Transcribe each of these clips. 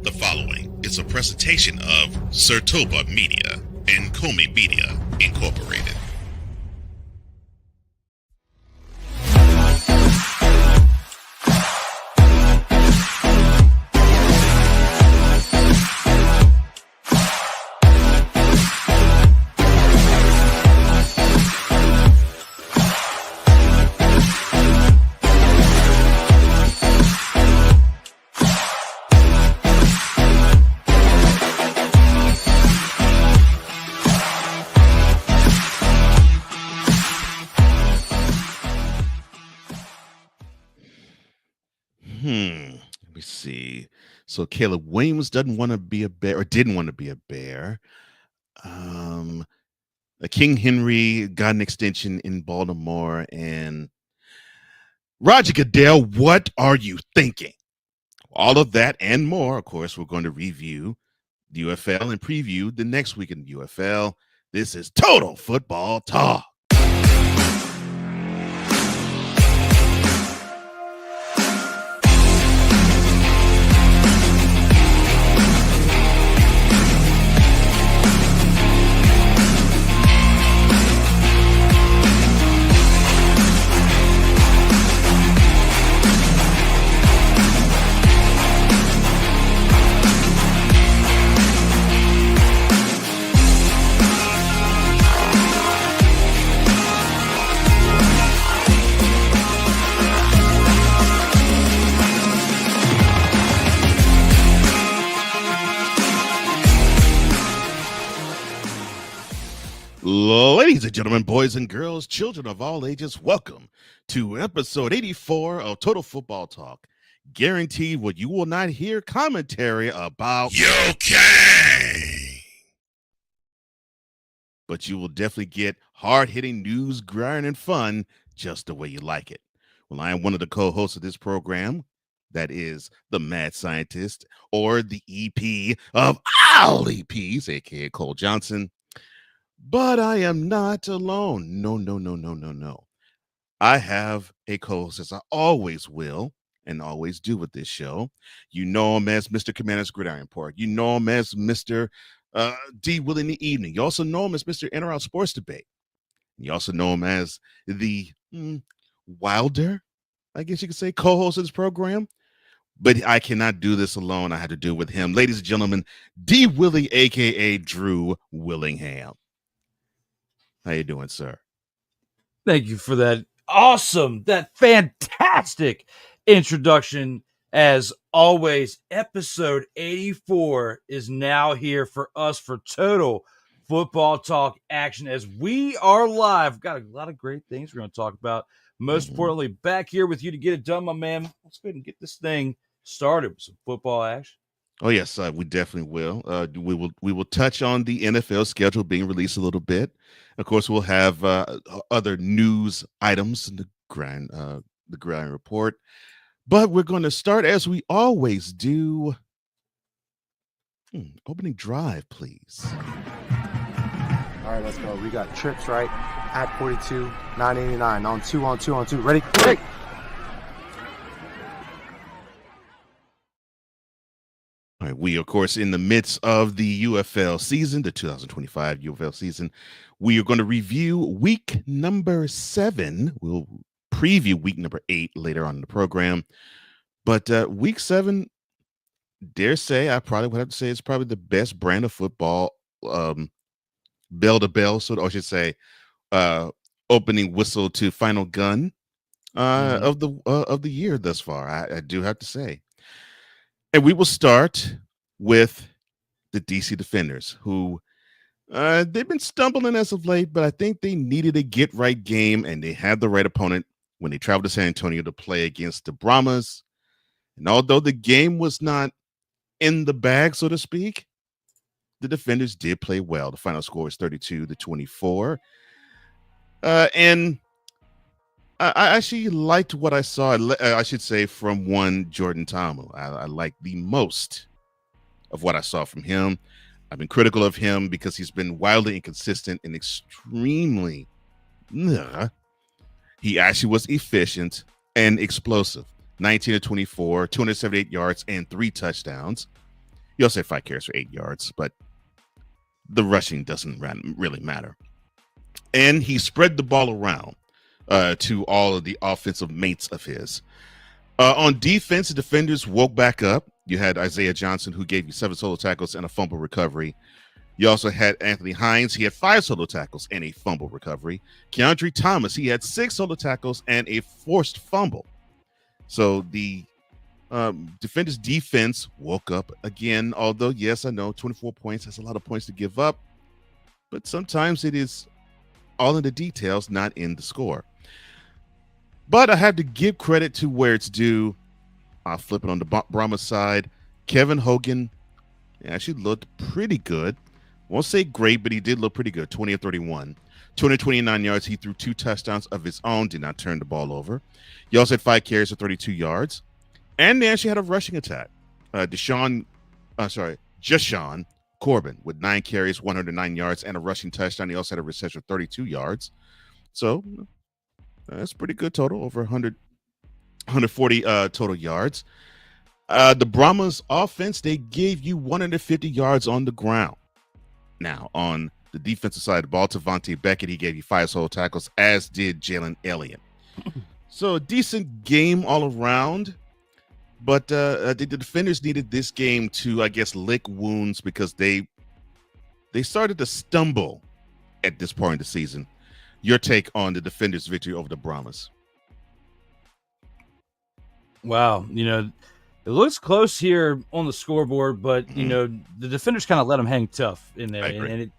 The following is a presentation of Sertoba Media and Comey Media Incorporated. Let me see. So Caleb Williams doesn't want to be a Bear, or didn't want to be a Bear. King Henry got an extension in Baltimore, and Roger Goodell, what are you thinking? All of that and more. Of course, we're going to review the UFL and preview the next week in the UFL. This is Total Football Talk. Ladies and gentlemen, boys and girls, children of all ages, welcome to episode 84 of Total Football Talk. Guaranteed what you will not hear commentary about okay, but you will definitely get hard-hitting news, grind, and fun just the way you like it. Well, I am one of the co-hosts of this program. That is the Mad Scientist, or the EP of all EPs, aka Cole Johnson. But I am not alone. No. I have a co-host, as I always will and always do with this show. You know him as Mr. Commander's Gridiron Report. You know him as Mr. D. Will in the Evening. You also know him as Mr. In or Out Sports Debate. You also know him as the wilder, I guess you could say, co-host of this program. But I cannot do this alone. I had to do it with him. Ladies and gentlemen, D. Willie, a.k.a. Drew Willingham. How you doing, sir? Thank you for that that fantastic introduction. As always, episode 84 is now here for us for Total Football Talk action as we are live. Got a lot of great things we're going to talk about. Most importantly, back here with you to get it done, my man. Let's go ahead and get this thing started with some football action. Oh, yes, we definitely will. We will touch on the NFL schedule being released a little bit. Of course, we'll have other news items in the grind report. But we're going to start, as we always do. Opening drive, please. All right, let's go. We got trips, right? At 42, 989. On two. Ready? All right, we, of course, in the midst of the UFL season, the 2025 UFL season, we are going to review week number 7. We'll preview week number 8 later on in the program. But week 7, dare say, I probably would have to say it's probably the best brand of football, bell to bell, or I should say, opening whistle to final gun of the year thus far. I do have to say. And we will start with the DC Defenders, who they've been stumbling as of late, but I think they needed a get-right game, and they had the right opponent when they traveled to San Antonio to play against the Brahmas. And although the game was not in the bag, so to speak, the Defenders did play well. The final score is 32-24. And I actually liked what I saw, I should say, from one Jordan Ta'amu. I liked the most of what I saw from him. I've been critical of him because he's been wildly inconsistent and extremely... He actually was efficient and explosive. 19-24, 278 yards, and 3 touchdowns. He also had 5 carries for 8 yards, but the rushing doesn't really matter. And he spread the ball around to all of the offensive mates of his. On defense, the defenders woke back up. You had Isaiah Johnson, who gave you 7 solo tackles and a fumble recovery. You also had Anthony Hines. He had 5 solo tackles and a fumble recovery. Keandre Thomas, he had 6 solo tackles and a forced fumble. So the defenders' defense woke up again, although, yes, I know 24 points, that's a lot of points to give up. But sometimes it is all in the details, not in the score. But I have to give credit to where it's due. I'll flip it on the Brahma side. Kevin Hogan actually looked pretty good. Won't say great, but he did look pretty good. 20 of 31. 229 yards. He threw 2 touchdowns of his own, did not turn the ball over. He also had 5 carries for 32 yards. And they actually had a rushing attack. Jashawn Corbin with 9 carries, 109 yards, and a rushing touchdown. He also had a reception of 32 yards. So that's pretty good total, over 140 total yards. The Brahmas offense, they gave you 150 yards on the ground. Now, on the defensive side of the ball, Tavante Beckett, he gave you 5 solo tackles, as did Jalen Elliott. So a decent game all around. But the defenders needed this game to, I guess, lick wounds because they started to stumble at this point in the season. Your take on the defenders' victory over the Brahmas? Wow, it looks close here on the scoreboard, but the defenders kind of let them hang tough in there, and it,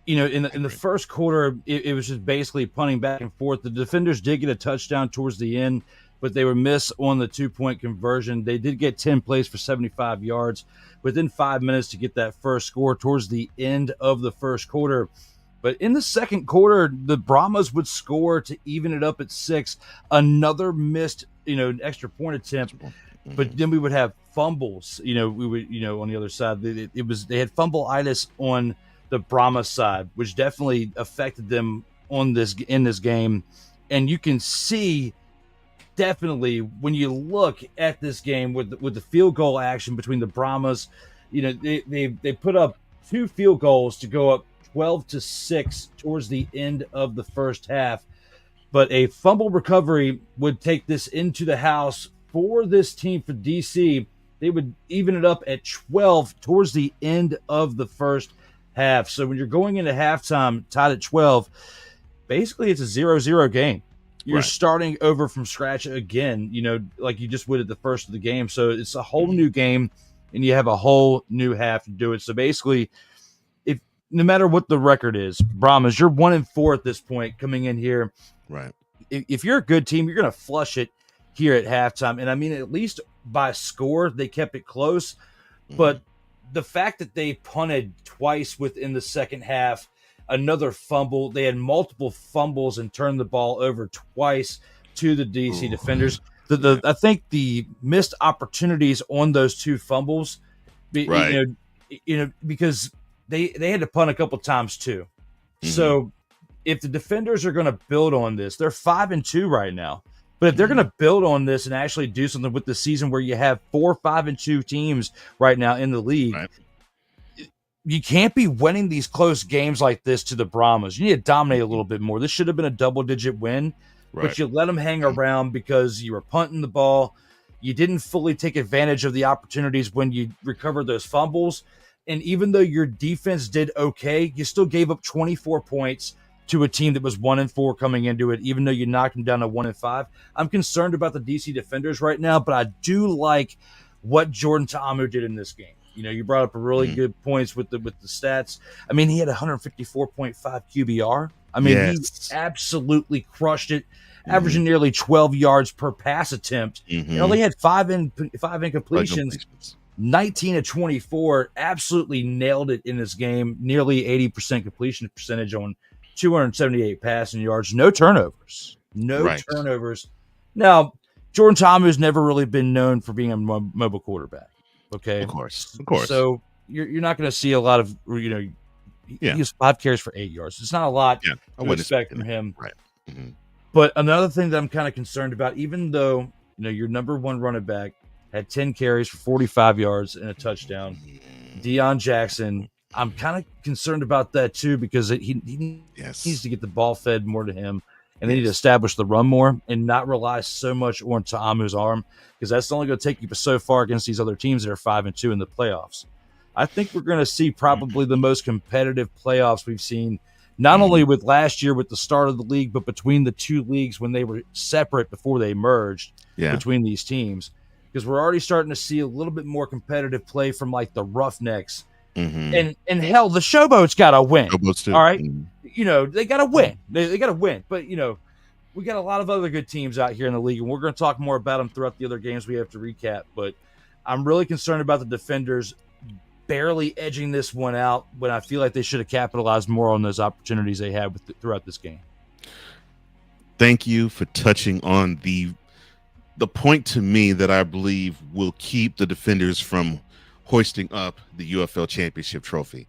in the first quarter, it was just basically punting back and forth. The defenders did get a touchdown towards the end, but they were missed on the 2-point conversion. They did get 10 plays for 75 yards within 5 minutes to get that first score towards the end of the first quarter. But in the second quarter, the Brahmas would score to even it up at 6. Another missed, extra point attempt. But then we would have fumbles. We would, on the other side, they had fumble-itis on the Brahma side, which definitely affected them in this game. And you can see definitely when you look at this game with the field goal action between the Brahmas, they put up 2 field goals to go up 12-6 towards the end of the first half. But a fumble recovery would take this into the house for this team, for DC. They would even it up at 12 towards the end of the first half. So when you're going into halftime tied at 12, basically it's a 0-0 game. You're starting over from scratch again, like you just would at the first of the game. So it's a whole new game, and you have a whole new half to do it. So basically, no matter what the record is, Brahmas, you're 1-4 at this point coming in here. Right. If you're a good team, you're going to flush it here at halftime. And I mean, at least by score, they kept it close. But the fact that they punted twice within the second half, another fumble, they had multiple fumbles and turned the ball over twice to the DC defenders. I think the missed opportunities on those 2 fumbles, because they had to punt a couple times too. So if the defenders are going to build on this, they're 5-2 right now. But if they're going to build on this and actually do something with the season where you have 4 5-2 teams right now in the league, you can't be winning these close games like this to the Brahmas. You need to dominate a little bit more. This should have been a double-digit win, but you let them hang around because you were punting the ball. You didn't fully take advantage of the opportunities when you recovered those fumbles. And even though your defense did okay, you still gave up 24 points to a team that was 1-4 coming into it, even though you knocked them down to 1-5. I'm concerned about the DC defenders right now, but I do like what Jordan Ta'amu did in this game. You brought up a really good points with the stats. I mean, he had 154.5 QBR. I mean, he absolutely crushed it, averaging nearly 12 yards per pass attempt. He only had 5 incompletions. 19 of 24, absolutely nailed it in this game. Nearly 80% completion percentage on 278 passing yards. No turnovers. Turnovers. Now, Jordan Ta'amu has never really been known for being a mobile quarterback. Okay, of course. So you're not going to see a lot of he has 5 carries for 8 yards. It's not a lot to expect from him. Right. But another thing that I'm kind of concerned about, even though your number 1 running back had 10 carries for 45 yards and a touchdown. Deion Jackson, I'm kind of concerned about that too, because he needs to get the ball fed more to him, and they need to establish the run more and not rely so much on Ta'amu's arm, because that's only going to take you so far against these other teams that are 5-2 in the playoffs. I think we're going to see probably the most competitive playoffs we've seen, not only with last year with the start of the league, but between the two leagues when they were separate before they merged between these teams, because we're already starting to see a little bit more competitive play from like the Roughnecks. And hell, the Showboats got to win. Showboats too. All right. You know, they got to win. They got to win. But, you know, we got a lot of other good teams out here in the league, and we're going to talk more about them throughout the other games we have to recap. But I'm really concerned about the Defenders barely edging this one out when I feel like they should have capitalized more on those opportunities they had throughout this game. Thank you for touching on the point to me that I believe will keep the Defenders from hoisting up the UFL championship trophy.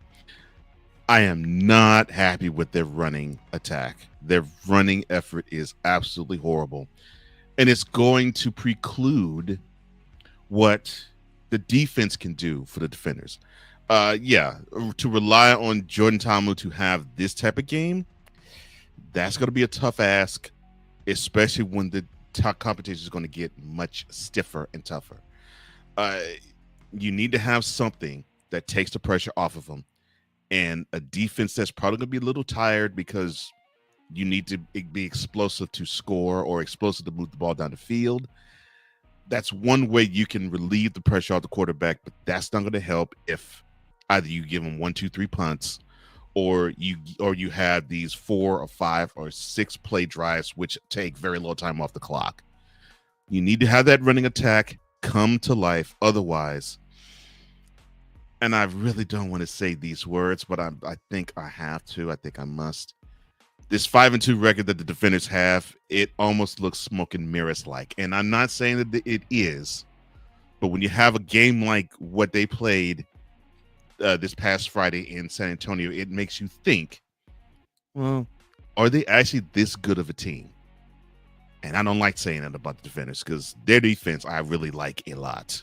I am not happy with their running attack. Their running effort is absolutely horrible, and it's going to preclude what the defense can do for the Defenders. To rely on Jordan Ta'amu to have this type of game, that's going to be a tough ask, especially when the top competition is going to get much stiffer and tougher. You need to have something that takes the pressure off of them, and a defense that's probably going to be a little tired because you need to be explosive to score or explosive to move the ball down the field. That's one way you can relieve the pressure off the quarterback, but that's not going to help if either you give them 1, 2, 3 punts, or you have these 4 or 5 or 6 play drives which take very little time off the clock. You need to have that running attack come to life. Otherwise, and I really don't want to say these words, but I think I have to. I think I must. This 5-2 record that the Defenders have, it almost looks smoke and mirrors like. And I'm not saying that it is, but when you have a game like what they played this past Friday in San Antonio, it makes you think, well, are they actually this good of a team? And I don't like saying that about the Defenders because their defense I really like a lot.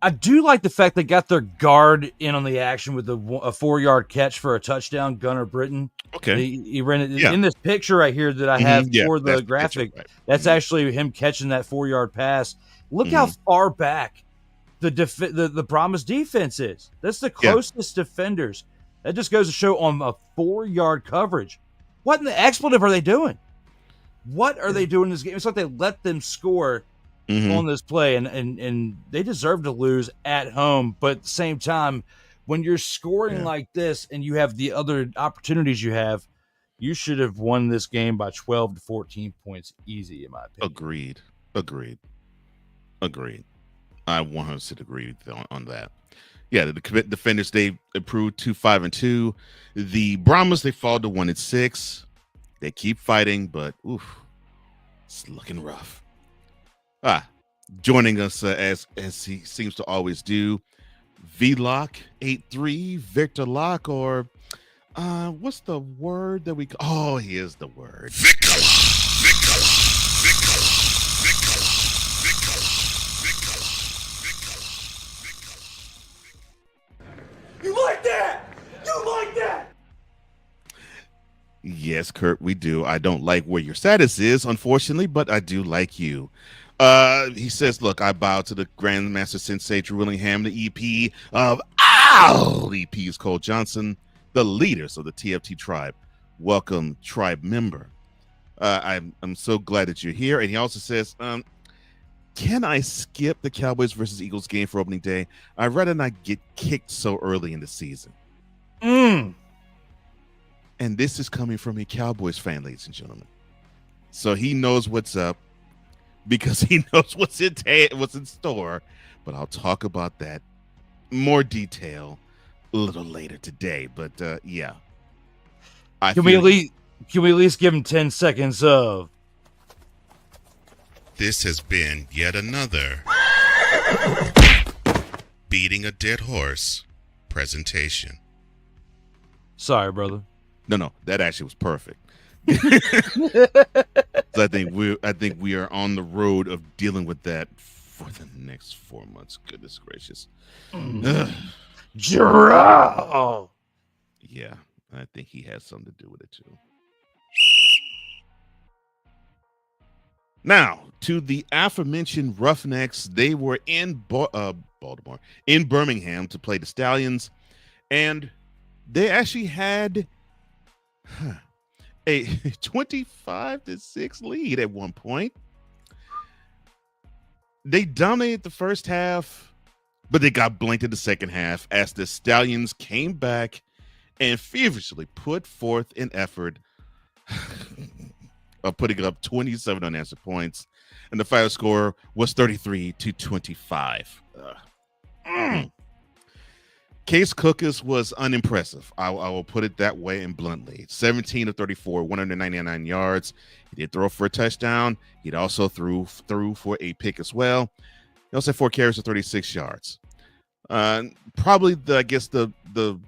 I do like the fact they got their guard in on the action with a 4-yard catch for a touchdown, Gunnar Britton. Okay. He ran it in this picture right here that I have for the graphic. Right. That's actually him catching that 4-yard pass. Look how far back the Brahmas defense is. That's the closest defenders. That just goes to show on a 4-yard coverage. What in the expletive are they doing? What are they doing in this game? It's like they let them score on this play, and they deserve to lose at home. But at the same time, when you're scoring like this and you have the other opportunities you should have won this game by 12 to 14 points easy, in my opinion. Agreed. I 100% agree on that. Yeah, the Defenders, they improved to 5-2. The Brahmas, they fall to 1-6. They keep fighting, but it's looking rough. Joining us as he seems to always do, VLock 83, Victor Lock, or what's the word that we? Oh, here's the word. You like that? You like that? Yes, Kurt, we do. I don't like where your status is, unfortunately, but I do like you. He says, look, I bow to the Grandmaster Sensei Drew Willingham, the EP of all EPs, Cole Johnson, the leaders of the TFT tribe. Welcome, tribe member. I'm so glad that you're here. And he also says, can I skip the Cowboys versus Eagles game for opening day? I'd rather not get kicked so early in the season. And this is coming from a Cowboys fan, ladies and gentlemen. So he knows what's up because he knows what's in store. But I'll talk about that more detail a little later today. But yeah. Can we at least give him 10 seconds of? This has been yet another Beating a Dead Horse presentation. Sorry, brother. No, that actually was perfect. So I think we are on the road of dealing with that for the next 4 months. Goodness gracious. Draw. Yeah, I think he has something to do with it too. Now, to the aforementioned Roughnecks, they were in Baltimore, in Birmingham to play the Stallions, and they actually had a 25-6 lead at one point. They dominated the first half, but they got blanked in the second half as the Stallions came back and feverishly put forth an effort of putting up 27 unanswered points, and the final score was 33-25. Case Cookus was unimpressive. I will put it that way and bluntly. 17 of 34, 199 yards. He did throw for a touchdown. He also threw for a pick as well. He also had 4 carries for 36 yards. Probably the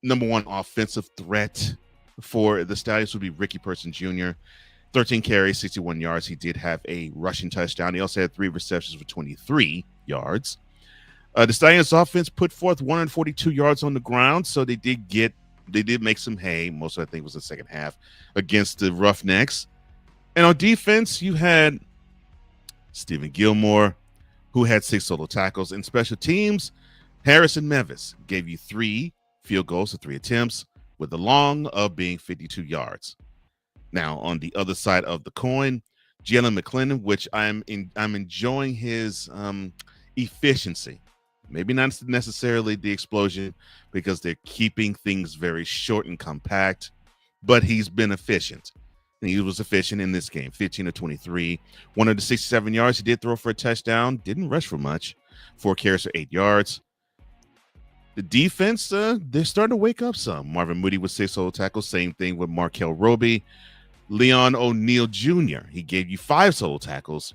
number one offensive threat for the Stallions would be Ricky Person Jr. 13 carries, 61 yards. He did have a rushing touchdown. He also had 3 receptions for 23 yards. The Stallions offense put forth 142 yards on the ground, so they did make some hay. Most of I think was the second half against the Roughnecks. And on defense, you had Stephen Gilmore, who had 6 solo tackles. In special teams, Harrison Mevis gave you 3 field goals to 3 attempts, with the long of being 52 yards. Now, on the other side of the coin, Jalen McClendon, which I'm enjoying his efficiency. Maybe not necessarily the explosion, because they're keeping things very short and compact, but he's been efficient. And he was efficient in this game, 15 of 23, 167 yards. He did throw for a touchdown, didn't rush for much, 4 carries for 8 yards. The defense, they're starting to wake up some. Marvin Moody with 6 solo tackles. Same thing with Markel Roby. Leon O'Neal Jr., he gave you 5 solo tackles.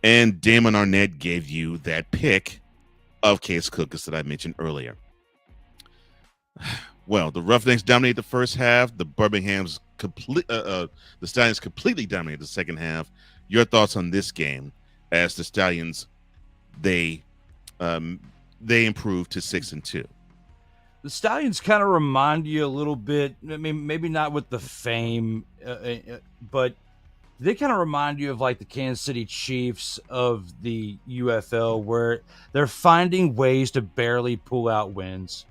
And Damon Arnett gave you that pick of Case Cookus that I mentioned earlier. Well, the Roughnecks dominated the first half. The Stallions completely dominated the second half. Your thoughts on this game as the Stallions, they improved to 6-2. The Stallions kind of remind you a little bit. I mean, maybe not with the fame, but they kind of remind you of like the Kansas City Chiefs of the UFL, where they're finding ways to barely pull out wins.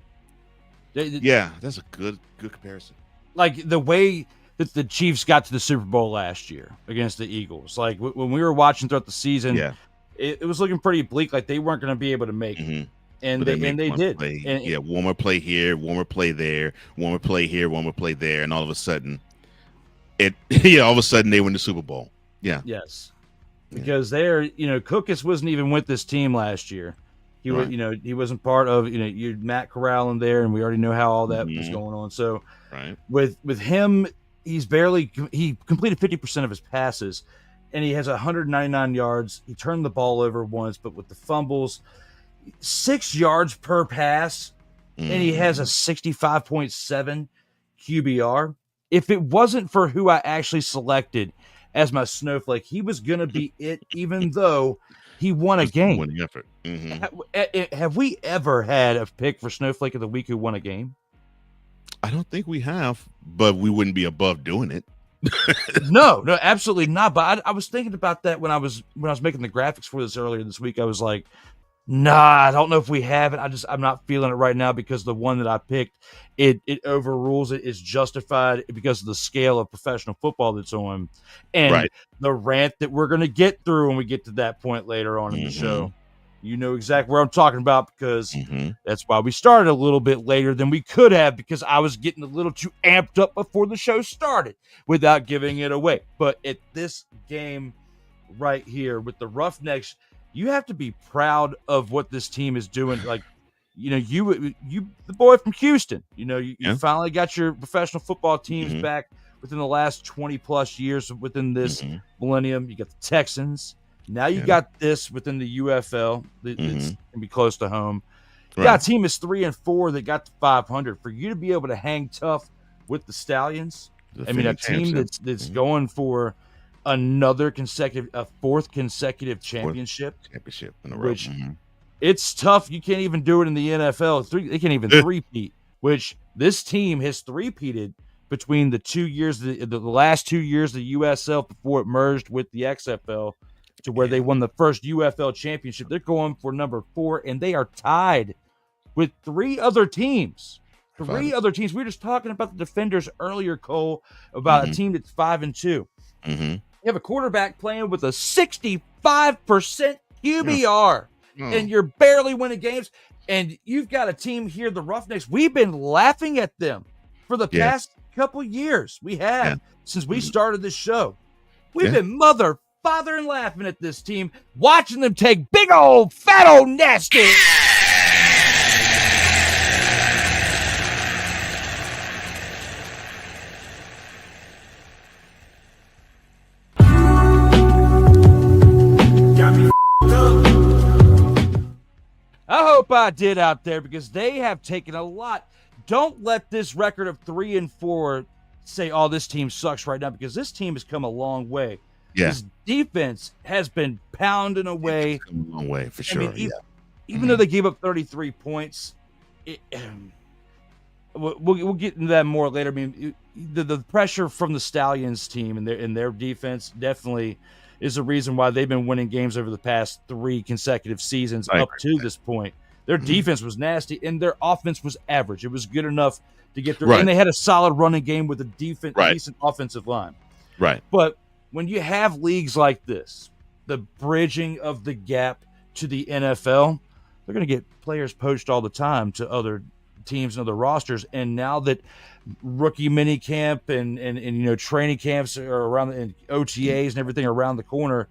Yeah, that's a good comparison. Like the way that the Chiefs got to the Super Bowl last year against the Eagles. Like when we were watching throughout the season, it was looking pretty bleak. Like they weren't going to be able to make it. And they did. And, warmer play here, warmer play there, warmer play here, warmer play there, and all of a sudden, they win the Super Bowl. Yeah. Yes. Because Cookus wasn't even with this team last year. He was, he wasn't part of, you had Matt Corral in there, and we already know how all that was going on. So, with him, he completed 50% of his passes, and he has 199 yards. He turned the ball over once, but with the fumbles, 6 yards per pass, and he has a 65.7 QBR. If it wasn't for who I actually selected as my snowflake, he was going to be it, even though he won a game. Winning effort. Have we ever had a pick for Snowflake of the Week who won a game? I don't think we have, but we wouldn't be above doing it. No, absolutely not. But I was thinking about that when I was making the graphics for this earlier this week. I was like, nah, I don't know if we have it. I'm not feeling it right now, because the one that I picked, it overrules it. It's justified because of the scale of professional football that's on, and the rant that we're going to get through when we get to that point later on in the show. You know exactly where I'm talking about, because that's why we started a little bit later than we could have, because I was getting a little too amped up before the show started without giving it away. But at this game right here with the Roughnecks, you have to be proud of what this team is doing. Like, you the boy from Houston, you finally got your professional football teams back within the last 20 plus years within this millennium. You got the Texans. Now you got this within the UFL. It's going to be close to home. You got a team that's 3-4 that got to 500. For you to be able to hang tough with the Stallions, a team that's going for another a fourth consecutive championship, in a row. which it's tough. You can't even do it in the NFL. They can't even three-peat, which this team has three-peated between the 2 years, the last 2 years of the USL before it merged with the XFL to where they won the first UFL championship. They're going for number 4, and they are tied with 3 other teams. 3 other teams. We were just talking about the Defenders earlier, Cole, about a team that's 5-2. You have a quarterback playing with a 65% QBR, and you're barely winning games. And you've got a team here, the Roughnecks. We've been laughing at them for the past couple years. We have since we started this show. We've been father and laughing at this team, watching them take big old fat old nasty. I hope I did out there, because they have taken a lot. Don't let this record of 3-4 say, "Oh, this team sucks" right now, because this team has come a long way. Yeah. This defense has been pounding away. It's come a long way for sure. Even though they gave up 33 points, we'll get into that more later. I mean, the pressure from the Stallions team and their defense definitely is the reason why they've been winning games over the past 3 consecutive seasons up to this point. Their defense was nasty, and their offense was average. It was good enough to get through. And they had a solid running game with a decent offensive line. Right. But when you have leagues like this, the bridging of the gap to the NFL, they're going to get players poached all the time to other teams and other rosters. And now that rookie mini camp and training camps are around, and OTAs and everything around the corner,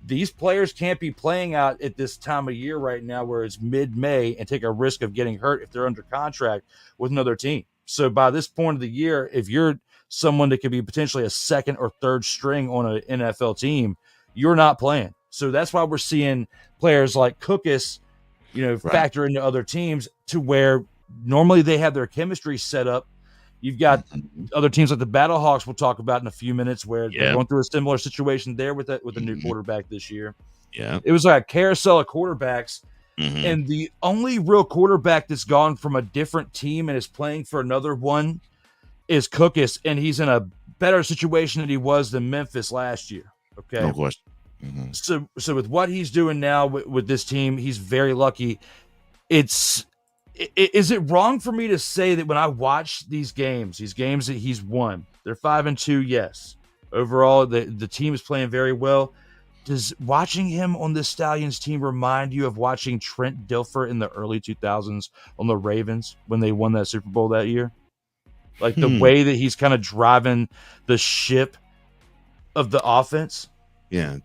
these players can't be playing out at this time of year right now where it's mid-May and take a risk of getting hurt if they're under contract with another team. So by this point of the year, if you're someone that could be potentially a second or third string on an NFL team, you're not playing. So that's why we're seeing players like Cookus, factor into other teams, to where normally they have their chemistry set up. You've got other teams like the Battlehawks we'll talk about in a few minutes, where they're going through a similar situation there with a new quarterback this year. Yeah. It was like a carousel of quarterbacks, and the only real quarterback that's gone from a different team and is playing for another one is Cookus, and he's in a better situation than he was than Memphis last year. Okay. No question. So with what he's doing now with this team, he's very lucky. Is it wrong for me to say that when I watch these games that he's won, they're 5-2, yes. Overall, the team is playing very well. Does watching him on the Stallions team remind you of watching Trent Dilfer in the early 2000s on the Ravens when they won that Super Bowl that year? Like the way that he's kind of driving the ship of the offense? Yeah.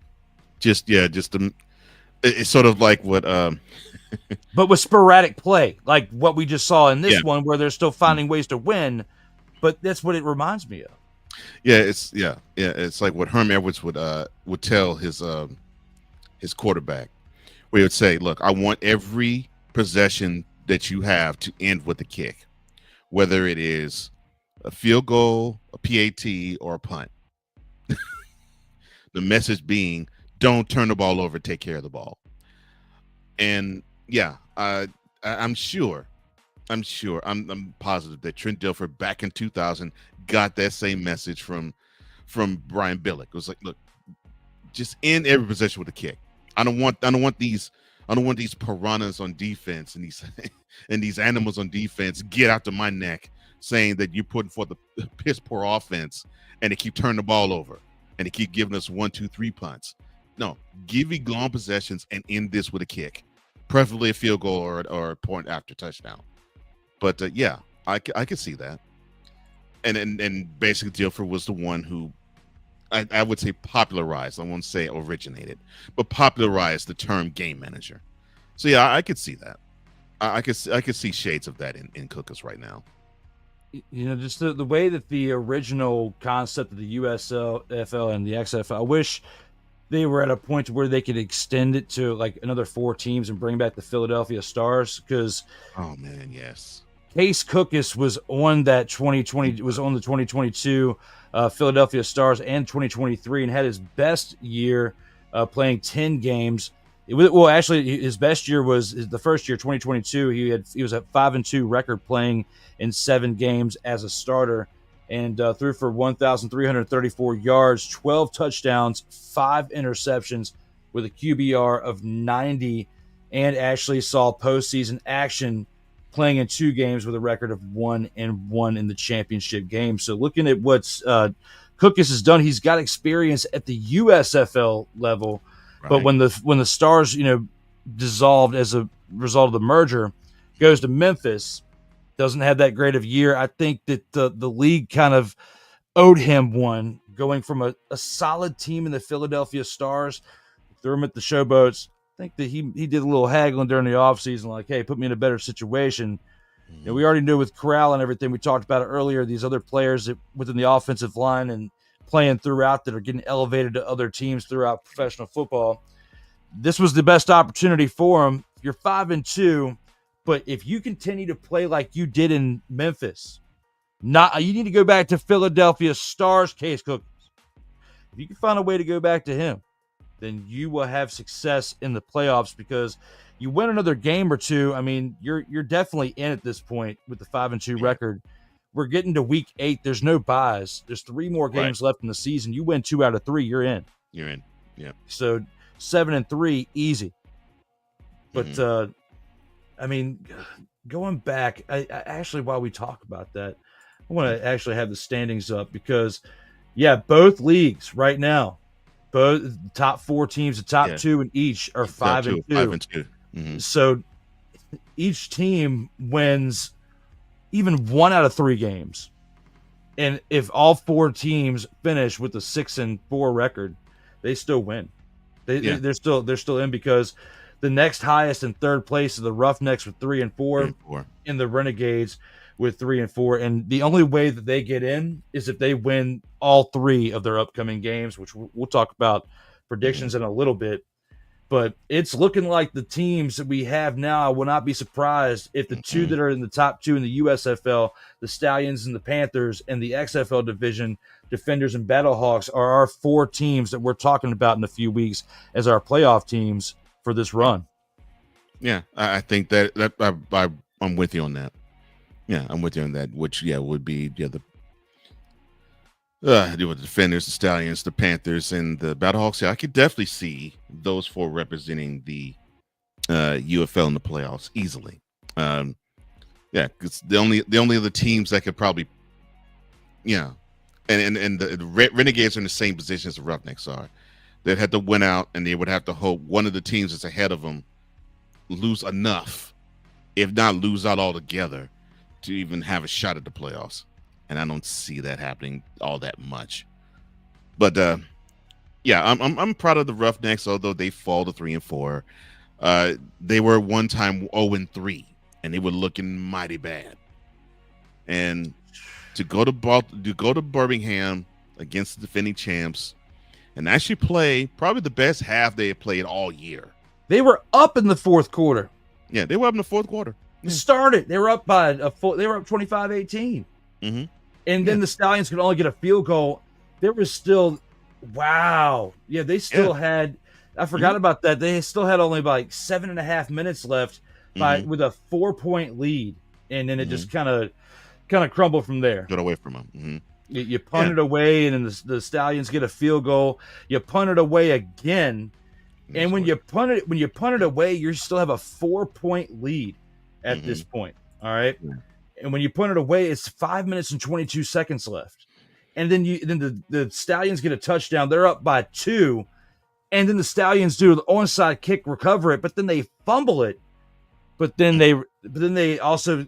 It's sort of like what but with sporadic play, like what we just saw in this one, where they're still finding ways to win, but that's what it reminds me of. It's like what Herm Edwards would tell his quarterback, where he would say, "Look, I want every possession that you have to end with a kick, whether it is a field goal, a PAT, or a punt." The message being, don't turn the ball over, take care of the ball. And I'm positive that Trent Dilfer back in 2000 got that same message from Brian Billick. It was like, look, just end every possession with a kick. I don't want these piranhas on defense and these animals on defense get out to my neck saying that you're putting forth a piss poor offense and they keep turning the ball over and they keep giving us 1, 2, 3 punts. No, give me long possessions and end this with a kick, preferably a field goal or a point after touchdown. But I could see that. And basically Dilfer was the one who I would say popularized. I won't say originated, but popularized the term game manager. So I could see that. I could see shades of that in Cookus right now. Just the way that the original concept of the USFL and the XFL, I wish they were at a point where they could extend it to like another 4 teams and bring back the Philadelphia Stars, because oh man, yes, Case Cookus was on that 2020 was on the 2022 Philadelphia Stars and 2023 and had his best year playing 10 games. Well, actually, his best year was the first year, 2022. He was at 5-2 record playing in 7 games as a starter and threw for 1,334 yards, 12 touchdowns, 5 interceptions with a QBR of 90, and actually saw postseason action playing in 2 games with a record of 1-1 in the championship game. So looking at what Cookus has done, he's got experience at the USFL level. Right. But when the Stars, dissolved as a result of the merger, goes to Memphis, doesn't have that great of a year. I think that the league kind of owed him one, going from a solid team in the Philadelphia Stars, threw him at the Showboats. I think that he did a little haggling during the offseason, like, hey, put me in a better situation. We already knew with Corral and everything, we talked about it earlier, these other players within the offensive line and playing throughout that are getting elevated to other teams throughout professional football. This was the best opportunity for him. You're 5-2, but if you continue to play like you did in Memphis, you need to go back to Philadelphia Stars Case Cookus. If you can find a way to go back to him, then you will have success in the playoffs because you win another game or two. I mean, you're definitely in at this point with the 5-2 record. We're getting to week 8. There's no buys. There's 3 more games left in the season. You win 2 out of 3, you're in. You're in. Yeah. So 7-3, easy. But I mean, going back, I actually, while we talk about that, I want to actually have the standings up because, both leagues right now, both the top 4 teams, the top 2 in each are 5-2. 5-2. Mm-hmm. So each team wins even 1 out of 3 games. And if all 4 teams finish with a 6-4 record, they still win. They're still in because the next highest and third place are the Roughnecks with 3-4 and the Renegades with 3-4. And the only way that they get in is if they win all 3 of their upcoming games, which we'll talk about predictions in a little bit. But it's looking like the teams that we have now, I will not be surprised if the 2 that are in the top 2 in the USFL, the Stallions and the Panthers, and the XFL division, Defenders and Battlehawks, are our 4 teams that we're talking about in a few weeks as our playoff teams for this run. Yeah, I think that I'm with you on that. Yeah, I'm with you on that, which, would be the Defenders, the Stallions, the Panthers, and the Battlehawks. Yeah, I could definitely see those 4 representing the UFL in the playoffs easily. Because the only other teams that could probably, and the Renegades are in the same position as the Roughnecks are. They'd have to win out, and they would have to hope one of the teams that's ahead of them lose enough, if not lose out altogether, to even have a shot at the playoffs. And I don't see that happening all that much. But I'm proud of the Roughnecks, although they fall to 3-4. They were one time 0-3, and they were looking mighty bad. And to go to Birmingham against the defending champs and actually play probably the best half they had played all year. They were up in the fourth quarter. Yeah, they were up in the fourth quarter. Started. They were up by they were up 25-18. Mm-hmm. And then the Stallions could only get a field goal. There was still, they still had, I forgot about that. They still had only like 7.5 minutes left with a 4-point lead. And then it just kind of crumbled from there. Got away from them. Mm-hmm. You punt it away, and then the Stallions get a field goal. You punt it away again. And when you punt it away, you still have a 4-point lead at this point. All right. Yeah. And when you punt it away, it's 5 minutes and 22 seconds left. And then the Stallions get a touchdown. They're up by 2. And then the Stallions do the onside kick, recover it, but then they fumble it. But then they also,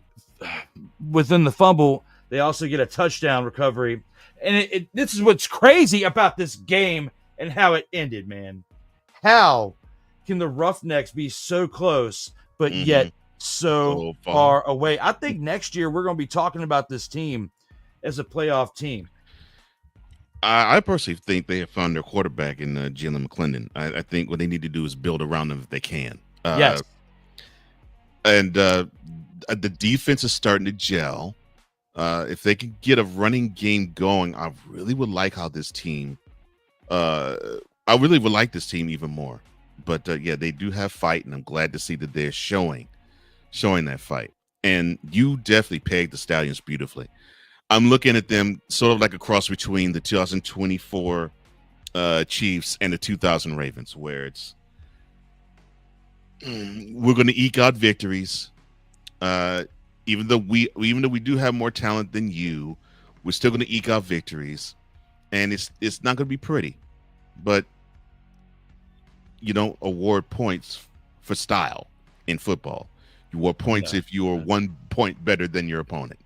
within the fumble, they also get a touchdown recovery. And this is what's crazy about this game and how it ended, man. How can the Roughnecks be so close, but yet so far away? I think next year we're going to be talking about this team as a playoff team. I personally think they have found their quarterback in Jalen McClendon. I think what they need to do is build around them if they can. Yes. And the defense is starting to gel. If they can get a running game going, I really would like how this team. I really would like this team even more. But yeah, they do have fight, and I'm glad to see that they're showing that fight. And you definitely pegged the Stallions beautifully. I'm looking at them sort of like a cross between the 2024 Chiefs and the 2000 Ravens, where it's we're going to eke out victories. Even though we do have more talent than you, we're still going to eke out victories, and it's not going to be pretty, but you don't award points for style in football. You award points if you are 1 point better than your opponent,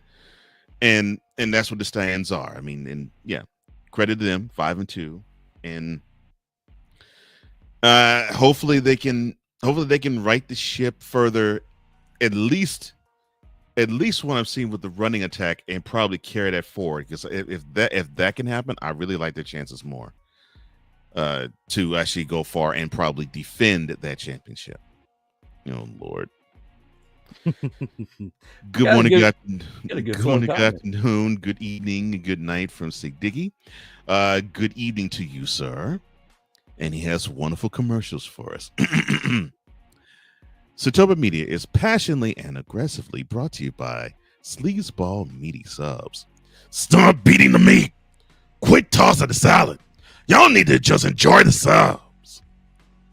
and that's what the Stallions are. I mean, and yeah, credit to them, 5-2, and hopefully they can right the ship further, at least what I've seen with the running attack, and probably carry that forward. Because if that can happen, I really like their chances more to actually go far and probably defend that championship. Oh Lord. Good morning, good afternoon, good evening, good night from Sig Diggy. Good evening to you, sir. And he has wonderful commercials for us. Sotoba Media is passionately and aggressively brought to you by Sleazeball Meaty Subs. Stop beating the meat. Quit tossing the salad. Y'all need to just enjoy the subs.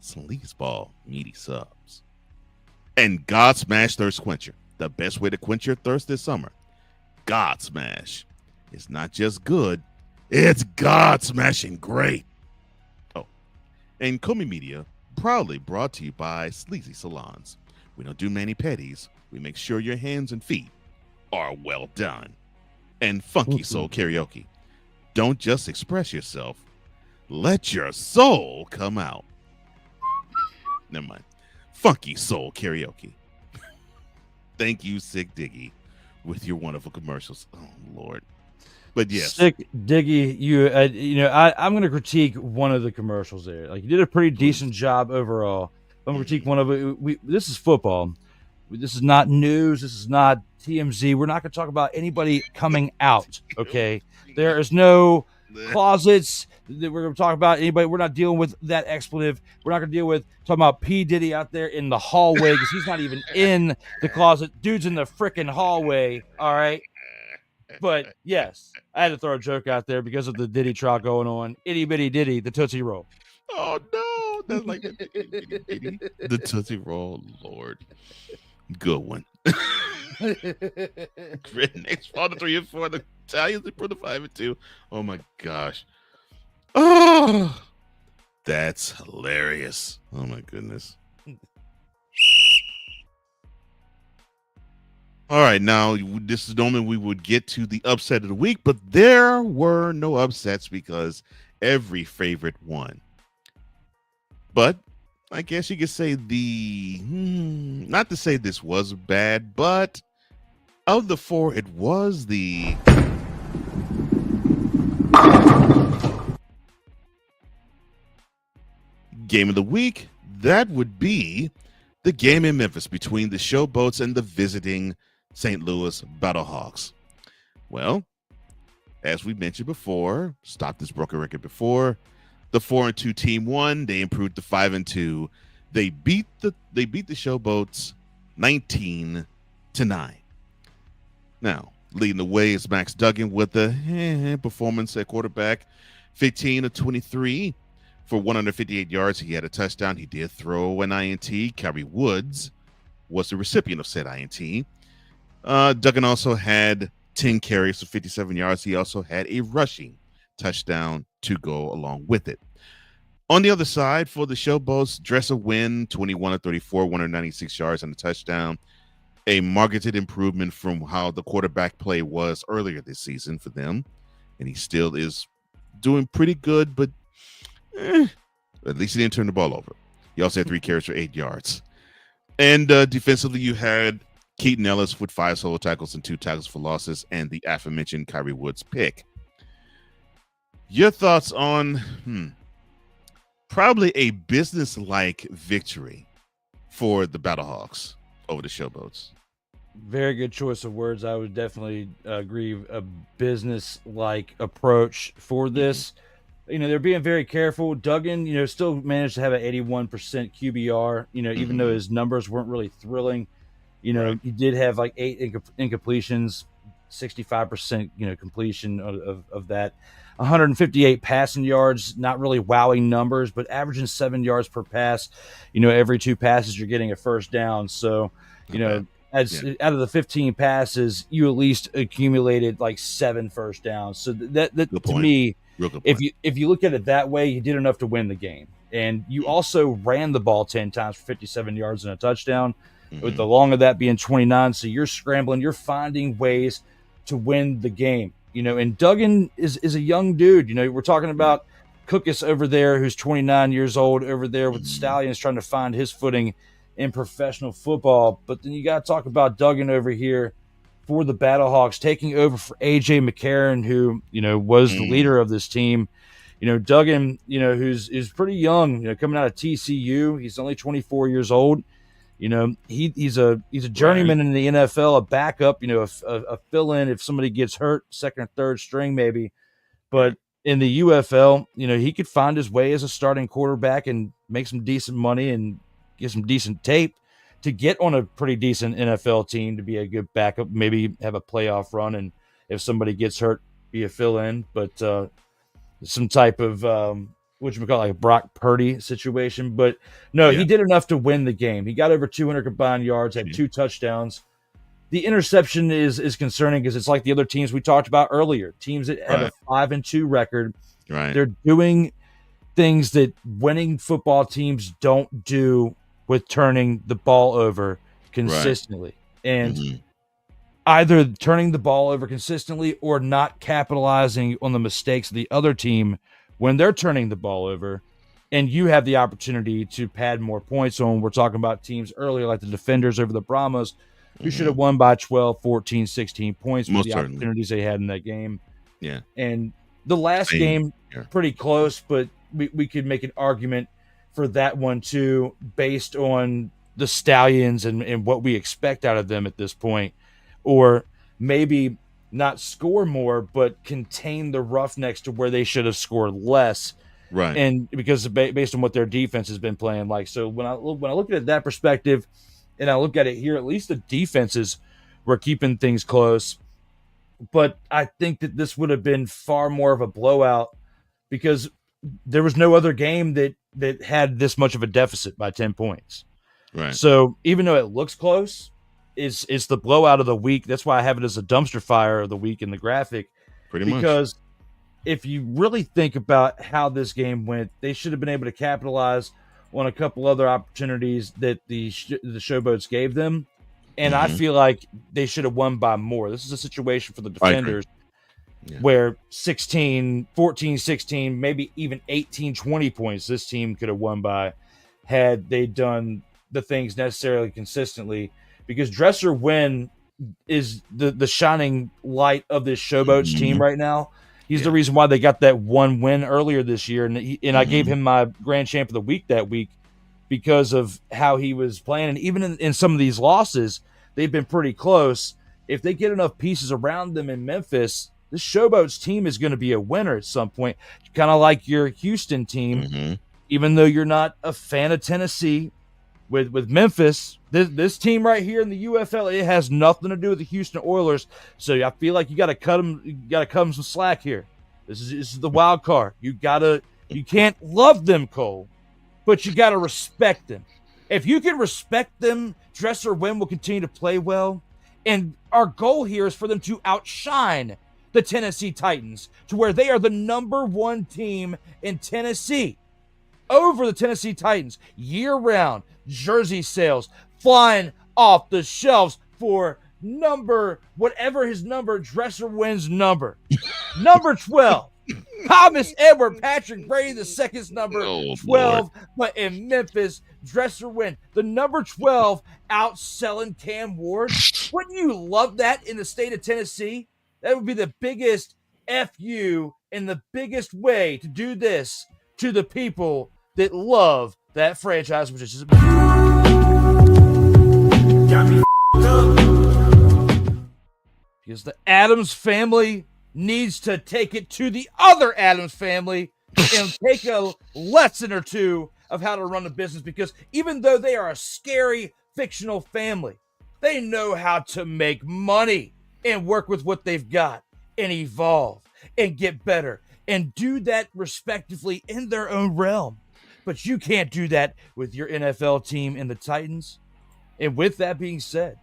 Sleazeball Meaty Subs. And God Smash Thirst Quencher. The best way to quench your thirst this summer. God Smash. It's not just good. It's God Smashing great. Oh. And Comey Media, proudly brought to you by Sleazy Salons. We don't do mani-pedis. We make sure your hands and feet are well done. And Funky Soul Karaoke. Don't just express yourself. Let your soul come out. Never mind. Funky Soul Karaoke. Thank you, Sick Diggy, with your wonderful commercials. Oh, Lord. But yes. Sick Diggy, I'm going to critique one of the commercials there. Like, you did a pretty decent job overall. I'm going to critique one of it. This is football. This is not news. This is not TMZ. We're not going to talk about anybody coming out, okay? There is no closets that we're going to talk about anybody. We're not dealing with that expletive. We're not going to deal with talking about P. Diddy out there in the hallway because he's not even in the closet. Dude's in the freaking hallway, all right? But yes, I had to throw a joke out there because of the Diddy trial going on. Itty bitty Diddy, the Tootsie Roll. Oh no, that's like the Tootsie Roll, Lord. Good one. Rednecks fall to 3 and 4. The Italians improve to 5-2. Oh my gosh. Oh, that's hilarious. Oh my goodness. All right, now this is normally we would get to the upset of the week, but there were no upsets because every favorite won. But I guess you could say not to say this was bad, but of the 4, it was the game of the week. That would be the game in Memphis between the Showboats and the visiting St. Louis Battlehawks. Well, as we mentioned before, stopped this broken record before. The 4-2 team won. They improved to 5-2. They beat the Showboats 19-9. Now, leading the way is Max Duggan with the performance at quarterback, 15 of 23 for 158 yards. He had a touchdown. He did throw an INT. Kyrie Woods was the recipient of said INT. Duggan also had 10 carries for 57 yards. He also had a rushing touchdown to go along with it. On the other side, for the Showboats, Dresser win 21 of 34, 196 yards and a touchdown. A marketed improvement from how the quarterback play was earlier this season for them. And he still is doing pretty good, but at least he didn't turn the ball over. He also had 3 carries for 8 yards. And defensively, you had Keaton Ellis with 5 solo tackles and 2 tackles for losses, and the aforementioned Kyrie Woods pick. Your thoughts on probably a business-like victory for the Battlehawks over the Showboats? Very good choice of words. I would definitely agree. A business-like approach for this. They're being very careful. Duggan, still managed to have an 81% QBR. Even though his numbers weren't really thrilling. Right. He did have like 8 incompletions, 65%, completion of that. 158 passing yards, not really wowing numbers, but averaging 7 yards per pass. Every 2 passes you're getting a first down. So, Not bad. out of the 15 passes, you at least accumulated like 7 first downs. So that Good to point. me, Real good if point. you look at it that way, you did enough to win the game. And you also ran the ball 10 times for 57 yards and a touchdown, with the long of that being 29. So you're scrambling, you're finding ways to win the game. And Duggan is a young dude. We're talking about Cookus over there, who's 29 years old over there with the Stallions, trying to find his footing in professional football. But then you got to talk about Duggan over here for the Battlehawks, taking over for AJ McCarron, who was the leader of this team. Duggan, who's pretty young, coming out of TCU. He's only 24 years old. He's a journeyman in the NFL, a backup, a fill-in if somebody gets hurt, second or third string maybe. But in the UFL, he could find his way as a starting quarterback and make some decent money and get some decent tape to get on a pretty decent NFL team to be a good backup, maybe have a playoff run, and if somebody gets hurt, be a fill-in. But some type of like a Brock Purdy situation. But no, he did enough to win the game. He got over 200 combined yards, had 2 touchdowns. The interception is concerning because it's like the other teams we talked about earlier. Teams that have a 5-2 record. Right. They're doing things that winning football teams don't do with turning the ball over consistently. And either turning the ball over consistently or not capitalizing on the mistakes of the other team when they're turning the ball over, and you have the opportunity to pad more points. So when we're talking about teams earlier, like the Defenders over the Brahmas, who should have won by 12, 14, 16 points with the opportunities they had in that game. Yeah. And the last game, pretty close, but we could make an argument for that one too, based on the Stallions and what we expect out of them at this point. Or maybe not score more, but contain the Roughnecks to where they should have scored less. Right. And because based on what their defense has been playing like. So when I look at it that perspective, and I look at it here, at least the defenses were keeping things close. But I think that this would have been far more of a blowout because there was no other game that had this much of a deficit by 10 points. Right. So even though it looks close, it's the blowout of the week. That's why I have it as a dumpster fire of the week in the graphic. Pretty much. Because if you really think about how this game went, they should have been able to capitalize on a couple other opportunities that the Showboats gave them. And I feel like they should have won by more. This is a situation for the Defenders where 14, 16, maybe even 18, 20 points this team could have won by had they done the things necessarily consistently. Because Dresser Wynn is the shining light of this Showboats team right now. He's the reason why they got that one win earlier this year. And I gave him my Grand Champ of the Week that week because of how he was playing. And even in some of these losses, they've been pretty close. If they get enough pieces around them in Memphis, this Showboats team is going to be a winner at some point. Kind of like your Houston team, even though you're not a fan of Tennessee. With Memphis, this team right here in the UFL, it has nothing to do with the Houston Oilers. So I feel like you got to cut them some slack here. This is the wild card. You can't love them, Cole, but you got to respect them. If you can respect them, Dresser Wynn will continue to play well. And our goal here is for them to outshine the Tennessee Titans to where they are the number 1 team in Tennessee over the Tennessee Titans year-round. Jersey sales flying off the shelves for whatever his number, Dresser Wynn's number. Number 12. Thomas Edward Patrick Brady the second's number 12. Lord. But in Memphis, Dresser Wynn, the number 12, outselling Cam Ward. Wouldn't you love that in the state of Tennessee? That would be the biggest FU and the biggest way to do this to the people that love that franchise, which is Got me up. Because the Adams family needs to take it to the other Adams family and take a lesson or two of how to run a business. Because even though they are a scary fictional family, they know how to make money and work with what they've got and evolve and get better and do that respectively in their own realm. But you can't do that with your NFL team in the Titans. And with that being said,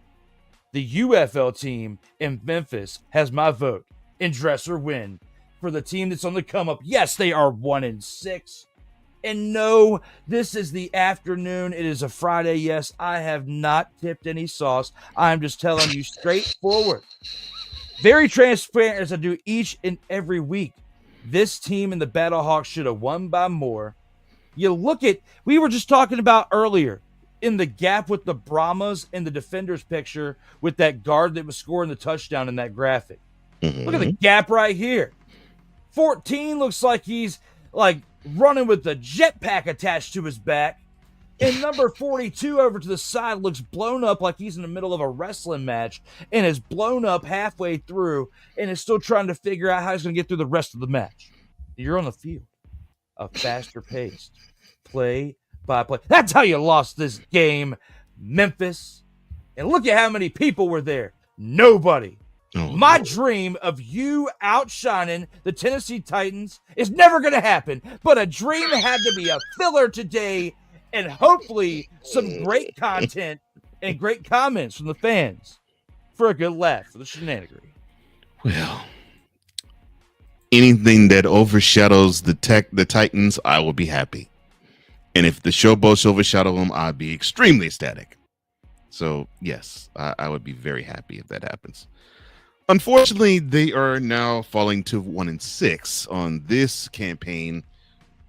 the UFL team in Memphis has my vote in dress or win for the team that's on the come up. Yes, they are 1-6. And no, this is the afternoon. It is a Friday. Yes, I have not tipped any sauce. I'm just telling you straightforward. Very transparent as I do each and every week. This team in the Battlehawks should have won by more. You look at, we were just talking about earlier, in the gap with the Brahmas in the defender's picture with that guard that was scoring the touchdown in that graphic. Look at the gap right here. 14 looks like he's like running with a jetpack attached to his back. And number 42 over to the side looks blown up like he's in the middle of a wrestling match and is blown up halfway through and is still trying to figure out how he's going to get through the rest of the match. You're on the field. A faster paced play by play. That's how you lost this game, Memphis. And look at how many people were there. Nobody. My dream of you outshining the Tennessee Titans is never going to happen, but a dream had to be a filler today, and hopefully some great content and great comments from the fans for a good laugh for the shenanigery. Well, anything that overshadows the Titans, I will be happy. And if the Showboats overshadow them, I'd be extremely ecstatic. So, yes, I would be very happy if that happens. Unfortunately, they are now falling to 1-6 on this campaign.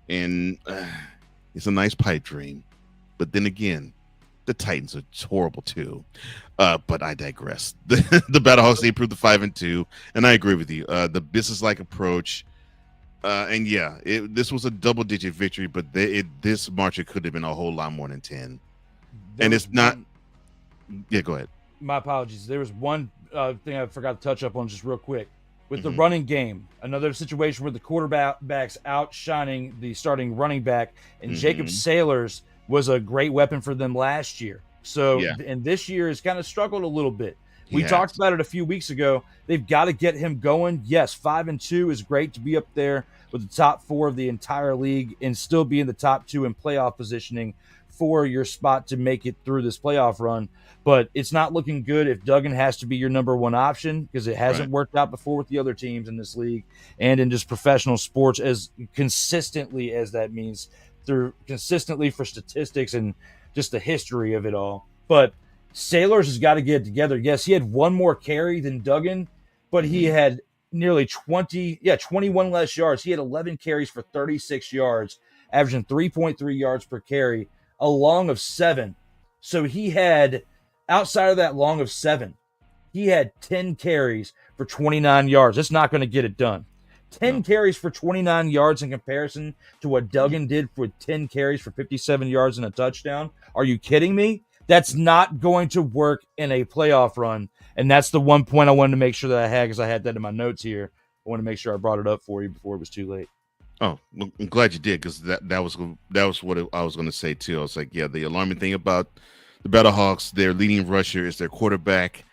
And it's a nice pipe dream. But then again, the Titans are horrible too. But I digress. The Battlehawks, they improved to 5-2. And I agree with you. The business-like approach. And yeah, this was a double-digit victory, but this margin could have been a whole lot more than 10. And it's not. Yeah, go ahead. My apologies. There was one thing I forgot to touch up on just real quick. With the running game, another situation where the quarterback's outshining the starting running back, and Jacob Sailors was a great weapon for them last year. So, and this year has kind of struggled a little bit. We talked about it a few weeks ago. They've got to get him going. Yes, 5-2 is great to be up there with the top 4 of the entire league and still be in the top 2 in playoff positioning for your spot to make it through this playoff run. But it's not looking good if Duggan has to be your number 1 option, because it hasn't worked out before with the other teams in this league and in just professional sports as consistently as that means, through consistently for statistics and just the history of it all. But Sailors has got to get it together. Yes, he had 1 more carry than Duggan, but he had nearly 21 less yards. He had 11 carries for 36 yards, averaging 3.3 yards per carry, a long of 7. So he had, outside of that long of 7, he had 10 carries for 29 yards. That's not going to get it done. 10 carries for 29 yards in comparison to what Duggan did for 10 carries for 57 yards and a touchdown. Are you kidding me? That's not going to work in a playoff run. And that's the one point I wanted to make sure that I had, because I had that in my notes here. I want to make sure I brought it up for you before it was too late. Oh, well, I'm glad you did, because that was what I was going to say too. I was like, yeah, the alarming thing about the Battlehawks, their leading rusher is their quarterback.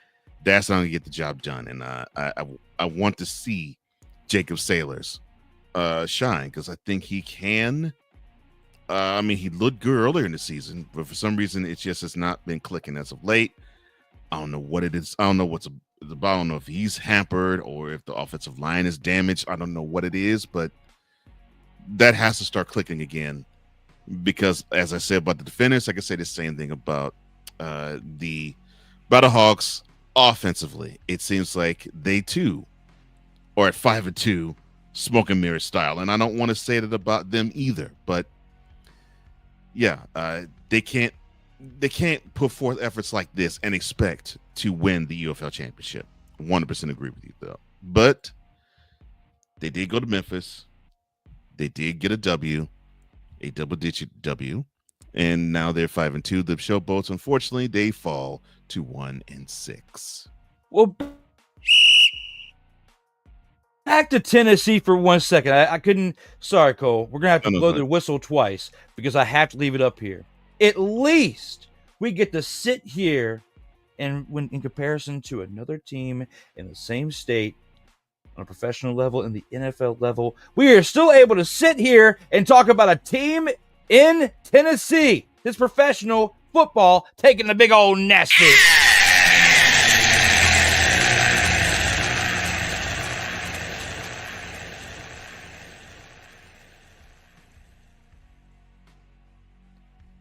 That's not going to get the job done. And I want to see Jacob Sailors shine, because I think he can. I mean, he looked good earlier in the season, but for some reason, it's not been clicking as of late. I don't know what it is. I don't know what's about. I don't know if he's hampered or if the offensive line is damaged. I don't know what it is, but that has to start clicking again, because as I said about the defenders, I can say the same thing about the Battlehawks offensively. It seems like they too are at 5-2, smoke and mirror style. And I don't want to say that about them either, but yeah, they can't put forth efforts like this and expect to win the UFL championship. 100% agree with you though. But they did go to Memphis. They did get a W, a double-digit W, and now they're 5-2. The Showboats, unfortunately, they fall to 1-6. Well, Back to Tennessee for 1 second. I couldn't. Sorry, Cole. We're gonna have to No, blow no. the whistle twice because I have to leave it up here. At least we get to sit here, and when in comparison to another team in the same state on a professional level and the NFL level, we are still able to sit here and talk about a team in Tennessee. This professional football taking the big old nasty.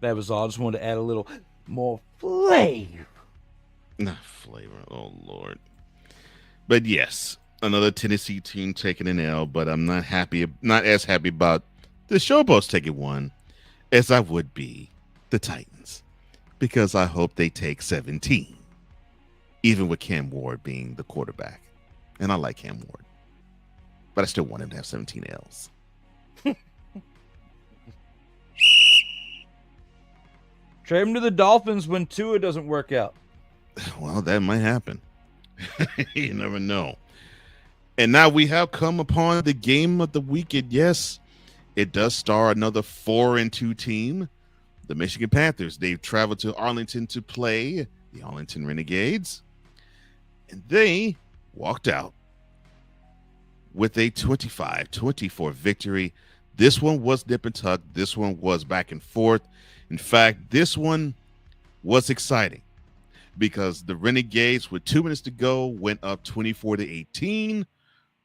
That was all. I just wanted to add a little more flavor. Not flavor. Oh, Lord. But yes, another Tennessee team taking an L, but I'm not as happy about the Showboats taking one as I would be the Titans, because I hope they take 17, even with Cam Ward being the quarterback. And I like Cam Ward, but I still want him to have 17 L's. Trade him to the Dolphins when Tua doesn't work out. Well, that might happen. You never know. And now we have come upon the game of the weekend. Yes, it does star another 4-2 team, the Michigan Panthers. They've traveled to Arlington to play the Arlington Renegades, and they walked out with a 25-24 victory. This one was nip and tuck. This one was back and forth. In fact, this one was exciting because the Renegades, with 2 minutes to go, went up 24-18,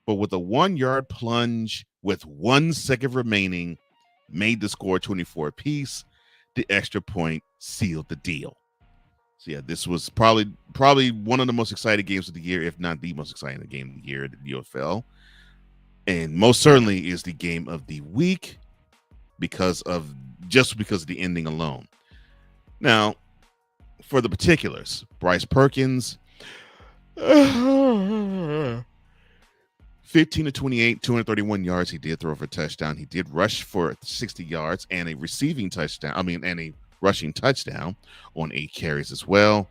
but with a 1-yard plunge with 1 second remaining, made the score 24 apiece. The extra point sealed the deal. So yeah, this was probably one of the most exciting games of the year, if not the most exciting game of the year at the UFL. And most certainly is the game of the week because of the ending alone. Now, for the particulars, Bryce Perkins, 15-28, 231 yards. He did throw for a touchdown. He did rush for 60 yards and a rushing touchdown on 8 carries as well.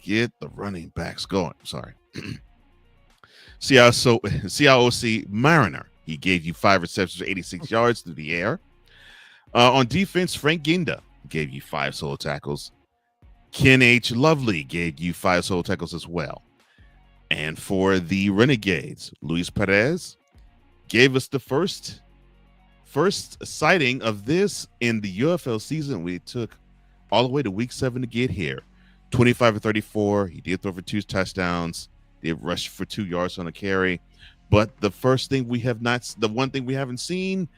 Get the running backs going. Sorry. CIOC Mariner, he gave you 5 receptions for 86 yards through the air. On defense, Frank Ginda gave you 5 solo tackles. Ken H. Lovely gave you 5 solo tackles as well. And for the Renegades, Luis Perez gave us the first sighting of this in the UFL season. We took all the way to week 7 to get here. 25-34. He did throw for 2 touchdowns. Did rush for 2 yards on a carry. But the one thing we haven't seen,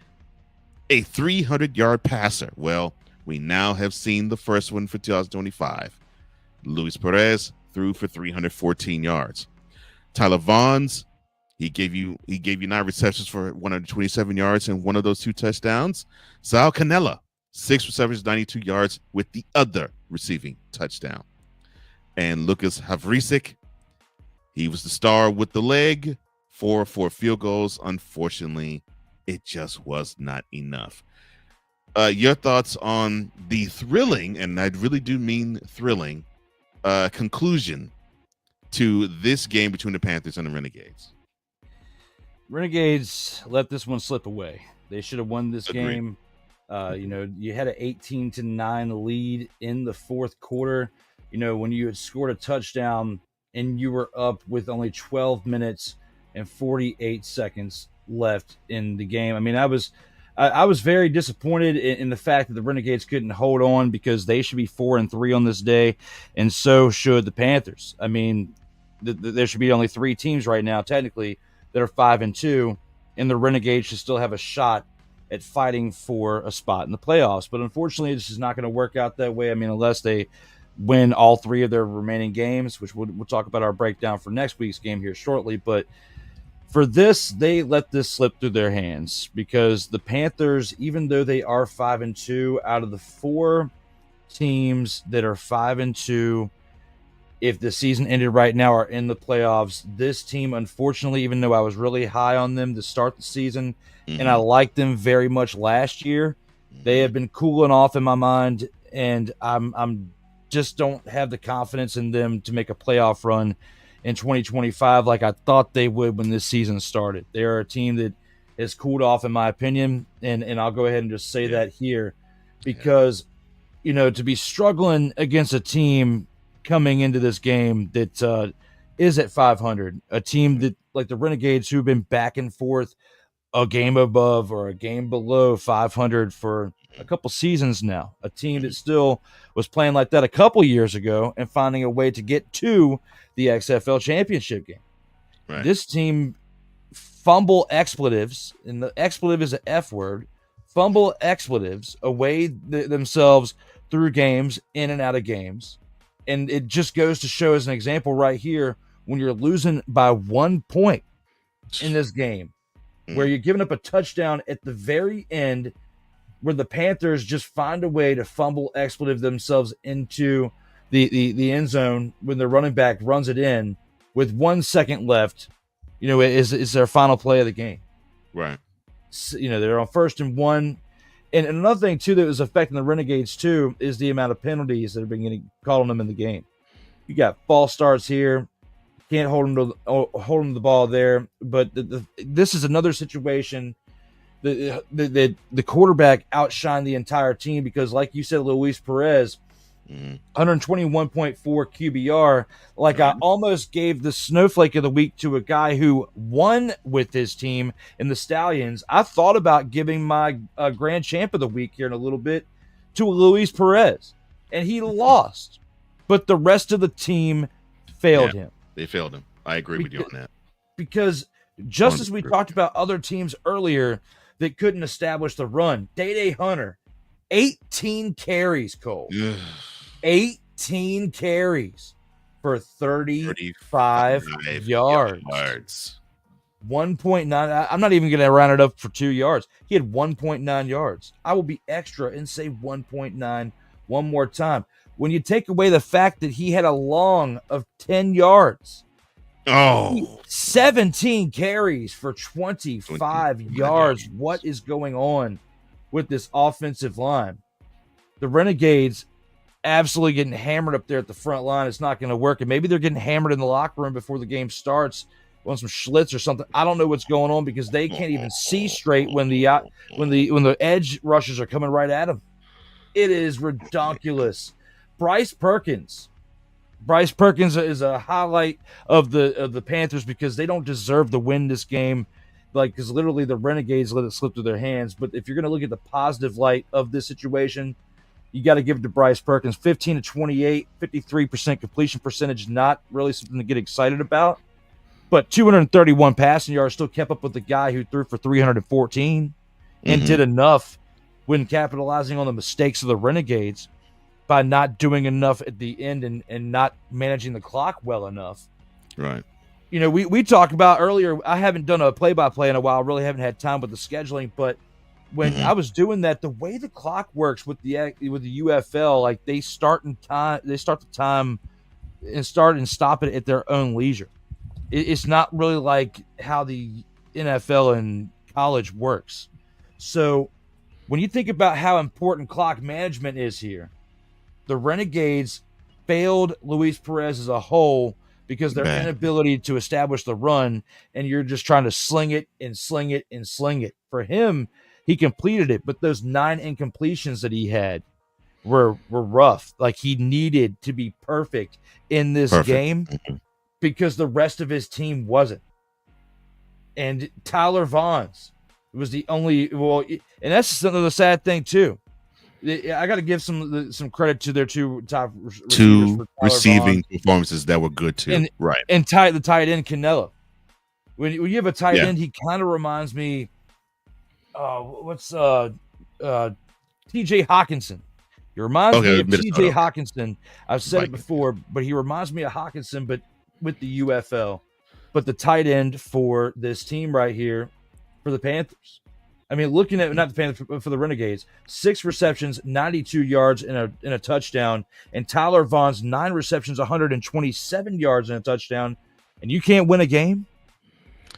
a 300-yard passer. Well, we now have seen the first one for 2025. Luis Perez threw for 314 yards. Tyler Vaughns, he gave you 9 receptions for 127 yards and one of those 2 touchdowns. Sal Canella, 6 receptions, 92 yards with the other receiving touchdown. And Lucas Havrisik, he was the star with the leg, 4 field goals. Unfortunately, it just was not enough. Your thoughts on the thrilling, and I really do mean thrilling, conclusion to this game between the Panthers and the Renegades? Renegades let this one slip away. They should have won this Agreed. game. You had an 18-9 lead in the 4th quarter. When you had scored a touchdown and you were up with only 12 minutes and 48 seconds left in the game. I mean, I was very disappointed in the fact that the Renegades couldn't hold on, because they should be 4-3 on this day, and so should the Panthers. I mean, there should be only 3 teams right now, technically, that are 5-2, and the Renegades should still have a shot at fighting for a spot in the playoffs. But unfortunately, this is not going to work out that way. I mean, unless they win all 3 of their remaining games, which we'll talk about our breakdown for next week's game here shortly. But for this, they let this slip through their hands, because the Panthers, even though they are 5-2, out of the 4 teams that are 5-2, if the season ended right now, are in the playoffs, this team, unfortunately, even though I was really high on them to start the season, and I liked them very much last year, they have been cooling off in my mind, and I'm just don't have the confidence in them to make a playoff run in 2025 like I thought they would when this season started. They are a team that has cooled off, in my opinion, and I'll go ahead and just say that here because, to be struggling against a team coming into this game that is at 500, a team that like the Renegades who've been back and forth a game above or a game below 500 for a couple seasons now, a team that still was playing like that a couple years ago and finding a way to get to the XFL championship game. Right. This team fumble expletives, and the expletive is an F word, fumble expletives away themselves through games, in and out of games. And it just goes to show as an example right here, when you're losing by 1 point in this game, where you're giving up a touchdown at the very end, where the Panthers just find a way to fumble expletive themselves into the end zone when their running back runs it in with 1 second left, is their final play of the game. Right. So, they're on 1st and 1. And another thing, too, that was affecting the Renegades, too, is the amount of penalties that have been getting called on them in the game. You got false starts here. Can't hold them to the ball there. But this is another situation that the quarterback outshined the entire team because, like you said, Luis Perez, 121.4 QBR. I almost gave the snowflake of the week to a guy who won with his team in the Stallions. I thought about giving my grand champ of the week here in a little bit to Luis Perez, and he lost. But the rest of the team failed him. They failed him. I agree with you on that. Because just as we talked about other teams earlier that couldn't establish the run, Day Hunter, 18 carries, Cole. 18 carries for 35 yards. 1.9. I'm not even going to round it up for 2 yards. He had 1.9 yards. I will be extra and say 1.9 one more time. When you take away the fact that he had a long of 10 yards. 17 carries for 25 yards. What is going on with this offensive line? The Renegades absolutely getting hammered up there at the front line. It's not going to work. And maybe they're getting hammered in the locker room before the game starts on some Schlitz or something. I don't know what's going on because they can't even see straight when the edge rushers are coming right at them. It is ridiculous. Bryce Perkins is a highlight of the Panthers because they don't deserve to win this game. Because literally the Renegades let it slip through their hands. But if you're going to look at the positive light of this situation, you got to give it to Bryce Perkins. 15 to 28, 53% completion percentage, not really something to get excited about. But 231 passing yards, still kept up with the guy who threw for 314 and did enough when capitalizing on the mistakes of the Renegades by not doing enough at the end and not managing the clock well enough. Right. We talked about earlier, I haven't done a play-by-play in a while, really haven't had time with the scheduling, but when I was doing that, the way the clock works with the UFL, like they start the time and start and stop it at their own leisure. It's not really like how the NFL and college works. So when you think about how important clock management is here, the Renegades failed Luis Perez as a whole because their inability to establish the run, and you're just trying to sling it and sling it and sling it. For him, he completed it, but those 9 incompletions that he had were rough. Like he needed to be perfect in this game because the rest of his team wasn't. And Tyler Vaughn's was the only and that's another sad thing too. I got to give some credit to their two top receivers receiving performances that were good too. And, right. And the tight end Canelo. When you have a tight end, he kind of reminds me. What's T.J. Hawkinson? He reminds me of T.J. Hawkinson. I've said it before, but he reminds me of Hawkinson, but with the UFL. But the tight end for this team right here for the Panthers. I mean, looking at not the Panthers, but for the Renegades, 6 receptions, 92 yards and a touchdown, and Tyler Vaughn's 9 receptions, 127 yards and a touchdown. And you can't win a game.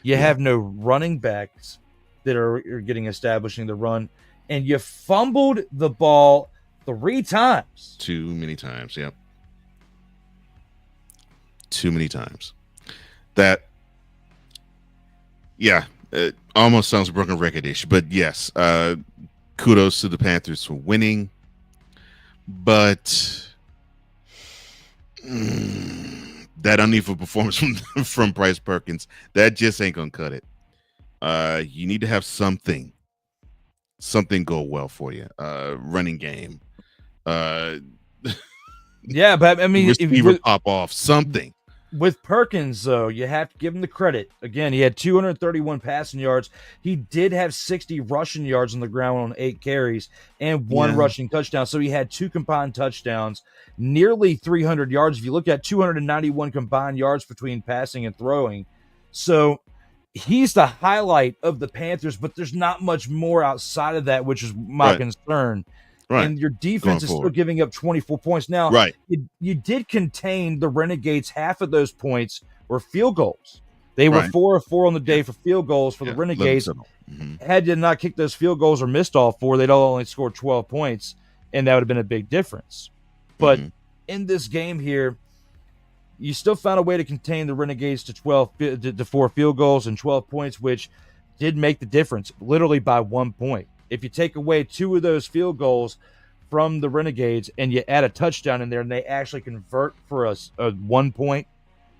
You have no running backs that are getting establishing the run, and you fumbled the ball 3 times. Too many times. Yep. Too many times. That, yeah, it almost sounds broken record-ish, but yes, kudos to the Panthers for winning. But that uneven performance from Bryce Perkins, that just ain't gonna cut it. You need to have something go well for you. Running game. Yeah, but I mean, Receiver pop off, something. With Perkins, though, you have to give him the credit. Again, he had 231 passing yards. He did have 60 rushing yards on the ground on 8 carries and 1 rushing touchdown. So he had 2 combined touchdowns, nearly 300 yards. If you look at 291 combined yards between passing and throwing. So he's the highlight of the Panthers, but there's not much more outside of that, which is my concern. Right. And your defense is still giving up 24 points. Now, you did contain the Renegades. Half of those points were field goals. They were 4 of 4 on the day for field goals for the Renegades. Had you not kicked those field goals or missed all 4, they'd all only scored 12 points, and that would have been a big difference. But in this game here, you still found a way to contain the Renegades to 4 field goals and 12 points, which did make the difference, literally by 1 point. If you take away 2 of those field goals from the Renegades and you add a touchdown in there and they actually convert for a 1 point,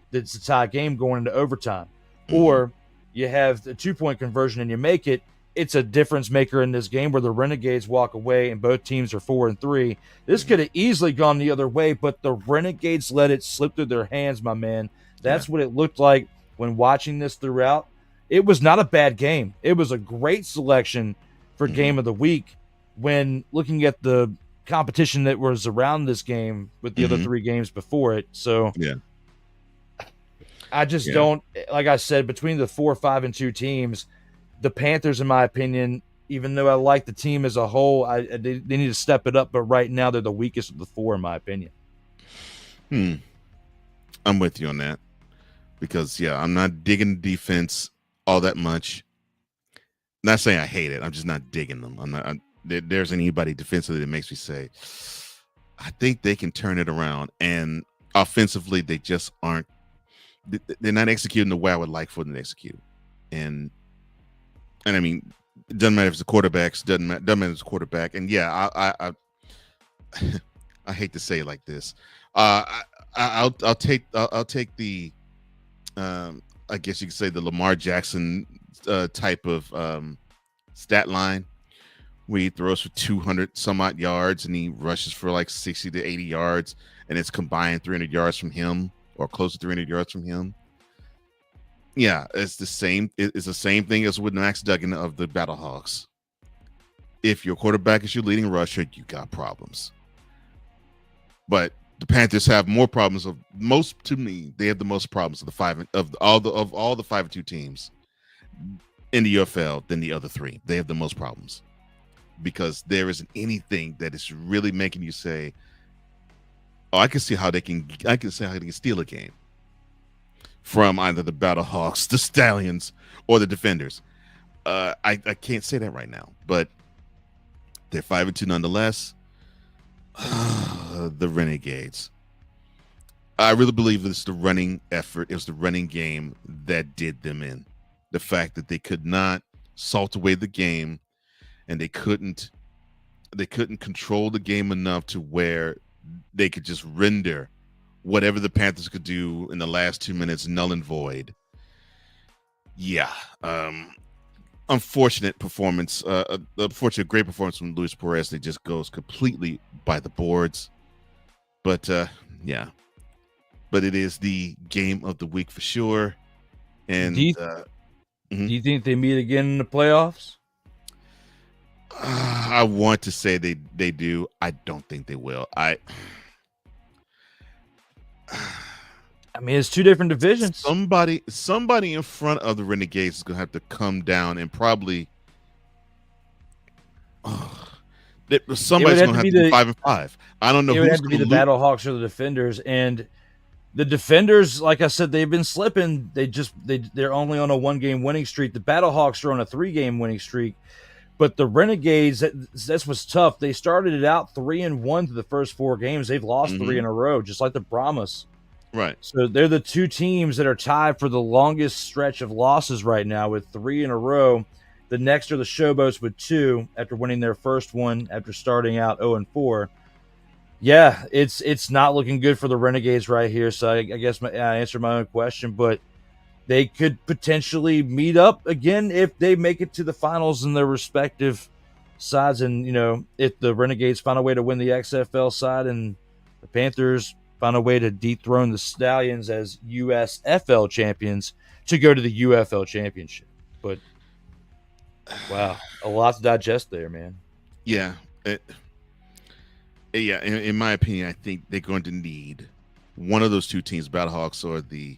that's a tie game going into overtime. Or you have the 2-point conversion and you make it, it's a difference maker in this game where the Renegades walk away and both teams are 4-3. This could have easily gone the other way, but the Renegades let it slip through their hands, my man. That's what it looked like when watching this throughout. It was not a bad game. It was a great selection for game of the week when looking at the competition that was around this game with the other 3 games before it. So I just don't, like I said, between the 4, 5, and 2 teams, the Panthers, in my opinion, even though I like the team as a whole, they need to step it up. But right now, they're the weakest of the 4, in my opinion. I'm with you on that because, I'm not digging the defense all that much. Not saying I hate it. I'm just not digging them. There's anybody defensively that makes me say, I think they can turn it around. And offensively, they just aren't. They're not executing the way I would like for them to execute. And I mean, it doesn't matter if it's the quarterbacks. Doesn't matter if it's a quarterback. And I hate to say it like this. I'll take the I guess you could say the Lamar Jackson type of stat line where he throws for 200 some odd yards and he rushes for like 60 to 80 yards and it's combined 300 yards from him or close to 300 yards from him. It's the same. It's the same thing as with Max Duggan of the Battlehawks. If your quarterback is your leading rusher, you got problems. But the Panthers have more problems they have the most problems of all the 5-2 teams in the UFL than the other 3. They have the most problems because there isn't anything that is really making you say, "Oh, I can see how they can steal a game from either the Battlehawks, the Stallions, or the Defenders." I can't say that right now, but they're 5-2 nonetheless. The Renegades. I really believe it's the running effort. It was the running game that did them in. The fact that they could not salt away the game and they couldn't control the game enough to where they could just render whatever the Panthers could do in the last 2 minutes null and void. Unfortunate performance. Unfortunate great performance from Luis Perez. That just goes completely by the boards. But but it is the game of the week for sure. And do you think they meet again in the playoffs? I want to say they do. I don't think they will. I mean, it's 2 different divisions. Somebody in front of the Renegades is gonna have to come down and probably. Somebody's gonna have to be 5-5. I don't know. It would have to be the Battlehawks or the Defenders, and the Defenders, like I said, they've been slipping. They're only on a 1-game winning streak. The Battlehawks are on a 3-game winning streak, but the Renegades, that's what's tough. They started it out 3-1 through the first 4 games. They've lost 3 in a row, just like the Brahmas. Right. So they're the two teams that are tied for the longest stretch of losses right now with 3 in a row. The next are the Showboats with 2 after winning their first one after starting out 0-4. Yeah, it's not looking good for the Renegades right here. So I guess I answered my own question, but they could potentially meet up again if they make it to the finals in their respective sides. And, if the Renegades find a way to win the XFL side and the Panthers find a way to dethrone the Stallions as USFL champions to go to the UFL championship. But, wow, a lot to digest there, man. Yeah. Yeah. In my opinion, I think they're going to need one of those two teams, Battlehawks or the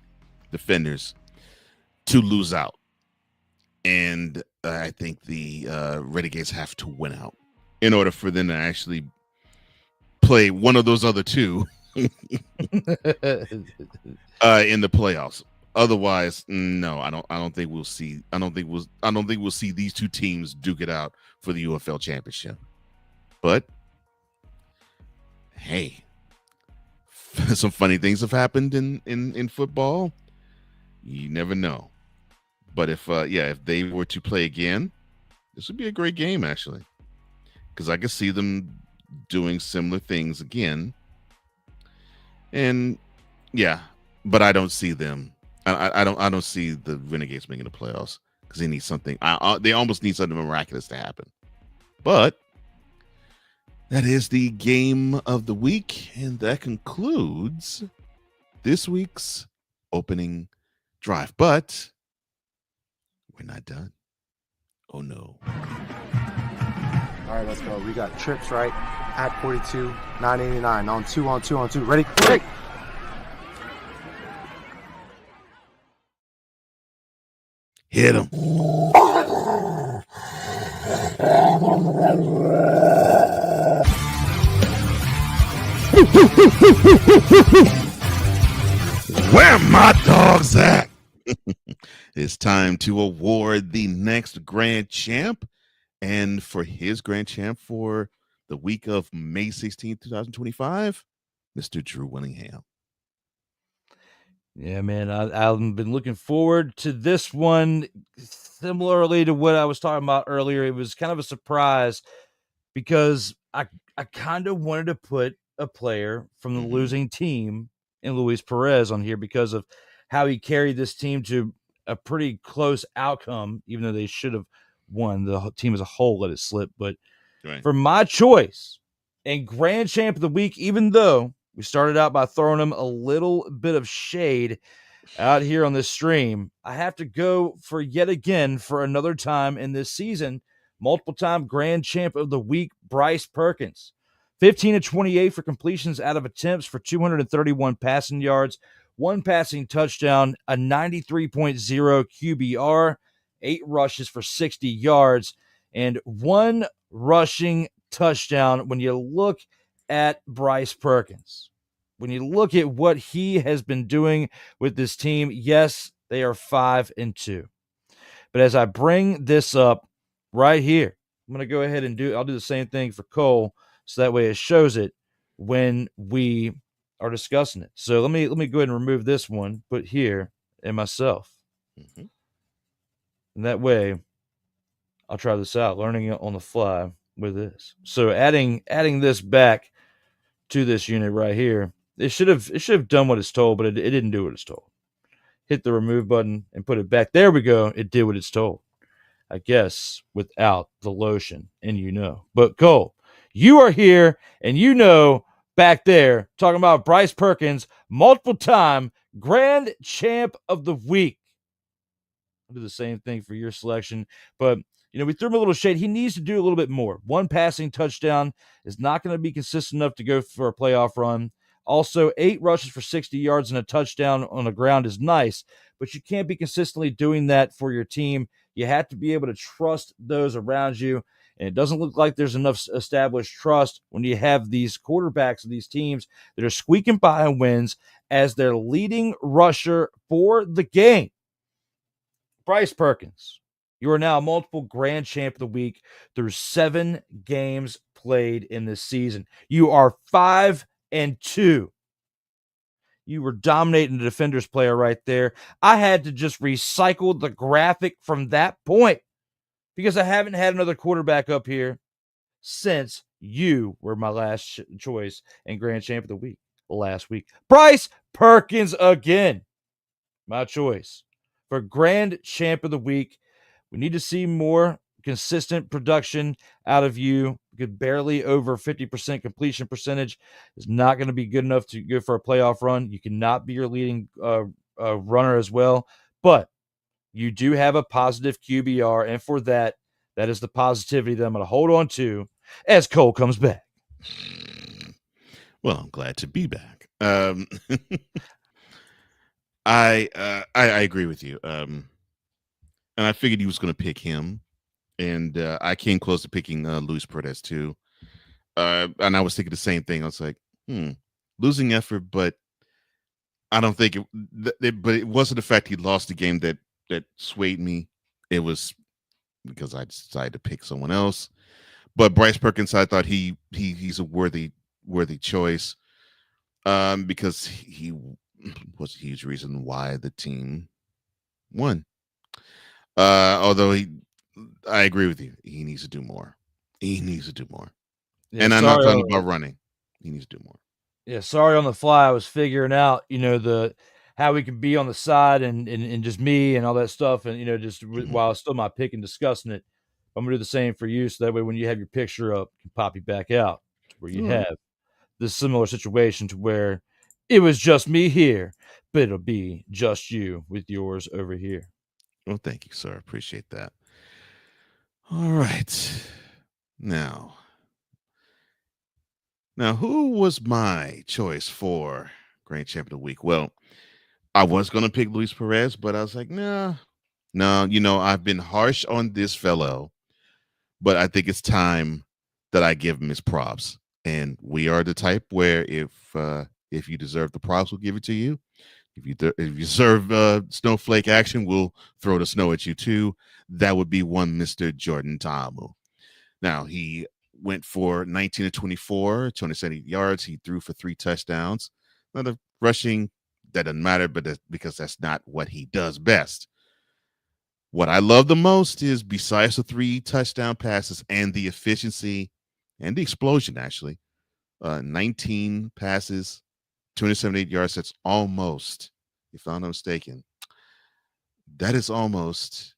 Defenders, to lose out. And I think the Renegades have to win out in order for them to actually play one of those other two in the playoffs. Otherwise, no, I don't think we'll see. I don't think we'll see these two teams duke it out for the UFL championship. But hey, some funny things have happened in football. You never know. But if they were to play again, this would be a great game actually, because I could see them doing similar things again. And yeah, but I don't see them. I don't see the Renegades making the playoffs because they need something. They almost need something miraculous to happen. But that is the game of the week, and that concludes this week's opening drive. But we're not done. Oh no. All right, let's go. We got trips right at 42, 989 on 2. Ready? Ready. Hit him. Where my dogs at? It's time to award the next grand champ. And for his grand champ for the week of May 16th, 2025, Mr. Drew Willingham. Yeah, man, I've been looking forward to this one. Similarly to what I was talking about earlier, it was kind of a surprise because I kind of wanted to put a player from the losing team in Luis Perez on here because of how he carried this team to a pretty close outcome, even though they should have won. The team as a whole let it slip. But for my choice and grand champ of the week, even though we started out by throwing him a little bit of shade out here on this stream, I have to go for yet again for another time in this season, multiple-time grand champ of the week, Bryce Perkins. 15 of 28 for completions out of attempts for 231 passing yards, 1 passing touchdown, a 93.0 QBR, 8 rushes for 60 yards, and 1 rushing touchdown. When you look at Bryce Perkins, when you look at what he has been doing with this team, yes, they are 5-2. But as I bring this up right here, I'm going to go ahead and I'll do the same thing for Cole, so that way it shows it when we are discussing it. So let me go ahead and remove this one, put here, and myself. And that way I'll try this out, learning it on the fly with this. So adding this back to this unit right here, it should have done what it's told, but it didn't do what it's told. Hit the remove button and put it back. There we go. It did what it's told. I guess without the lotion, and But Cole, you are here, and back there talking about Bryce Perkins, multiple-time grand champ of the week. I'll do the same thing for your selection, but we threw him a little shade. He needs to do a little bit more. 1 passing touchdown is not going to be consistent enough to go for a playoff run. Also, 8 rushes for 60 yards and a touchdown on the ground is nice, but you can't be consistently doing that for your team. You have to be able to trust those around you, and it doesn't look like there's enough established trust when you have these quarterbacks of these teams that are squeaking by on wins as their leading rusher for the game. Bryce Perkins, you are now a multiple grand champ of the week through 7 games played in this season. You are 5-2. You were dominating the defender's player right there. I had to just recycle the graphic from that point because I haven't had another quarterback up here since you were my last choice and grand champ of the week last week. Bryce Perkins again. My choice for grand champ of the week. We need to see more consistent production out of you. Could barely over 50% completion percentage is not going to be good enough to go for a playoff run. You cannot be your leading runner as well, but you do have a positive QBR, and for that, that is the positivity that I'm going to hold on to as Cole comes back. Well, I'm glad to be back. I agree with you. And I figured he was going to pick him, and I came close to picking Luis Perez too. And I was thinking the same thing. I was like, losing effort, but I don't think but it wasn't the fact he lost the game that swayed me. It was because I decided to pick someone else. But Bryce Perkins, I thought he's a worthy choice, because he was a huge reason why the team won. Although I agree with you, he needs to do more. He needs to do more. Yeah, And I'm not talking about running. He needs to do more. Yeah, sorry on the fly. I was figuring out, how we could be on the side and just me and all that stuff, and just while it's still my pick and discussing it, I'm gonna do the same for you, so that way when you have your picture up, you can pop you back out to where you have this similar situation to where it was just me here, but it'll be just you with yours over here. Well, thank you, sir. Appreciate that. All right. Now, who was my choice for Grand Champion of the Week? Well, I was going to pick Luis Perez, but I was like, no. I've been harsh on this fellow, but I think it's time that I give him his props. And we are the type where if you deserve the props, we'll give it to you. If you deserve snowflake action, we'll throw the snow at you too. That would be one Mr. Jordan Ta'amu. Now, he went for 19 to 24, 270 yards. He threw for 3 touchdowns. Now, the rushing, that doesn't matter, but because that's not what he does best. What I love the most is, besides the 3 touchdown passes and the efficiency and the explosion, actually, 19 passes, 278 yards. That's almost, if I'm not mistaken, that is almost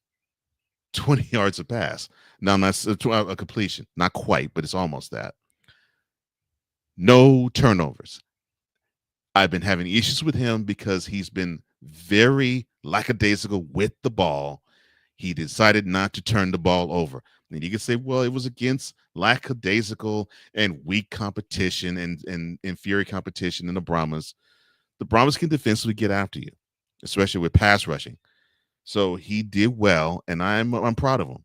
20 yards a pass. Now, that's a completion. Not quite, but it's almost that. No turnovers. I've been having issues with him because he's been very lackadaisical with the ball. He decided not to turn the ball over. And you can say, well, it was against lackadaisical and weak competition and inferior competition in the Brahmas. The Brahmas can defensively get after you, especially with pass rushing. So he did well, and I'm proud of him.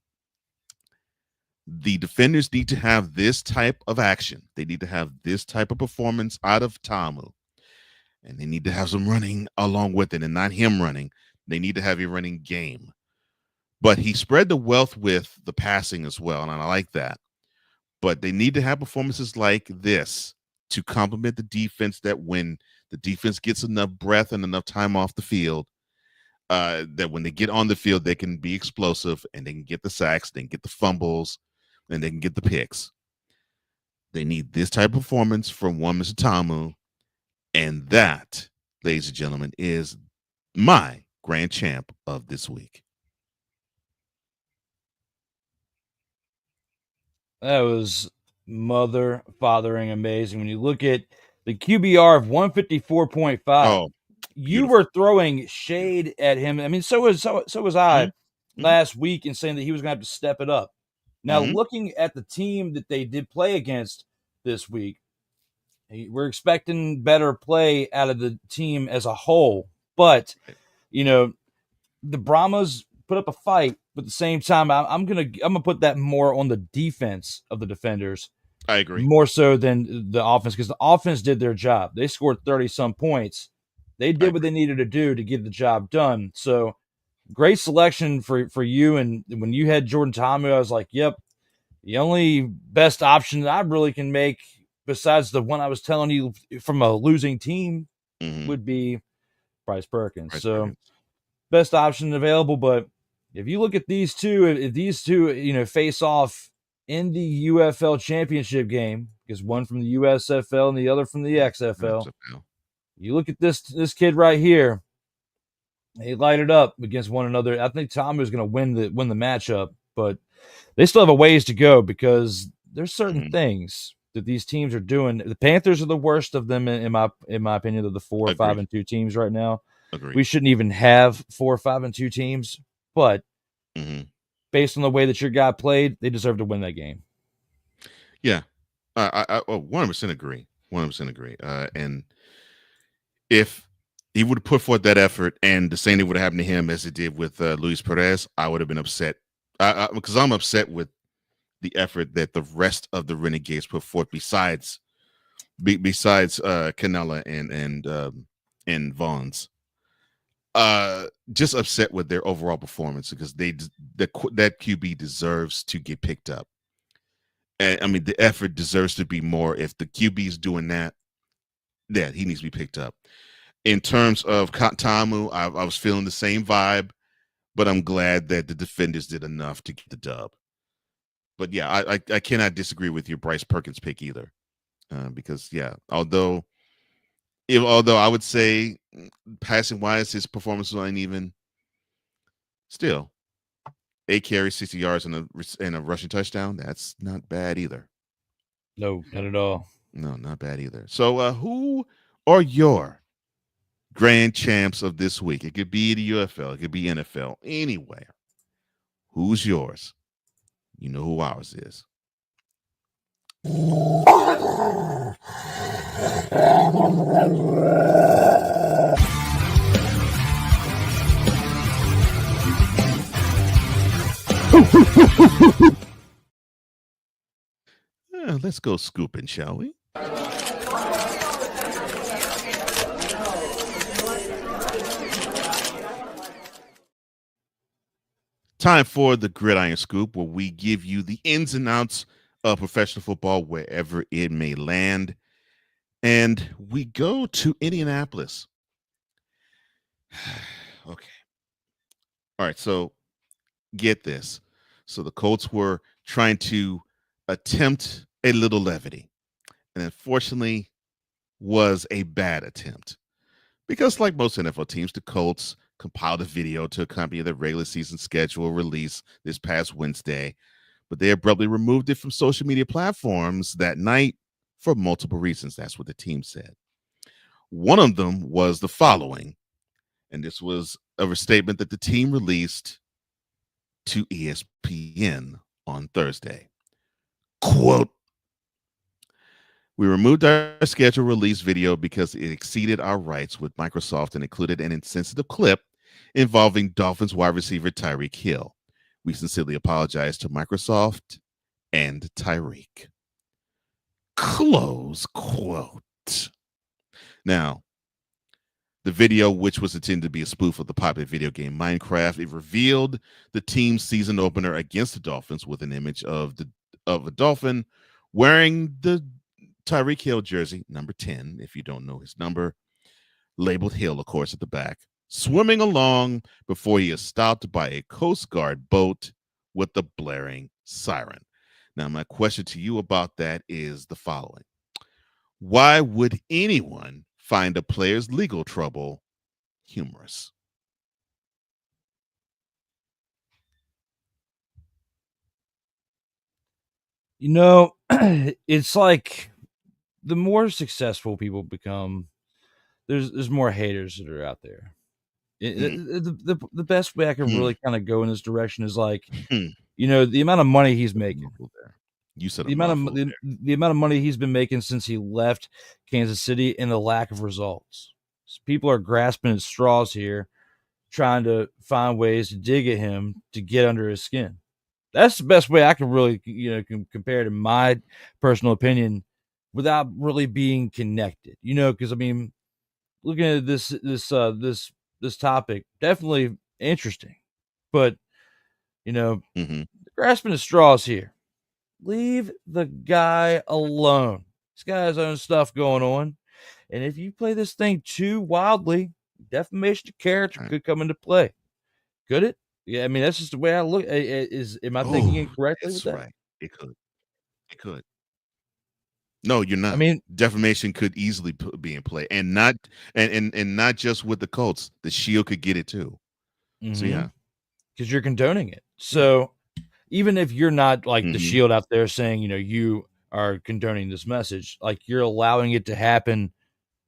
The defenders need to have this type of action. They need to have this type of performance out of Ta'amu. And they need to have some running along with it, and not him running. They need to have a running game. But he spread the wealth with the passing as well, and I like that. But they need to have performances like this to complement the defense, that when the defense gets enough breath and enough time off the field, that when they get on the field, they can be explosive, and they can get the sacks, they can get the fumbles, and they can get the picks. They need this type of performance from one Mr. Ta'amu, and that, ladies and gentlemen, is my grand champ of this week. That was fathering amazing. When you look at the QBR of 154.5, you were throwing shade at him. I mean, so was I last week, in saying that he was going to have to step it up. Now, looking at the team that they did play against this week, we're expecting better play out of the team as a whole. But, the Brahmas put up a fight, but at the same time, I'm gonna put that more on the defense of the defenders. I agree. More so than the offense, because the offense did their job. They scored 30-some points. They did what they needed to do to get the job done. So great selection for you. And when you had Jordan Ta'amu, I was like, yep, the only best option that I really can make, besides the one I was telling you from a losing team, would be Bryce Perkins. Bryce So Perkins. best option available. But if you look at these two, if these two, face off in the UFL championship game, because one from the USFL and the other from the XFL, you look at this kid right here. They light it up against one another. I think Tom is going to win the matchup, but they still have a ways to go because there's certain things that these teams are doing. The Panthers are the worst of them in my opinion. They're the 4, 5, and 2 teams right now. Agreed. We shouldn't even have 4, 5, and 2 teams, but based on the way that your guy played, they deserve to win that game. Yeah, I 100% agree. 100% agree. And if he would have put forth that effort and the same thing would have happened to him as it did with Luis Perez, I would have been upset. Because I'm upset with the effort that the rest of the Renegades put forth besides Canella and Vaughn's. Just upset with their overall performance because that QB deserves to get picked up. And I mean, the effort deserves to be more. If the QB is doing that, he needs to be picked up. In terms of Tamu, I was feeling the same vibe, but I'm glad that the defenders did enough to get the dub. But yeah, I cannot disagree with your Bryce Perkins pick either, because although I would say passing wise his performance was uneven, still 8 carries, 60 yards, and a rushing touchdown. That's not bad either. No, not at all. No, not bad either. So who are your grand champs of this week? It could be the UFL, it could be NFL, anywhere. Who's yours? You know who ours is. Let's go scooping, shall we? Time for the Gridiron Scoop, where we give you the ins and outs of professional football wherever it may land. And we go to Indianapolis. Okay. All right, so get this. So the Colts were trying to attempt a little levity, and unfortunately was a bad attempt. Because like most NFL teams, the Colts compiled a video to accompany their regular season schedule release this past Wednesday, but they abruptly removed it from social media platforms that night for multiple reasons. That's what the team said. One of them was the following, and this was a statement that the team released to ESPN on Thursday. Quote, "We removed our schedule release video because it exceeded our rights with Microsoft and included an insensitive clip involving Dolphins wide receiver Tyreek Hill. We sincerely apologize to Microsoft and Tyreek." Close quote. Now, the video, which was intended to be a spoof of the popular video game Minecraft, it revealed the team's season opener against the Dolphins with an image of a dolphin wearing the Tyreek Hill jersey, number 10, if you don't know his number, labeled Hill, of course, at the back, swimming along before he is stopped by a Coast Guard boat with the blaring siren. Now, my question to you about that is the following. Why would anyone find a player's legal trouble humorous? It's like the more successful people become, there's more haters that are out there. The best way I can really kind of go in this direction is like, the amount of money he's making. You said the amount of money he's been making since he left Kansas City and the lack of results. So people are grasping at straws here, trying to find ways to dig at him to get under his skin. That's the best way I can really, compare to my personal opinion without really being connected, because I mean, looking at this topic, definitely interesting, but grasping at straws here. Leave the guy alone. He's got his own stuff going on. And if you play this thing too wildly, defamation of character Right. could come into play. Could it? Yeah, I mean, that's just the way I look. Am I thinking incorrectly with That's that? right. It could. It could. No, you're not. I mean, Defamation could easily be in play, and not and not just with the Colts. The Shield could get it too. So yeah. because you're condoning it. So even if you're not like the Mhm. Shield out there saying, you are condoning this message, like you're allowing it to happen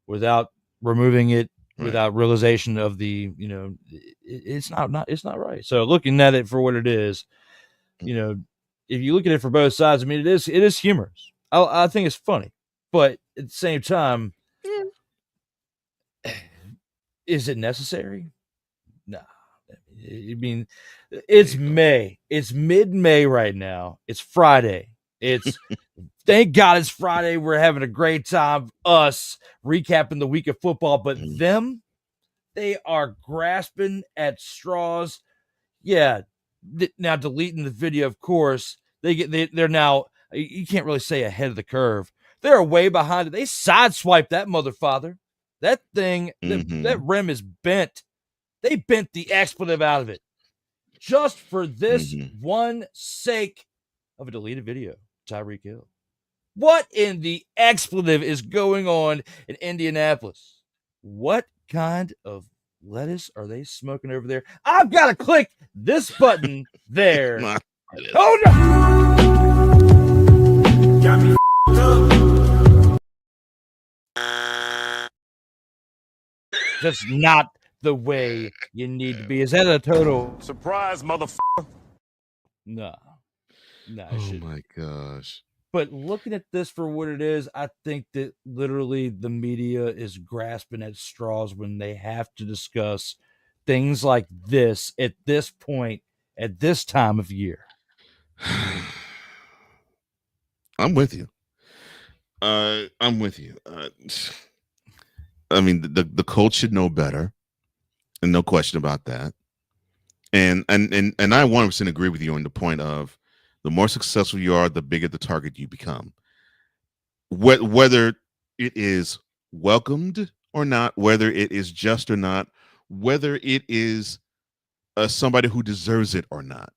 without removing it, Right. without realization of the, it's not right. So looking at it for what it is, if you look at it for both sides, I mean, it is humorous. I think it's funny, but at the same time, is it necessary? No. I mean, it's May. It's mid-May right now. It's Friday. It's thank God it's Friday. We're having a great time. Us recapping the week of football, but them, they are grasping at straws. Yeah. Now deleting the video, of course. They're now, you can't really say ahead of the curve. They're way behind it. They sideswiped that motherfather. That thing, that rim is bent. They bent the expletive out of it just for this one sake of a deleted video. Tyreek Hill. What in the expletive is going on in Indianapolis? What kind of lettuce are they smoking over there? I've got to click this button there. Oh no! Got me That's not the way you need to be. Is that a total surprise, motherfucker? No. Oh my gosh. But looking at this for what it is, I think that literally the media is grasping at straws when they have to discuss things like this at this point, at this time of year. I'm with you. I'm with you. I mean, the Colts should know better, and no question about that. And I 100% agree with you on the point of the more successful you are, the bigger the target you become. Whether it is welcomed or not, whether it is just or not, whether it is somebody who deserves it or not,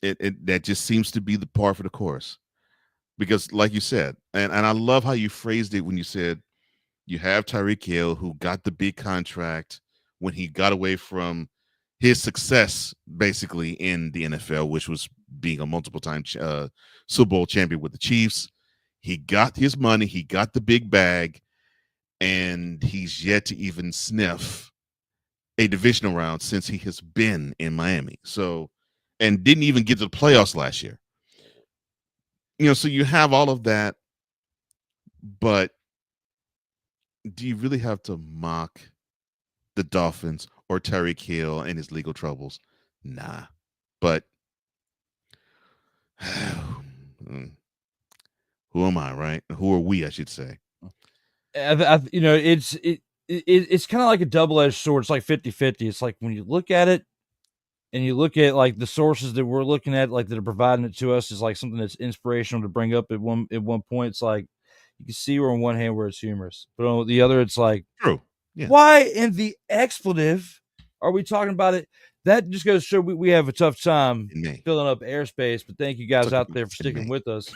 that just seems to be the par for the course. Because, like you said, and I love how you phrased it when you said you have Tyreek Hill, who got the big contract when he got away from his success basically in the NFL, which was being a multiple-time Super Bowl champion with the Chiefs. He got his money, he got the big bag, and he's yet to even sniff a divisional round since he has been in Miami. So, and didn't even get to the playoffs last year. So you have all of that, but do you really have to mock the Dolphins or Tyreek Hill and his legal troubles? Nah. But who am I, right? Who are we, I should say? It's kind of like a double-edged sword. It's like 50-50. It's like when you look at it and you look at like the sources that we're looking at, like that are providing it to us, is like something that's inspirational to bring up at one point. It's like you can see where on one hand where it's humorous, but on the other, it's like, true. Yeah. Why in the expletive are we talking about it? That just goes to show we have a tough time filling up airspace. But thank you guys out there for sticking with us.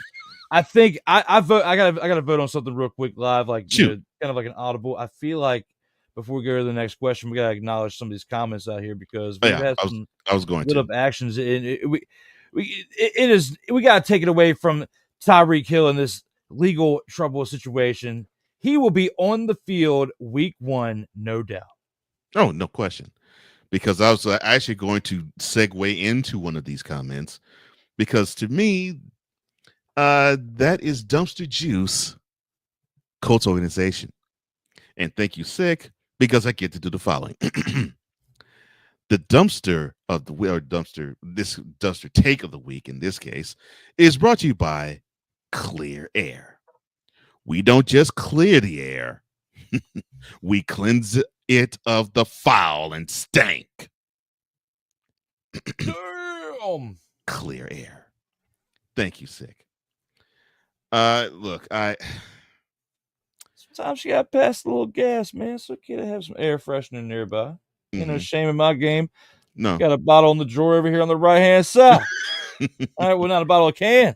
I think I vote. I gotta vote on something real quick live, like kind of like an audible. I feel like before we go to the next question, we gotta acknowledge some of these comments out here because we've had some I was going lit to up actions, and we gotta take it away from Tyreek Hill in this legal trouble situation. He will be on the field week 1, no doubt. Oh, no question. Because I was actually going to segue into one of these comments, because to me, that is dumpster juice Colts organization. And thank you, Sick, because I get to do the following. The dumpster of the this dumpster take of the week in this case is brought to you by Clear Air. We don't just clear the air, we cleanse it of the foul and stank. Damn. Clear Air. Thank you, Sick. Look, sometimes you got to pass a little gas, man. It's okay to have some air freshener nearby. Ain't no Mhm. shame in my game. No. Got a bottle in the drawer over here on the right-hand side. All right, well, not a bottle, a can.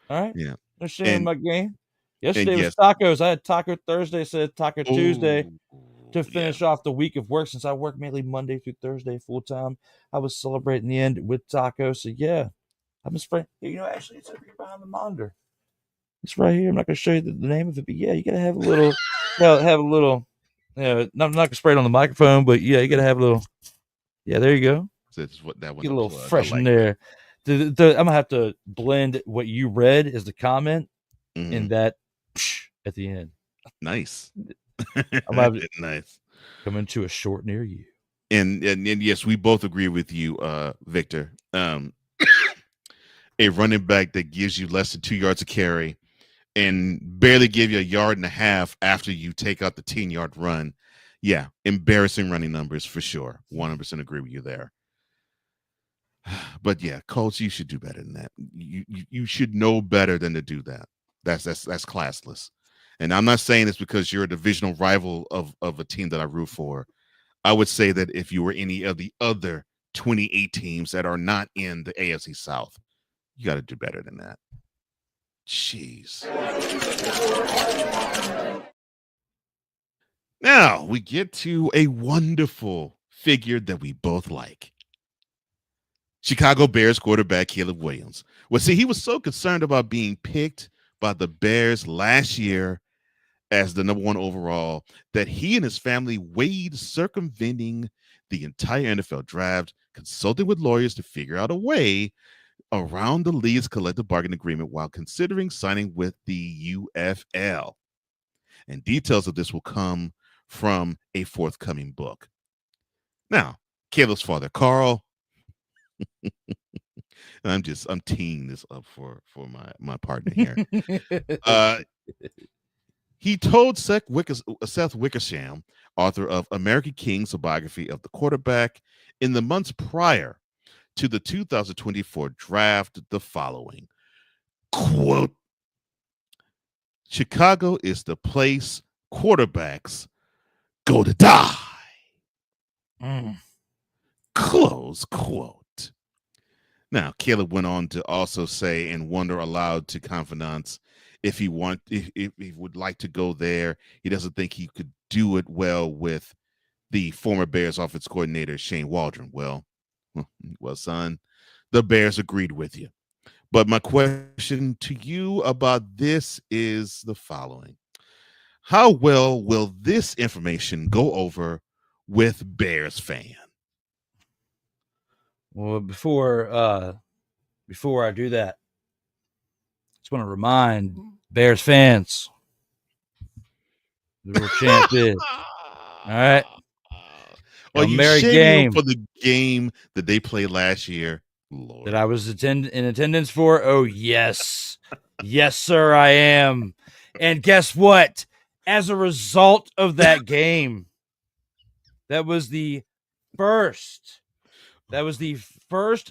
All right, Yeah. no shame in And my game. and Yesterday was yes. tacos. I had Taco Thursday, so I had Taco Tuesday Oh, to yeah. finish off the week of work. Since I work mainly Monday through Thursday full time, I was celebrating the end with tacos. So yeah, I'm just afraid. You know, actually, it's over here behind the monitor. It's right here. I'm not gonna show you the name of it, but yeah, you gotta have a little, have a little. Yeah, I'm not gonna spray it on the microphone, but yeah, you gotta have a little. Yeah, there you go. That's what that was Get a a little plug. I fresh in like that. there. I'm gonna have to blend what you read as the comment Mhm. in that at the end. Nice. I'm gonna have to Nice. come into a short near you. And yes, we both agree with you, Victor. A running back that gives you less than 2 yards a carry and barely give you a yard and a half after you take out the 10-yard run. Yeah, embarrassing running numbers for sure. 100% agree with you there. But yeah, Colts, you should do better than that. You should know better than to do that. That's classless. And I'm not saying this because you're a divisional rival of a team that I root for. I would say that if you were any of the other 28 teams that are not in the AFC South, you got to do better than that. Jeez. Now we get to a wonderful figure that we both like. Chicago Bears quarterback Caleb Williams. Well, see, he was so concerned about being picked by the Bears last year as the number 1 overall that he and his family weighed circumventing the entire NFL draft, consulting with lawyers to figure out a way around the league's collective bargaining agreement while considering signing with the UFL. And details of this will come from a forthcoming book. Now, Caleb's father, Carl, I'm teeing this up for my partner here. He told Seth Wickersham, author of American Kings, a biography of the quarterback, in the months prior to the 2024 draft, the following quote: Chicago is the place quarterbacks go to die. Close quote. Now, Caleb went on to also say and wonder aloud to confidants if he would like to go there. He doesn't think he could do it well with the former Bears offense coordinator, Shane Waldron. Well, son, the Bears agreed with you. But my question to you about this is the following. How well will this information go over with Bears fans? Well, before I do that, just want to remind Bears fans the real champ is. All right. Are Hail you Mary shaming them game for the game that they played last year? Lord. that I was in attendance for. Oh, yes. Yes, sir, I am. And guess what? As a result of that game, that was the first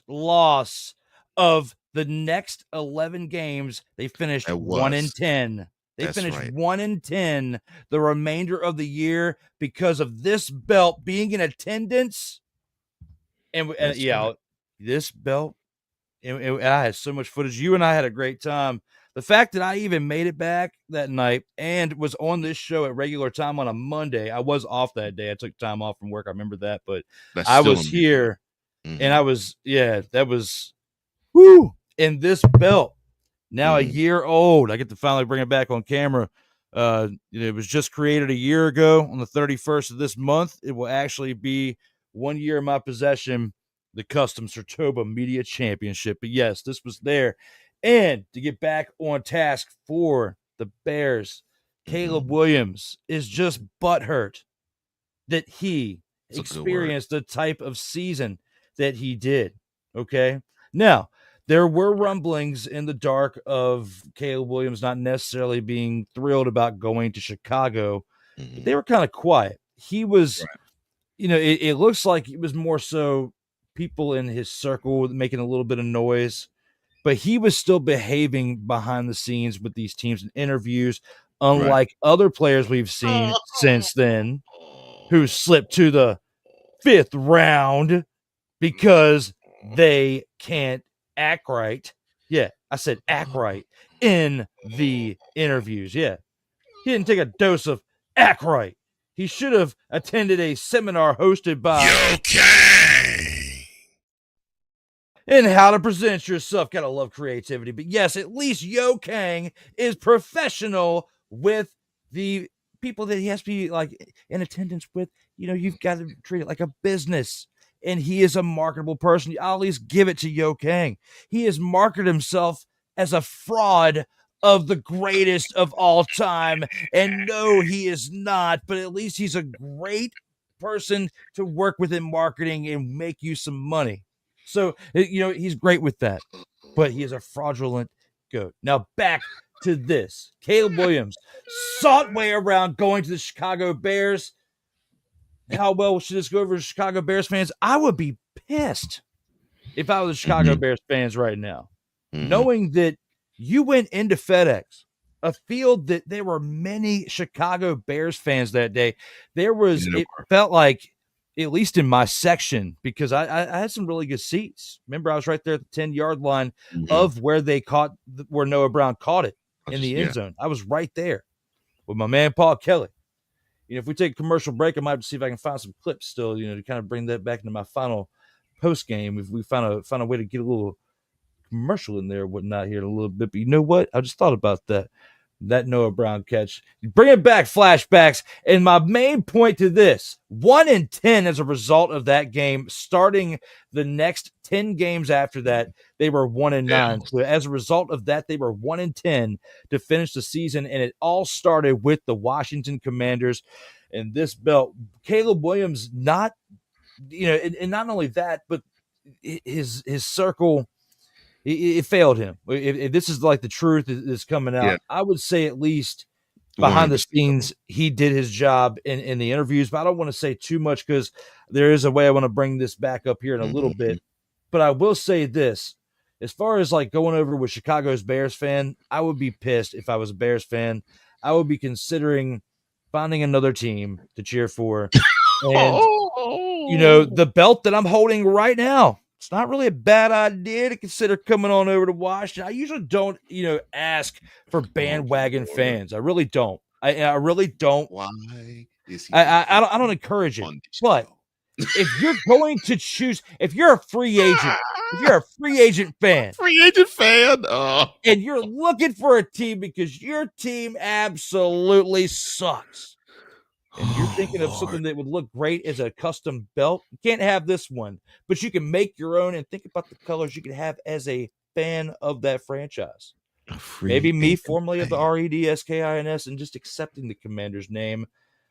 loss of the next 11 games. They finished That 1-10. They That's finished right. 1-10 the remainder of the year because of this belt being in attendance. And yeah, right. this belt, and I had so much footage. You and I had a great time. The fact that I even made it back that night and was on this show at regular time on a Monday, I was off that day. I took time off from work. I remember that, but That's I still was amazing. here Mhm. and I was, that was, whoo, and this belt, now a Mhm. year old. I get to finally bring it back on camera. It was just created a year ago on the 31st of this month. It will actually be 1 year in my possession, the Custom Sartoba Media Championship. But yes, this was there. And to get back on task for the Bears, Caleb Mhm. Williams is just butthurt that he That's a good word. experienced the type of season that he did. Okay. Now, there were rumblings in the dark of Caleb Williams not necessarily being thrilled about going to Chicago, but Mhm. they were kind of quiet. He was, Right. it looks like it was more so people in his circle making a little bit of noise, but he was still behaving behind the scenes with these teams in interviews, unlike other players we've seen since then who slipped to the 5th round because they can't act right. Yeah, I said act right in the interviews. Yeah, he didn't take a dose of act right. He should have attended a seminar hosted by Okay. in how to present yourself. Gotta love creativity. But yes, at least Yo Kang is professional with the people that he has to be like in attendance with. You know, you've got to treat it like a business. And he is a marketable person. I'll at least give it to Yo Kang. He has marketed himself as a fraud of the greatest of all time. And no, he is not, but at least he's a great person to work with in marketing and make you some money. So, you know, he's great with that, but he is a fraudulent goat. Now, back to this. Caleb Williams sought way around going to the Chicago Bears. How well should this go over to Chicago Bears fans? I would be pissed if I was the Chicago Bears fans right now, knowing that you went into FedEx, a field that there were many Chicago Bears fans that day. There was, it felt like, at least in my section, because I had some really good seats. Remember, I was right there at the 10-yard line of where they caught, where Noah Brown caught it in the end zone. I was right there with my man, Paul Kelly. You know, if we take a commercial break, I might have to see if I can find some clips still, you know, to kind of bring that back into my final post game. If we find a way to get a little commercial in there or whatnot here in a little bit. But you know what? I just thought about that Noah Brown catch. Bringing back flashbacks. And my main point to this, 1-10 as a result of that game. Starting the next 10 games after that, they were 1-9. So as a result of that, they were 1-10 to finish the season. And it all started with the Washington Commanders and this belt. Caleb Williams, not, you know, and not only that, but his circle, it failed him. If this is like the truth is coming out, I would say at least behind the scenes, he did his job in the interviews. But I don't want to say too much because there is a way I want to bring this back up here in a little bit. But I will say this. As far as like going over with Chicago's Bears fan, I would be pissed if I was a Bears fan. I would be considering finding another team to cheer for. And, you know, the belt that I'm holding right now, it's not really a bad idea to consider coming on over to Washington. I usually don't, you know, ask for bandwagon fans. I really don't. I really don't. Why is he? I don't encourage it. But if you're going to choose, if you're a free agent fan, and you're looking for a team because your team absolutely sucks, and you're thinking of something that would look great as a custom belt, you can't have this one, but you can make your own and think about the colors you can have as a fan of that franchise. Maybe me, formerly of the REDSKINS, and just accepting the Commander's name.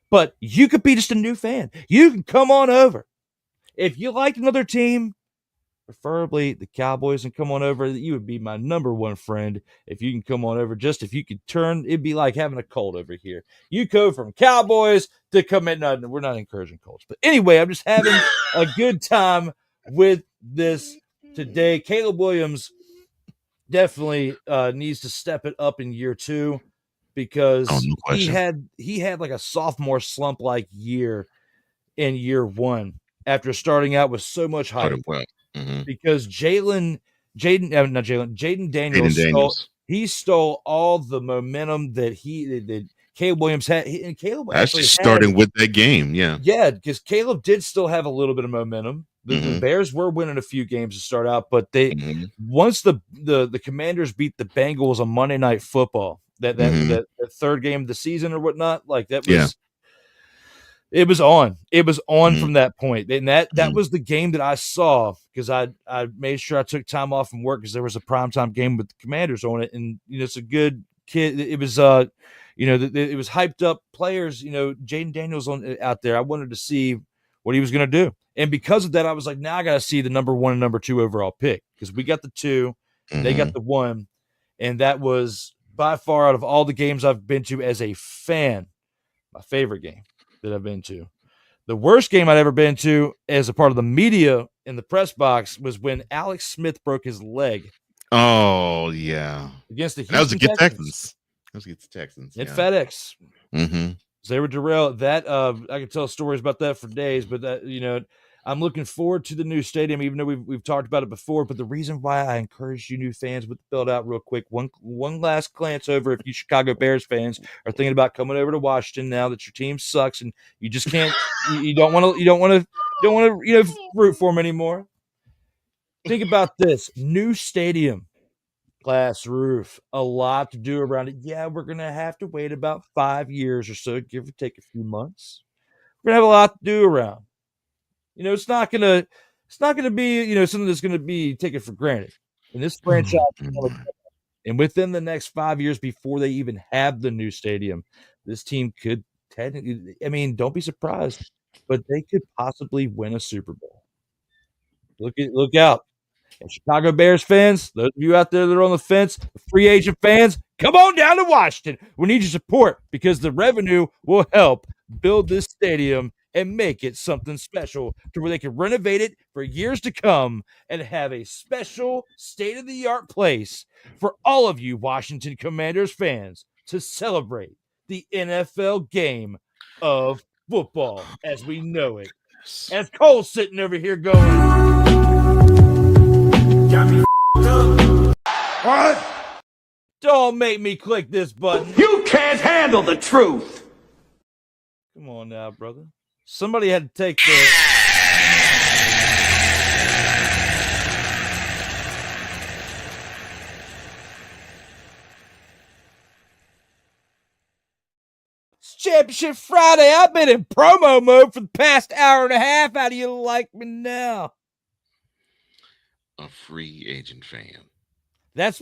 But you could be just a new fan. You can come on over. If you like another team, preferably the Cowboys, and come on over, you would be my number one friend if you can come on over. Just if you could turn, it'd be like having a cult over here. You go from Cowboys to commit. No, we're not encouraging cults. But anyway, I'm just having a good time with this today. Caleb Williams definitely needs to step it up in year 2 because he had like a sophomore slump like year in year 1 after starting out with so much hype. Because Jaden Daniels stole all the momentum that Caleb Williams had. And Caleb actually starting with that game, yeah, because Caleb did still have a little bit of momentum. The Bears were winning a few games to start out, but they once the Commanders beat the Bengals on Monday Night Football, that third game of the season or whatnot, like that was. It was on. It was on from that point. And that was the game that I saw because I made sure I took time off from work because there was a primetime game with the Commanders on it. And, you know, it's a good kid. It was, you know, it was hyped up players, you know, Jaden Daniels out there. I wanted to see what he was going to do. And because of that, I was like, now I got to see the number 1 and number 2 overall pick because we got the 2, they got the 1. And that was by far out of all the games I've been to as a fan, my favorite game that I've been to. The worst game I'd ever been to as a part of the media in the press box was when Alex Smith broke his leg. Oh, yeah. Against the Houston Texans. Let's get the Texans. And Yeah. FedEx. Mm-hmm. They were derailed. That I could tell stories about that for days, but that I'm looking forward to the new stadium, even though we've talked about it before. But the reason why I encourage you new fans with the build out real quick, one last glance over if you Chicago Bears fans are thinking about coming over to Washington now that your team sucks and you just can't you don't want to root for them anymore. Think about this new stadium. Glass roof, a lot to do around it. Yeah, we're gonna have to wait about 5 years or so, give or take a few months. We're gonna have a lot to do around. It's not gonna be something that's gonna be taken for granted. And this franchise, and within the next 5 years, before they even have the new stadium, this team could technically. I mean, don't be surprised, but they could possibly win a Super Bowl. Look out. And Chicago Bears fans, those of you out there that are on the fence, the free agent fans, come on down to Washington. We need your support because the revenue will help build this stadium and make it something special to where they can renovate it for years to come and have a special state-of-the-art place for all of you Washington Commanders fans to celebrate the NFL game of football as we know it. As Cole's sitting over here going, What? don't make me click this button. You can't handle the truth. Come on now, brother. Somebody had to take the. It's Championship Friday. I've been in promo mode for the past hour and a half. How do you like me now? A free agent fan. That's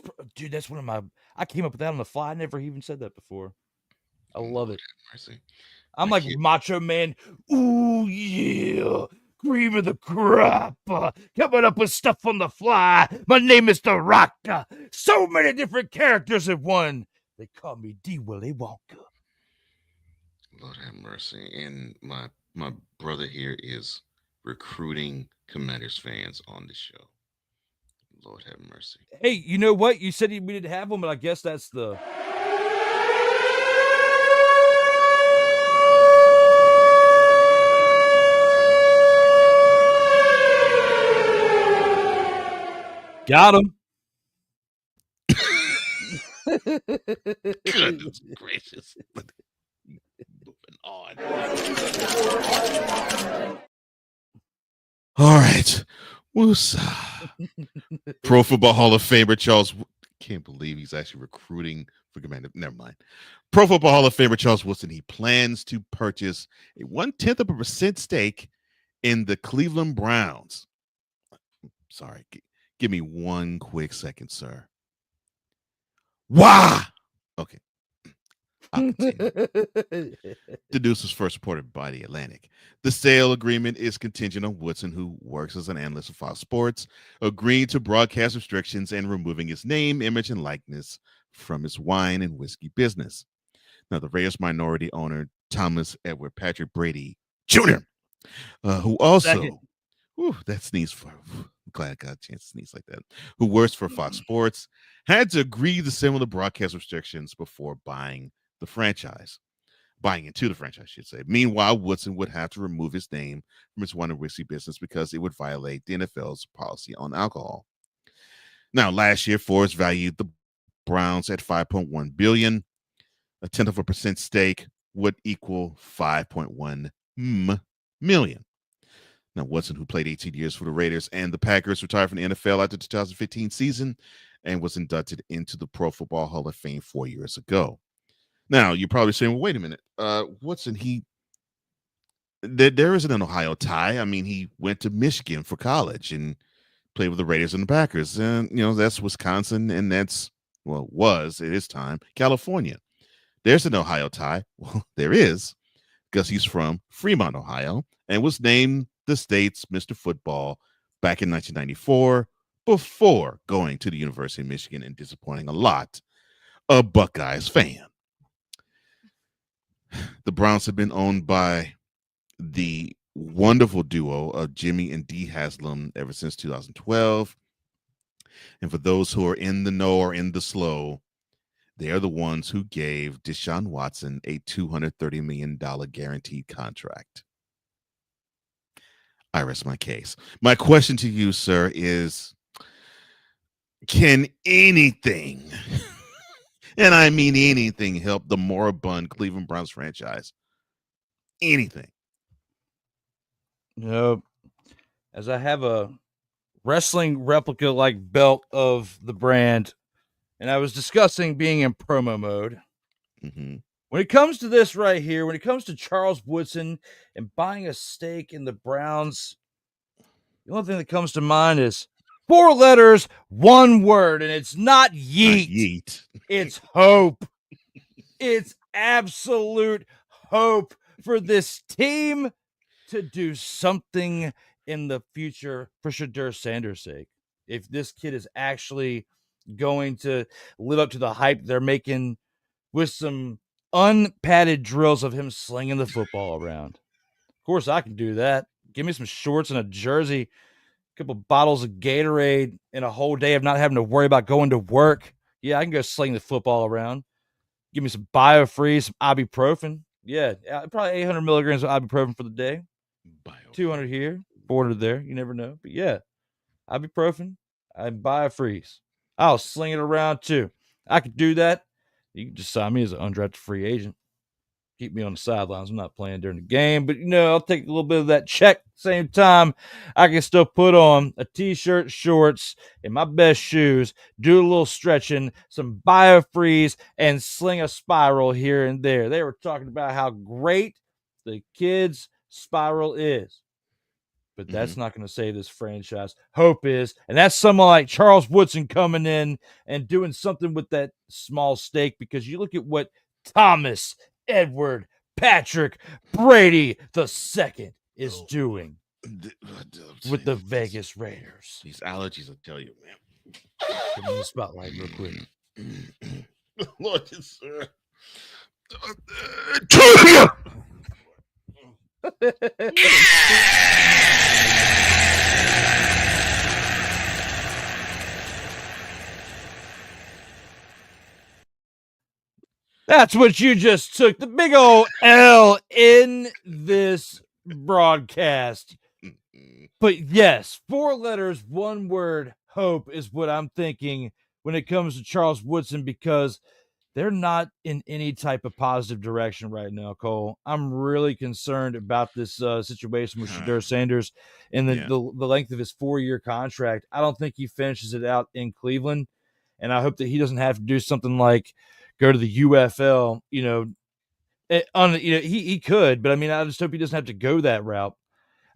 one of my. I came up with that on the fly. I never even said that before. I love it. Mercy. I'm like Macho Man. Ooh, yeah. Cream of the crop. Coming up with stuff on the fly. My name is The Rock. So many different characters in one. They call me D. Willie Wonka. Lord have mercy. And my brother here is recruiting Commanders fans on the show. Lord have mercy. Hey, you know what? You said we didn't have them, but I guess that's the. Got him. Goodness gracious. Moving on. All right. Woosah. Pro Football Hall of Famer Charles. Can't believe he's actually recruiting for Commander. Never mind. Pro Football Hall of Famer Charles Woodson. He plans to purchase a 0.1% stake in the Cleveland Browns. Sorry. Give me one quick second, sir. Wow. Okay. The news was first reported by The Atlantic. The sale agreement is contingent on Woodson, who works as an analyst at Fox Sports, agreeing to broadcast restrictions and removing his name, image, and likeness from his wine and whiskey business. Now, the Raiders minority owner, Thomas Edward Patrick Brady Jr., who also, that sneeze for. I'm glad I got a chance to sneeze like that. Who works for Fox Sports, had to agree to similar broadcast restrictions before buying into the franchise, I should say. Meanwhile, Woodson would have to remove his name from his wine and whiskey business because it would violate the NFL's policy on alcohol. Now, last year, Forbes valued the Browns at $5.1 billion. A 0.1% stake would equal $5.1 million. Now, Woodson, who played 18 years for the Raiders and the Packers, retired from the NFL after the 2015 season and was inducted into the Pro Football Hall of Fame 4 years ago. Now, you're probably saying, well, wait a minute. Woodson, there isn't an Ohio tie. I mean, he went to Michigan for college and played with the Raiders and the Packers. And, that's Wisconsin, and was at his time, California. There's an Ohio tie. Well, there is, because he's from Fremont, Ohio, and was named the state's Mr. Football back in 1994 before going to the University of Michigan and disappointing a lot of Buckeyes fans. The Browns have been owned by the wonderful duo of Jimmy and Dee Haslam ever since 2012. And for those who are in the know or in the slow, They are the ones who gave Deshaun Watson a $230 million guaranteed contract. I rest my case. My question to you, sir, is can anything, and I mean anything, help the moribund Cleveland Browns franchise? Anything? No, as I have a wrestling replica like belt of the brand, and I was discussing being in promo mode. Mm-hmm. When it comes to this right here, when it comes to Charles Woodson and buying a stake in the Browns, the only thing that comes to mind is 4 letters, 1 word, and it's not yeet. Yeet. It's hope. It's absolute hope for this team to do something in the future for Shadur Sanders' sake. If this kid is actually going to live up to the hype they're making with some unpadded drills of him slinging the football around. Of course, I can do that. Give me some shorts and a jersey, a couple bottles of Gatorade, and a whole day of not having to worry about going to work. Yeah, I can go sling the football around. Give me some BioFree, some ibuprofen. Yeah, probably 800 milligrams of ibuprofen for the day. 200 here, 400 there. You never know. But yeah, ibuprofen and BioFreeze. I'll sling it around too. I could do that. You can just sign me as an undrafted free agent. Keep me on the sidelines. I'm not playing during the game, but I'll take a little bit of that check. Same time, I can still put on a t-shirt, shorts, and my best shoes, do a little stretching, some BioFreeze, and sling a spiral here and there. They were talking about how great the kids' spiral is. But that's not going to save this franchise. Hope is, and that's someone like Charles Woodson coming in and doing something with that small stake, because you look at what Thomas Edward Patrick Brady II is doing with the Vegas Raiders. These allergies, I'll tell you, man. Give me the spotlight real quick. Lord, sir. That's what you just took. The big old L in this broadcast. But yes, 4 letters, 1 word, hope is what I'm thinking when it comes to Charles Woodson, because they're not in any type of positive direction right now, Cole. I'm really concerned about this situation with Shadur Sanders and the length of his 4-year contract. I don't think he finishes it out in Cleveland, and I hope that he doesn't have to do something like go to the UFL. He could, but I mean, I just hope he doesn't have to go that route.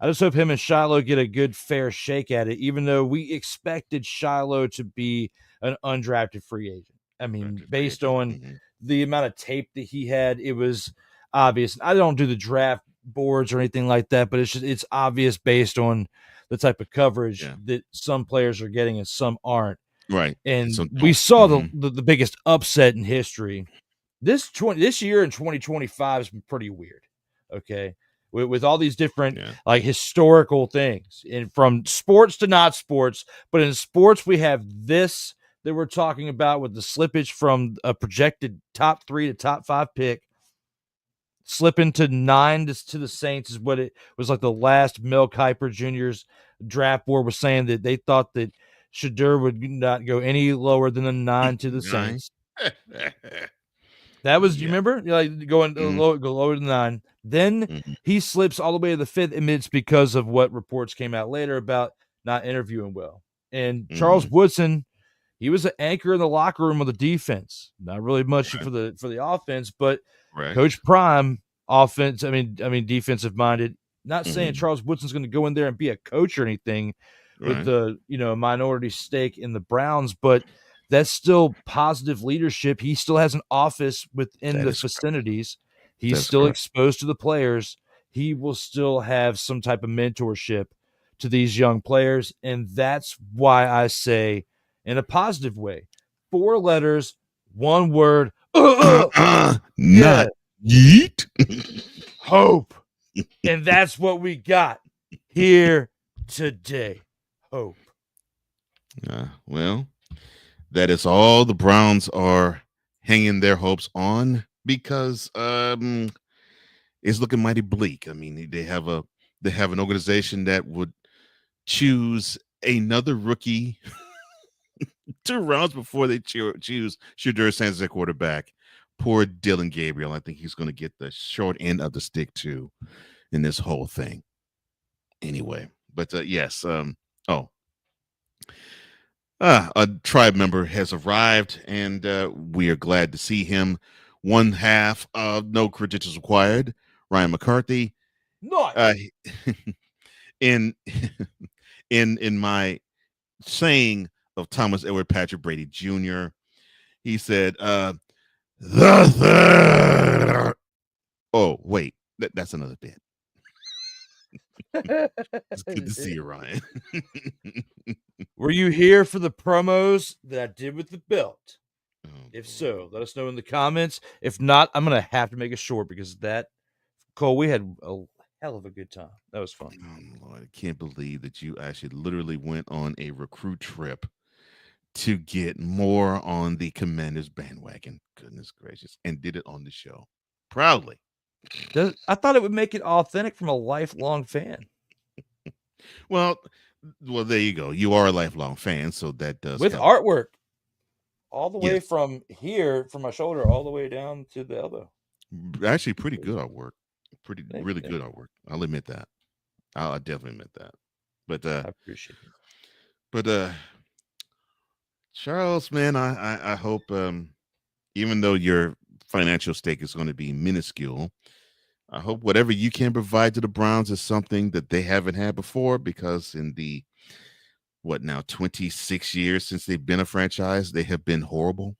I just hope him and Shiloh get a good, fair shake at it, even though we expected Shiloh to be an undrafted free agent. I mean, based on the amount of tape that he had, it was obvious. I don't do the draft boards or anything like that, but it's obvious based on the type of coverage that some players are getting and some aren't. Right. And we saw the biggest upset in history. This year in 2025 has been pretty weird. Okay. With all these different like historical things, and from sports to not sports, but in sports we have this that we're talking about with the slippage from a projected top 3 to top 5 pick, slipping to 9 to the Saints is what it was like. The last Mel Kiper Jr.'s draft board was saying that they thought that Shadur would not go any lower than a 9 to the Saints. That was, you remember? Like going go lower than 9. Then he slips all the way to the 5th, and it's because of what reports came out later about not interviewing well. And Charles Woodson, he was an anchor in the locker room of the defense. Not really much for the offense, but Coach Prime, offense. I mean, defensive minded. Not saying Charles Woodson's going to go in there and be a coach or anything with the minority stake in the Browns, but that's still positive leadership. He still has an office within the vicinities. He's still exposed to the players. He will still have some type of mentorship to these young players, and that's why I say, in a positive way, 4 letters, 1 word, not yeet. Hope. And that's what we got here today. Hope. Well, that is all the Browns are hanging their hopes on because it's looking mighty bleak. I mean, they have an organization that would choose another rookie 2 rounds before they choose Shadur Sanders as their quarterback. Poor Dylan Gabriel. I think he's going to get the short end of the stick too in this whole thing. Anyway, but yes. A tribe member has arrived, and we are glad to see him. One half of No Credentials Required, Ryan McCarthy. Nice. In in my saying of Thomas Edward Patrick Brady Jr., he said, "The third." Oh wait, that's another bit. It's good to see you, Ryan. Were you here for the promos that I did with the belt? Oh, If boy. so, let us know in the comments. If not, I'm gonna have to make it short because that Cole, we had a hell of a good time. That was fun. Oh, Lord, I can't believe that you actually literally went on a recruit trip to get more on the Commanders bandwagon. Goodness gracious. And did it on the show. Proudly. I thought it would make it authentic from a lifelong fan. Well, there you go. You are a lifelong fan, so that does With help. artwork. All the way Yes. from here, from my shoulder, all the way down to the elbow. Actually, pretty good artwork. Thank Really you. good artwork. I'll admit that. I'll definitely admit that. But I appreciate it. But Charles, man, I hope even though your financial stake is going to be minuscule, I hope whatever you can provide to the Browns is something that they haven't had before, because in the 26 years since they've been a franchise, they have been horrible.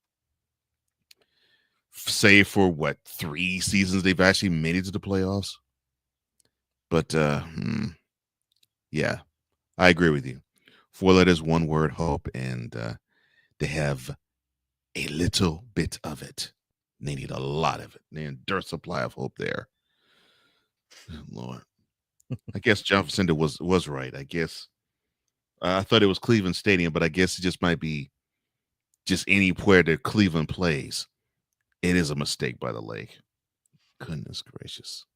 Save for 3 seasons they've actually made it to the playoffs. But yeah, I agree with you. 4 letters, 1 word, hope, and they have a little bit of it. They need a lot of it. They need a dirt supply of hope there. Lord, I guess John Facenda was right. I guess I thought it was Cleveland Stadium, but I guess it just might be just anywhere that Cleveland plays. It is a mistake by the lake. Goodness gracious.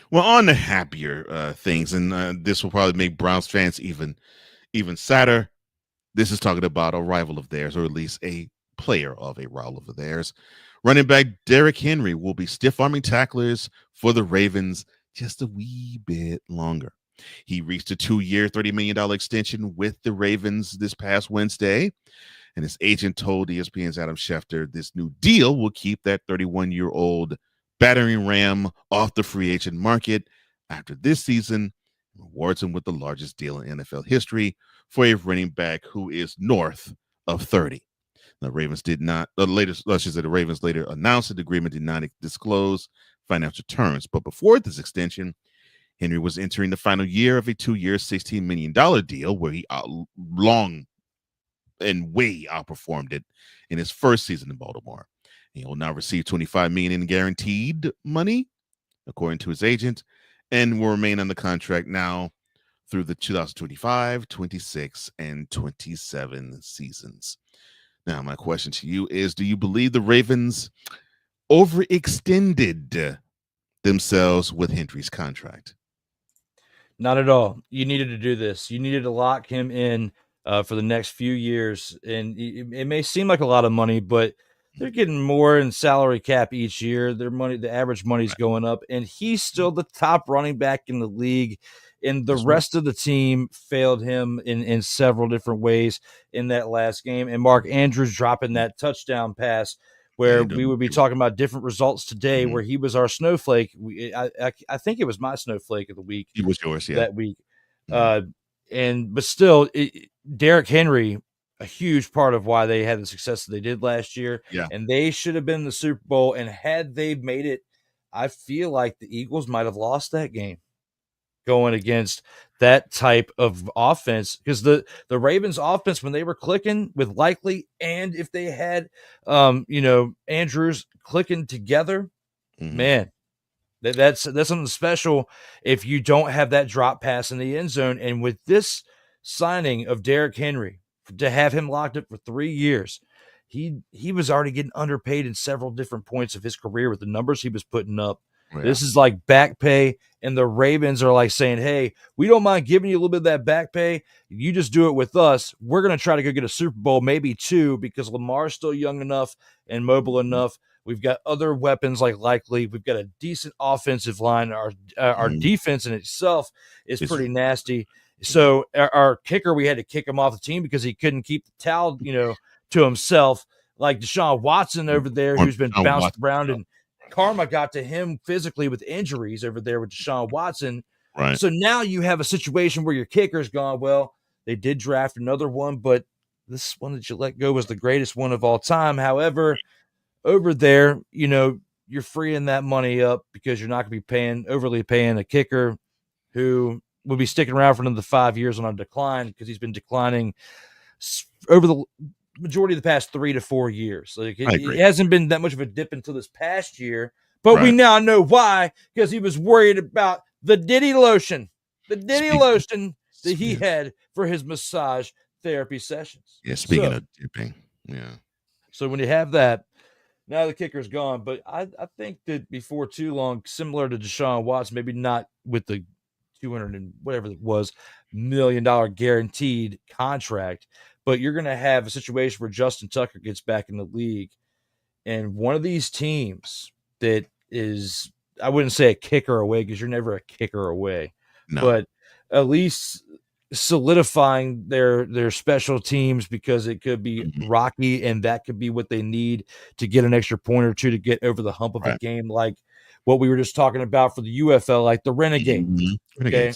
Well, on the happier things, and this will probably make Browns fans even sadder. This is talking about a rival of theirs, or at least a player of a rival of theirs. Running back Derrick Henry will be stiff-arming tacklers for the Ravens just a wee bit longer. He reached a 2-year, $30 million extension with the Ravens this past Wednesday, and his agent told ESPN's Adam Schefter this new deal will keep that 31-year-old battering ram off the free agent market after this season, and rewards him with the largest deal in NFL history for a running back who is north of 30. The Ravens did not, the Ravens later announced that the agreement did not disclose financial terms. But before this extension, Henry was entering the final year of a 2-year, $16 million deal where he long and way outperformed it in his first season in Baltimore. He will now receive $25 million in guaranteed money, according to his agent, and will remain on the contract now through the 2025, 26, and 27 seasons. Now, my question to you is, do you believe the Ravens overextended themselves with Henry's contract? Not at all. You needed to do this. You needed to lock him in for the next few years. And it may seem like a lot of money, but they're getting more in salary cap each year. Their money, the average money's going up, and he's still the top running back in the league. And the rest of the team failed him in several different ways in that last game. And Mark Andrews dropping that touchdown pass where we would be talking about different results today, where he was our snowflake. I think it was my snowflake of the week. He was yours, yeah. That week. But still, Derrick Henry, a huge part of why they had the success that they did last year. Yeah. And they should have been in the Super Bowl. And had they made it, I feel like the Eagles might have lost that game going against that type of offense, because the Ravens offense, when they were clicking with Likely, and if they had Andrews clicking together, man, that's something special if you don't have that drop pass in the end zone. And with this signing of Derrick Henry, to have him locked up for 3 years. He was already getting underpaid in several different points of his career with the numbers he was putting up. Yeah. This is like back pay, and the Ravens are like saying, hey, we don't mind giving you a little bit of that back pay. You just do it with us. We're going to try to go get a Super Bowl, maybe 2, because Lamar's still young enough and mobile enough. We've got other weapons like Likely. We've got a decent offensive line. Our defense in itself is pretty nasty. So our kicker, we had to kick him off the team because he couldn't keep the towel, to himself. Like Deshaun Watson over there, who's been bounced around, and karma got to him physically with injuries over there with Deshaun Watson. Right. So now you have a situation where your kicker's gone. Well, they did draft another one, but this one that you let go was the greatest one of all time. However, over there, you're freeing that money up because you're not going to be overly paying a kicker who will be sticking around for another 5 years on a decline, because he's been declining over the majority of the past 3 to 4 years. Like it hasn't been that much of a dip until this past year, but we now know why, because he was worried about the Diddy lotion that he had for his massage therapy sessions. Yeah, speaking of dipping, yeah. So when you have that, now the kicker's gone. But I think that before too long, similar to Deshaun Watson, maybe not with the 200 and whatever it was $1 million guaranteed contract, but you're going to have a situation where Justin Tucker gets back in the league, and one of these teams that is, I wouldn't say a kicker away, because you're never a kicker away, but at least solidifying their special teams, because it could be rocky, and that could be what they need to get an extra point or two to get over the hump of a game, like what we were just talking about for the UFL, like the Renegades. Okay,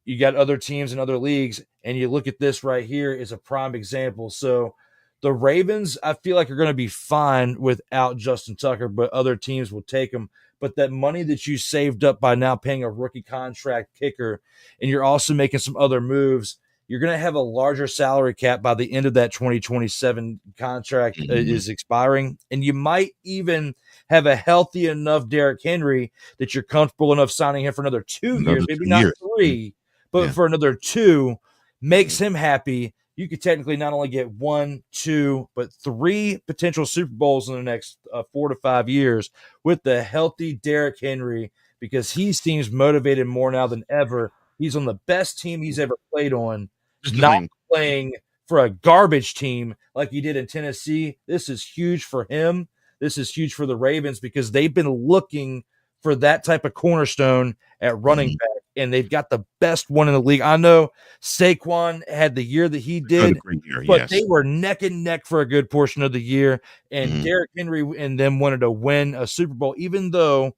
you got other teams in other leagues, and you look at this right here is a prime example. So the Ravens, I feel like, are going to be fine without Justin Tucker, but other teams will take him. But that money that you saved up by now paying a rookie contract kicker, and you're also making some other moves, you're going to have a larger salary cap by the end of that 2027 contract is expiring. And you might even have a healthy enough Derrick Henry that you're comfortable enough signing him for another 2 years, maybe not 3, but for another 2, makes him happy. You could technically not only get 1, 2, but 3 potential Super Bowls in the next 4 to 5 years with the healthy Derrick Henry, because he seems motivated more now than ever. He's on the best team he's ever played on, not playing for a garbage team like he did in Tennessee. This is huge for him. This is huge for the Ravens, because they've been looking for that type of cornerstone at running back, and they've got the best one in the league. I know Saquon had the year that he did, but they were neck and neck for a good portion of the year, and Derrick Henry and them wanted to win a Super Bowl, even though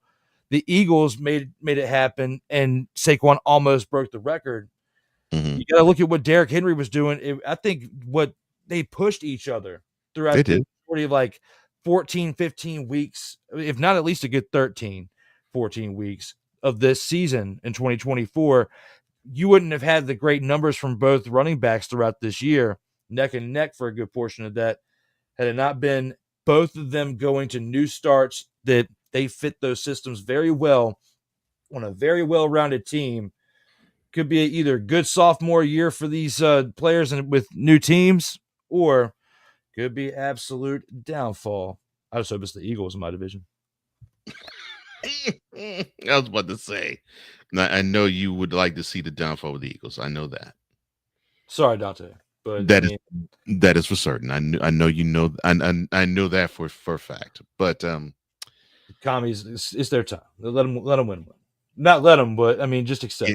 the Eagles made it happen and Saquon almost broke the record. You got to look at what Derrick Henry was doing. I think what they pushed each other throughout the majority of like 14, 15 weeks, if not at least a good 13, 14 weeks of this season in 2024, you wouldn't have had the great numbers from both running backs throughout this year, neck and neck for a good portion of that, had it not been both of them going to new starts that they fit those systems very well on a very well-rounded team. Could be either a good sophomore year for these players and with new teams, or could be absolute downfall. I just hope it's the Eagles in my division. I was about to say, I know you would like to see the downfall of the Eagles. I know that. Sorry, Dante, but that is for certain. I know you know. I know that for a fact. But commies, it's their time. Let them win one. Not let them, but I mean, just accept.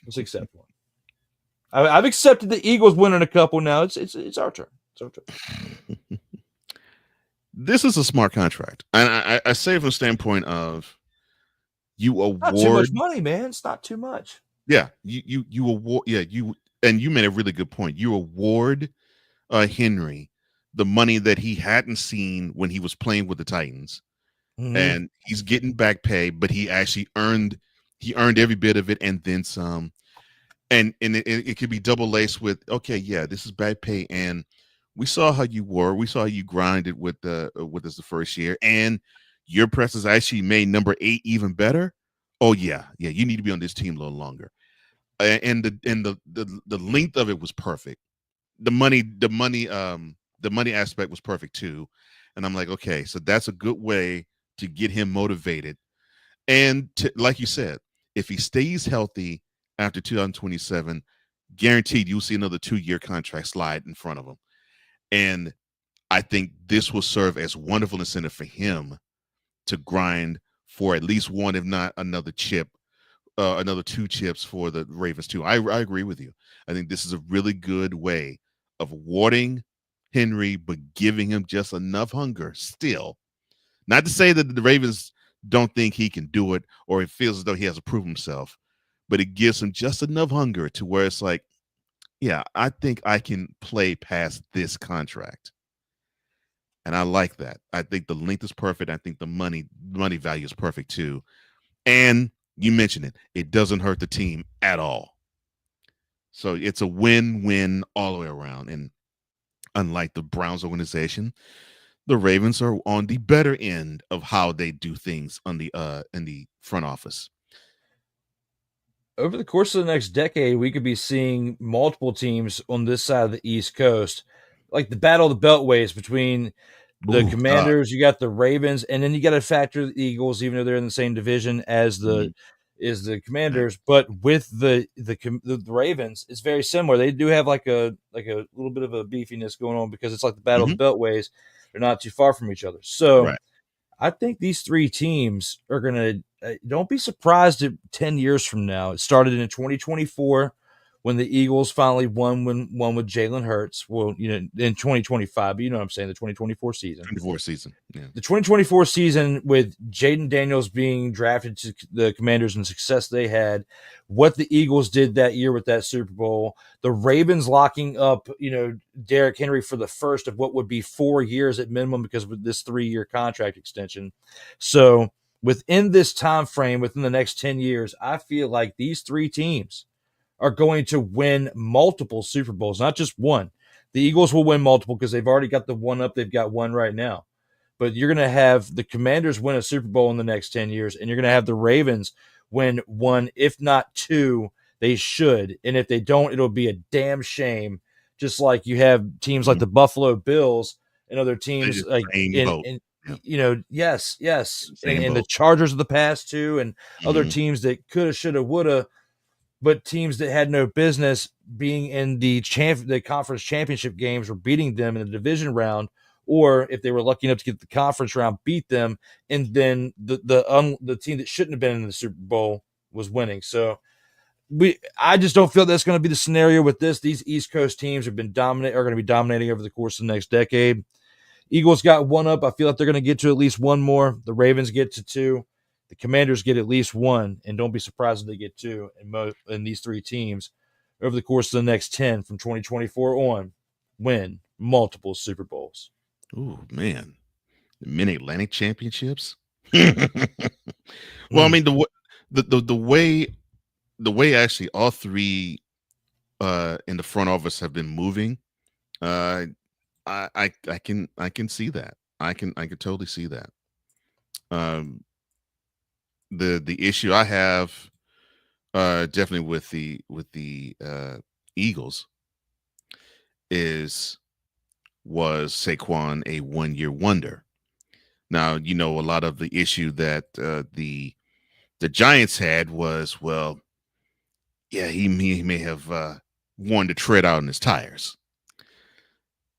Just accept one. I've accepted the Eagles winning a couple now. It's our turn. It's our turn. This is a smart contract, and I say from the standpoint of you award not too much money, man. It's not too much. Yeah, you award. Yeah, you made a really good point. You award Henry the money that he hadn't seen when he was playing with the Titans, and he's getting back pay, but he actually earned every bit of it and then some. And it could be double laced with, okay, yeah, this is back pay, and we saw how you were. We saw how you grinded with us the first year, and your presence actually made number 8 even better. Oh yeah, you need to be on this team a little longer. And the length of it was perfect. the money aspect was perfect too. And I'm like, okay, so that's a good way to get him motivated. And like you said, if he stays healthy after 2027, guaranteed you'll see another 2-year contract slide in front of him. And I think this will serve as wonderful incentive for him to grind for at least one, if not another chip, another 2 chips for the Ravens too. I agree with you. I think this is a really good way of awarding Henry, but giving him just enough hunger still. Not to say that the Ravens don't think he can do it or it feels as though he has to prove himself, but it gives him just enough hunger to where it's like, yeah, I think I can play past this contract. And I like that. I think the length is perfect. I think the money value is perfect too. And you mentioned it. It doesn't hurt the team at all. So it's a win-win all the way around. And unlike the Browns organization, the Ravens are on the better end of how they do things on the in the front office. Over the course of the next decade, we could be seeing multiple teams on this side of the East Coast, like the battle of the beltways between the Ooh, God. Commanders. You got the Ravens, and then you got to factor the Eagles, even though they're in the same division as the Commanders. But with the Ravens, it's very similar. They do have like a little bit of a beefiness going on because it's like the battle Mhm. of the beltways. They're not too far from each other, so. Right. I think these 3 teams are going to don't be surprised if 10 years from now. It started in 2024 when the Eagles finally won with Jalen Hurts. Well, in 2025, but you know what I'm saying, the 2024 season. 24 season. Yeah. The 2024 season with Jaden Daniels being drafted to the Commanders and success they had, what the Eagles did that year with that Super Bowl, the Ravens locking up, Derrick Henry for the first of what would be 4 years at minimum because of this 3-year contract extension. So within this time frame, within the next 10 years, I feel like these 3 teams are going to win multiple Super Bowls, not just one. The Eagles will win multiple because they've already got the one up. They've got one right now. But you're going to have the Commanders win a Super Bowl in the next 10 years, and you're going to have the Ravens win one, if not 2. They should. And if they don't, it'll be a damn shame. Just like you have teams like the Buffalo Bills and other teams like Boat. Yeah. yes, and the Boat. Chargers of the past too, and other Mhm. teams that coulda, shoulda, woulda, but teams that had no business being in the conference championship games or beating them in the division round, or if they were lucky enough to get the conference round, beat them, and then the team that shouldn't have been in the Super Bowl was winning. So I just don't feel that's going to be the scenario with this. These East Coast teams are going to be dominating over the course of the next decade. Eagles got one up. I feel like they're going to get to at least one more. The Ravens get to 2. The Commanders get at least 1, and don't be surprised if they get 2. And these 3 teams, over the course of the next 10 from 2024 on, win multiple Super Bowls. Ooh, man. The Mid-Atlantic Championships. Well, I mean, the way actually all 3 in the front office have been moving, I can see that. I can totally see that. The issue I have definitely with the Eagles was Saquon a 1-year wonder. Now, a lot of the issue that the Giants had was, well, yeah, he may have wanted to tread out on his tires.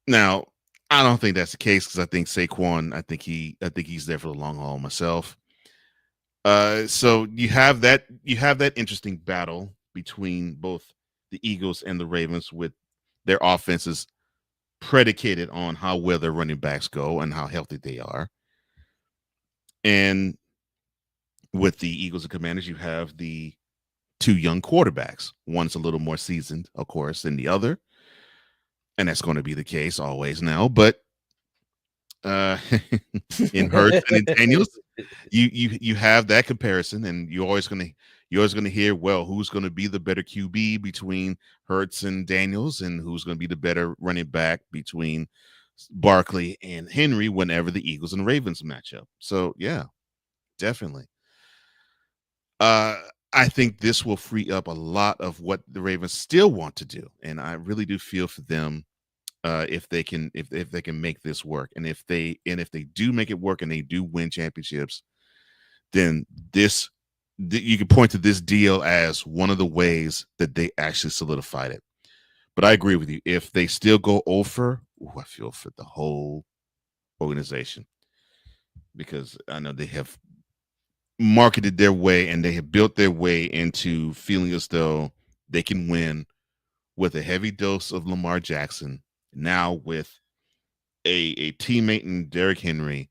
Now, I don't think that's the case because I think Saquon, I think he's there for the long haul myself. So you have that interesting battle between both the Eagles and the Ravens with their offenses predicated on how well their running backs go and how healthy they are. And with the Eagles and Commanders, you have the 2 young quarterbacks. One's a little more seasoned, of course, than the other. And that's going to be the case always now. But in Hurts and in Daniels, you have that comparison, and you're always gonna hear, well, who's going to be the better QB between Hurts and Daniels, and who's going to be the better running back between Barkley and Henry whenever the Eagles and Ravens match up. So yeah, definitely. I think this will free up a lot of what the Ravens still want to do, and I really do feel for them if they can make this work, and if they do make it work and they do win championships, then you can point to this deal as one of the ways that they actually solidified it. But I agree with you. If they still go over, I feel for the whole organization, because I know they have marketed their way and they have built their way into feeling as though they can win with a heavy dose of Lamar Jackson, now with a teammate in Derrick Henry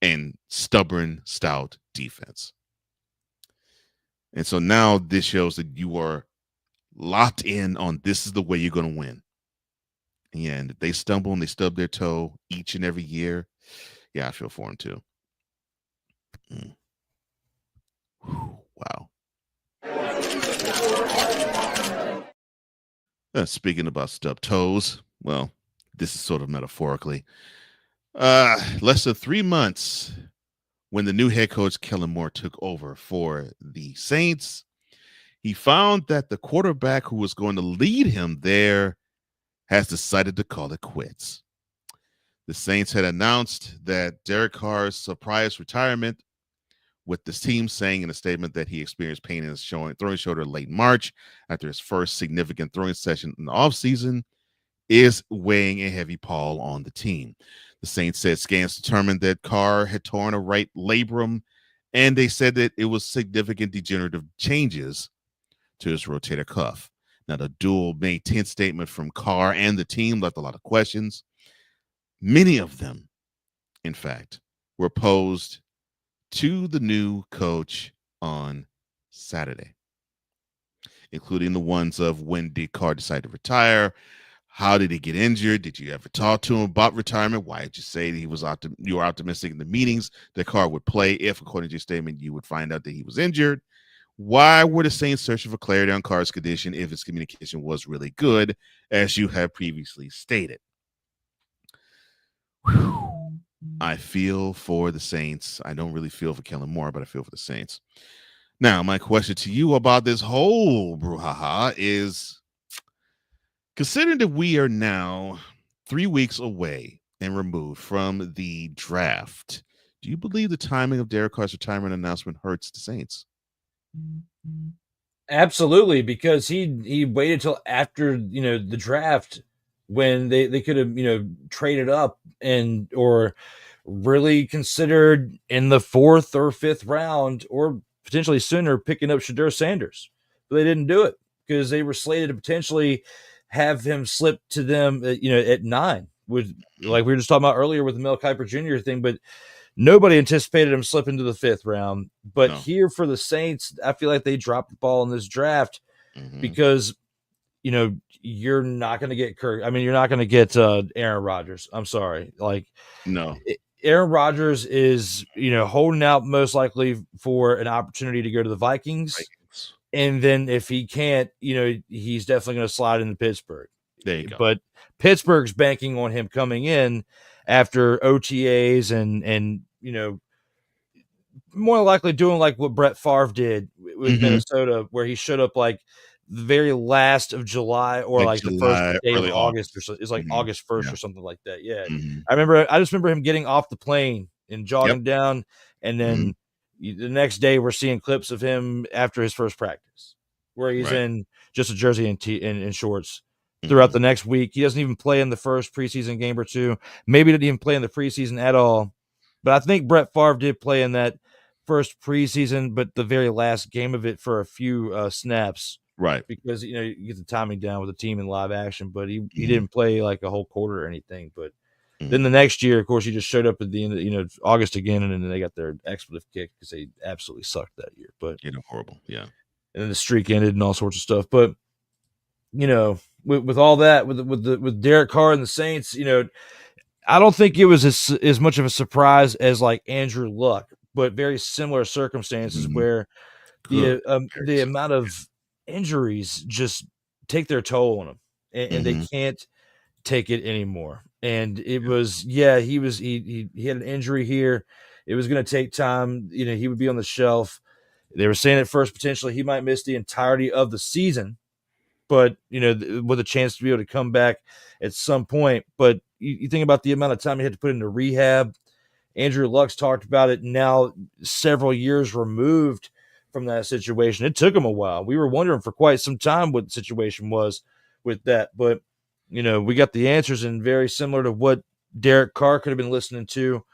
and stubborn, stout defense. And so now this shows that you are locked in on this is the way you're going to win. And if they stumble and they stub their toe each and every year, yeah, I feel for them too. Wow. Speaking about stubbed toes, well, this is sort of metaphorically. Less than 3 months when the new head coach Kellen Moore took over for the Saints, he found that the quarterback who was going to lead him there has decided to call it quits. The Saints had announced that Derek Carr's surprise retirement, with the team saying in a statement that he experienced pain in his throwing shoulder late March after his first significant throwing session in the offseason, is weighing a heavy pall on the team. The Saints said scans determined that Carr had torn a right labrum, and they said that it was significant degenerative changes to his rotator cuff. Now, the dual May 10th statement from Carr and the team left a lot of questions. Many of them, in fact, were posed to the new coach on Saturday, including the ones of when did Carr decide to retire? How did he get injured? Did you ever talk to him about retirement? Why did you say that you were optimistic in the meetings that Carr would play if, according to your statement, you would find out that he was injured? Why were the Saints searching for clarity on Carr's condition if his communication was really good, as you have previously stated? Whew. I feel for the Saints. I don't really feel for Kellen Moore, but I feel for the Saints. Now, my question to you about this whole brouhaha is, considering that we are now 3 weeks away and removed from the draft, do you believe the timing of Derek Carr's retirement announcement hurts the Saints? Absolutely, because he waited till after the draft when they could have traded up or really considered in the 4th or 5th round or potentially sooner picking up Shedeur Sanders, but they didn't do it because they were slated to potentially have him slip to them at 9, with like we were just talking about earlier with the Mel Kiper Jr. thing, but nobody anticipated him slipping to the 5th round. But here for the Saints, I feel like they dropped the ball in this draft because, you're not going to get Kirk. I mean, you're not going to get Aaron Rodgers. I'm sorry. No. Aaron Rodgers is, holding out most likely for an opportunity to go to the Vikings. And then if he can't, he's definitely going to slide into Pittsburgh. There you go. But Pittsburgh's banking on him coming in after OTAs and more likely doing like what Brett Favre did with Minnesota, where he showed up like the very last of July or like the first day of August or so. It's like August 1st or something like that. Yeah. I just remember him getting off the plane and jogging down. And then the next day we're seeing clips of him after his first practice where he's in just a jersey and shorts. Throughout the next week, he doesn't even play in the first preseason game or two. Maybe didn't even play in the preseason at all. But I think Brett Favre did play in that first preseason, but the very last game of it for a few snaps, right? Because you get the timing down with the team in live action. But he didn't play like a whole quarter or anything. But then the next year, of course, he just showed up at the end of August again, and then they got their expletive kick because they absolutely sucked that year. But horrible, yeah. And then the streak ended and all sorts of stuff. But with all that, with Derek Carr and the Saints, I don't think it was as much of a surprise as like Andrew Luck, but very similar circumstances where the amount of injuries just take their toll on them, and they can't take it anymore. And it was he had an injury here. It was going to take time. He would be on the shelf. They were saying at first potentially he might miss the entirety of the season. but with a chance to be able to come back at some point. But you think about the amount of time he had to put into rehab. Andrew Luck's talked about it now, several years removed from that situation. It took him a while. We were wondering for quite some time what the situation was with that, but we got the answers, and very similar to what Derek Carr could have been listening to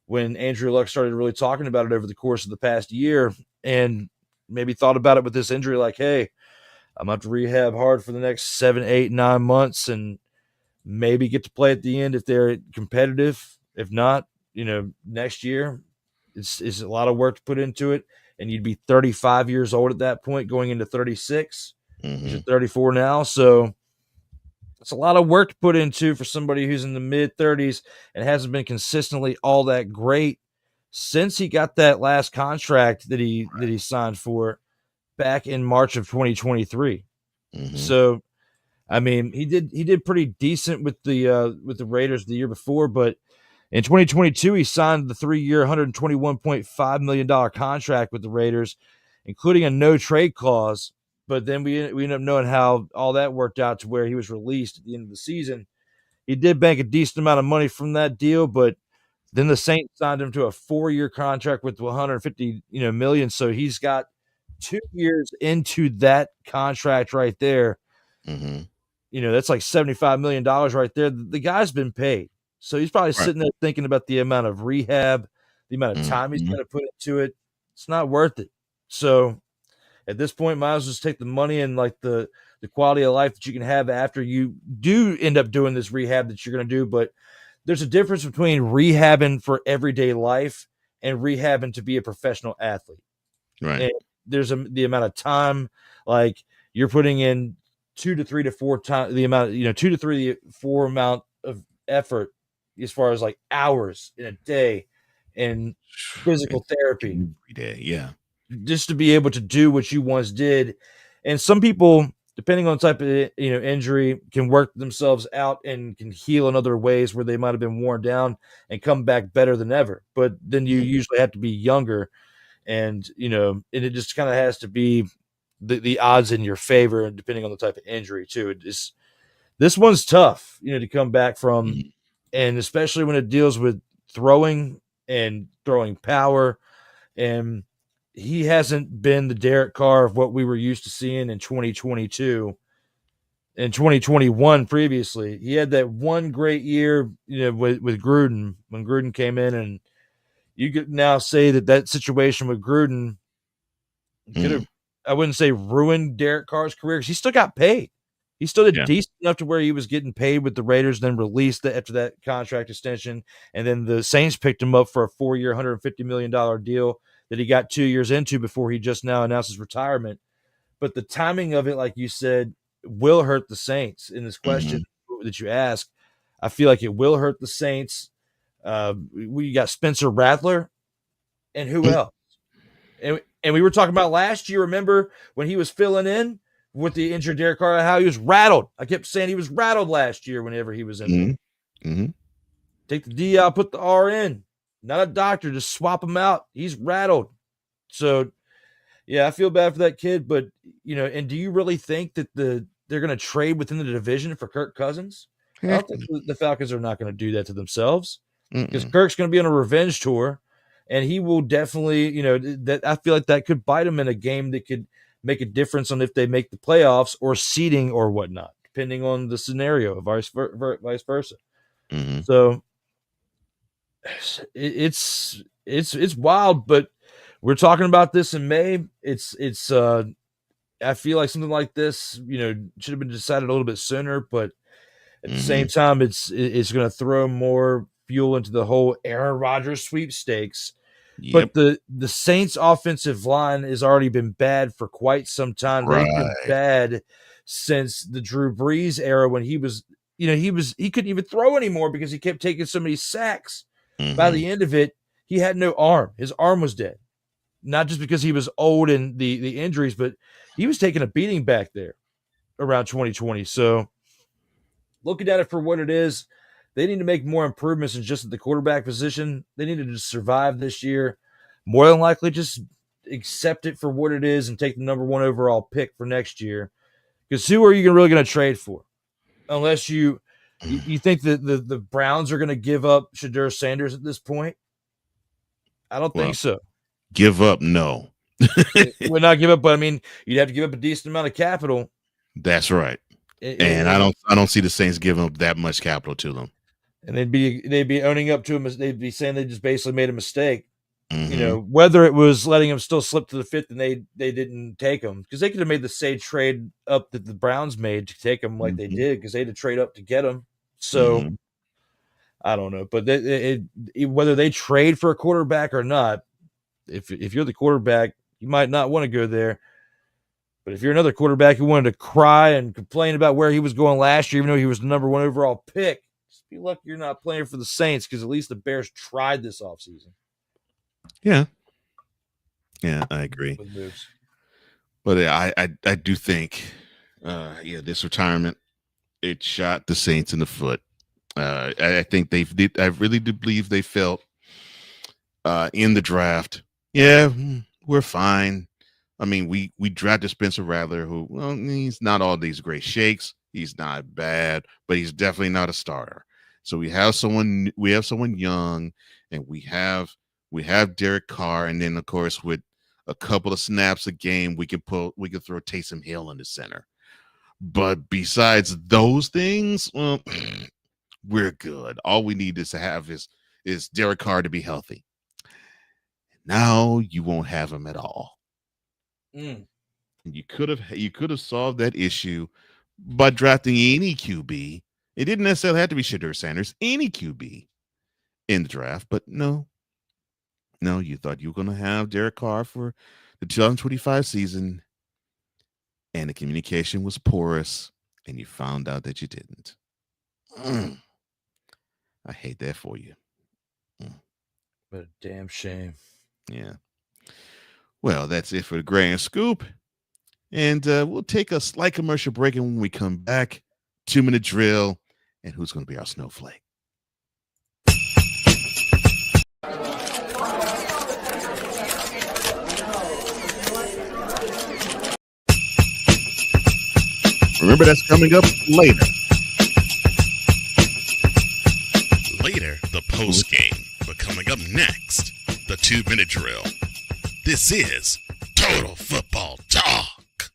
when Andrew Luck started really talking about it over the course of the past year, and maybe thought about it with this injury, like, hey, I'm going to have to rehab hard for the next 7, 8, 9 months and maybe get to play at the end if they're competitive. If not, next year, it's a lot of work to put into it. And you'd be 35 years old at that point, going into 36. You're 34 now. So it's a lot of work to put into for somebody who's in the mid 30s and hasn't been consistently all that great since he got that last contract that he signed for back in March of 2023. So, I mean, he did pretty decent with the Raiders the year before, but in 2022 he signed the 3-year, $121.5 million contract with the Raiders, including a no trade clause. But then we ended up knowing how all that worked out to where he was released at the end of the season. He did bank a decent amount of money from that deal, but then the Saints signed him to a 4-year contract with 150 million. So he's got 2 years into that contract right there. That's like $75 million right there. The guy's been paid. So he's probably sitting there thinking about the amount of rehab, the amount of time he's going to put into it. It's not worth it. So at this point, might as well just take the money and like the quality of life that you can have after you do end up doing this rehab that you're going to do. But there's a difference between rehabbing for everyday life and rehabbing to be a professional athlete. Right. And there's the amount of time, like you're putting in 2 to 3 to 4 times the amount, 2 to 3 to 4 amount of effort as far as like hours in a day and physical therapy every day. Yeah. Just to be able to do what you once did. And some people, depending on the type of injury, can work themselves out and can heal in other ways where they might have been worn down and come back better than ever. But then you usually have to be younger, and and it just kind of has to be the odds in your favor, and depending on the type of injury too. This one's tough, to come back from, and especially when it deals with throwing and throwing power. And he hasn't been the Derek Carr of what we were used to seeing in 2022 and 2021 previously. He had that one great year, with Gruden, when Gruden came in, and you could now say that situation with Gruden could have, I wouldn't say ruined Derek Carr's career, because he still got paid. He still did decent enough to where he was getting paid with the Raiders, then released after that contract extension. And then the Saints picked him up for a 4-year, $150 million deal that he got 2 years into before he just now announced his retirement. But the timing of it, like you said, will hurt the Saints in this question that you ask. I feel like it will hurt the Saints. We got Spencer Rattler, and who else? And we were talking about last year, remember, when he was filling in with the injured Derek Carr, how he was rattled. I kept saying he was rattled last year whenever he was in there. Take the D out, put the R in. Not a doctor, just swap him out. He's rattled. So, yeah, I feel bad for that kid. But, and do you really think that they're going to trade within the division for Kirk Cousins? I don't think the Falcons are not going to do that to themselves, because Kirk's going to be on a revenge tour, and he will definitely, that I feel like that could bite him in a game that could make a difference on if they make the playoffs or seeding or whatnot, depending on the scenario, vice versa. So it's wild, but we're talking about this in May. I feel like something like this, should have been decided a little bit sooner, but at the same time, it's going to throw more fuel into the whole Aaron Rodgers sweepstakes. But the Saints offensive line has already been bad for quite some time. They've been bad since the Drew Brees era, when he was, he couldn't even throw anymore because he kept taking so many sacks. By the end of it, he had no arm. His arm was dead. Not just because he was old and the injuries, but he was taking a beating back there around 2020. So looking at it for what it is, they need to make more improvements than just at the quarterback position. They need to just survive this year. More than likely, just accept it for what it is and take the number 1 overall pick for next year. Because who are you really going to trade for? Unless you think that the Browns are going to give up Shadur Sanders at this point? I don't think so. Give up? No. Would not give up, but I mean, you'd have to give up a decent amount of capital. That's right. And I don't see the Saints giving up that much capital to them. And they'd be owning up to him. They'd be saying they just basically made a mistake. You know, whether it was letting him still slip to the fifth and they didn't take him, because they could have made the same trade up that the Browns made to take him like they did, because they had to trade up to get him. So I don't know, but whether they trade for a quarterback or not, if you're the quarterback, you might not want to go there. But if you're another quarterback who wanted to cry and complain about where he was going last year, even though he was the number 1 overall pick, just be lucky you're not playing for the Saints, because at least the Bears tried this offseason. Yeah, I agree. But I do think, this retirement, it shot the Saints in the foot. I think I really do believe they felt in the draft, we're fine. I mean, we drafted Spencer Rattler, who, well, he's not all these great shakes. He's not bad, but he's definitely not a starter. So we have someone young, and we have Derek Carr, and then of course with a couple of snaps a game, we could throw Taysom Hill in the center. But besides those things, well, we're good. All we need is to have is Derek Carr to be healthy. Now you won't have him at all. And you could have solved that issue by drafting any QB. It didn't necessarily have to be Shadur Sanders, any QB in the draft, but no, you thought you were going to have Derek Carr for the 2025 season, and the communication was porous, and you found out that you didn't. I hate that for you. What a damn shame. Yeah. Well, that's it for the Grand Scoop. And we'll take a slight commercial break, and when we come back, 2-minute drill, and who's going to be our snowflake. Remember, that's coming up later. Later, the post game. But coming up next, the 2-minute drill. This is Total Football Talk.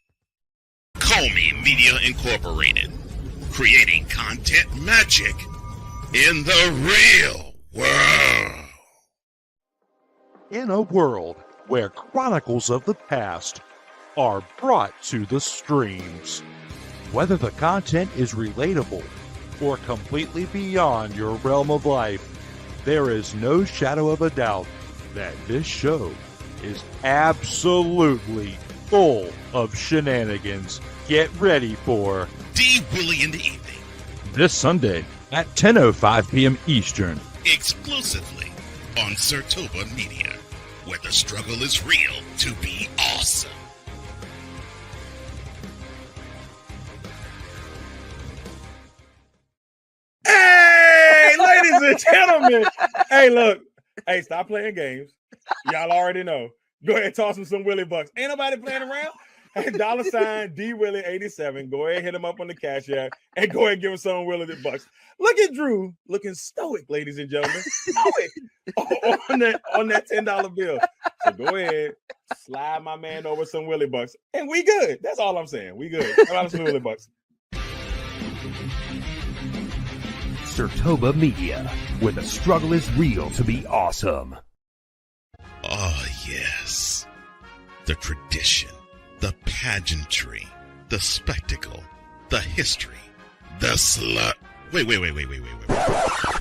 Comey Media Incorporated. Creating content magic in the real world. In a world where chronicles of the past are brought to the streams, whether the content is relatable or completely beyond your realm of life, there is no shadow of a doubt that this show is absolutely full of shenanigans. Get ready for D. Willie in the evening. this Sunday at 10:05 p.m. Eastern. Exclusively on Sertoba Media, where the struggle is real to be awesome. Hey, ladies and gentlemen. Hey, look. Hey, stop playing games. Y'all already know. Go ahead and toss him some Willie Bucks. Ain't nobody playing around. Hey, $ D Willie 87. Go ahead and hit him up on the Cash App and go ahead and give him some Willie Bucks. Look at Drew looking stoic, ladies and gentlemen. Stoic on that $10 bill. So go ahead, slide my man over some Willie Bucks, and we good. That's all I'm saying. We good. How about some Willie Bucks? Sertoba Media, where the struggle is real to be awesome. Oh, yes. The tradition, the pageantry, the spectacle, the history, the slut. Wait.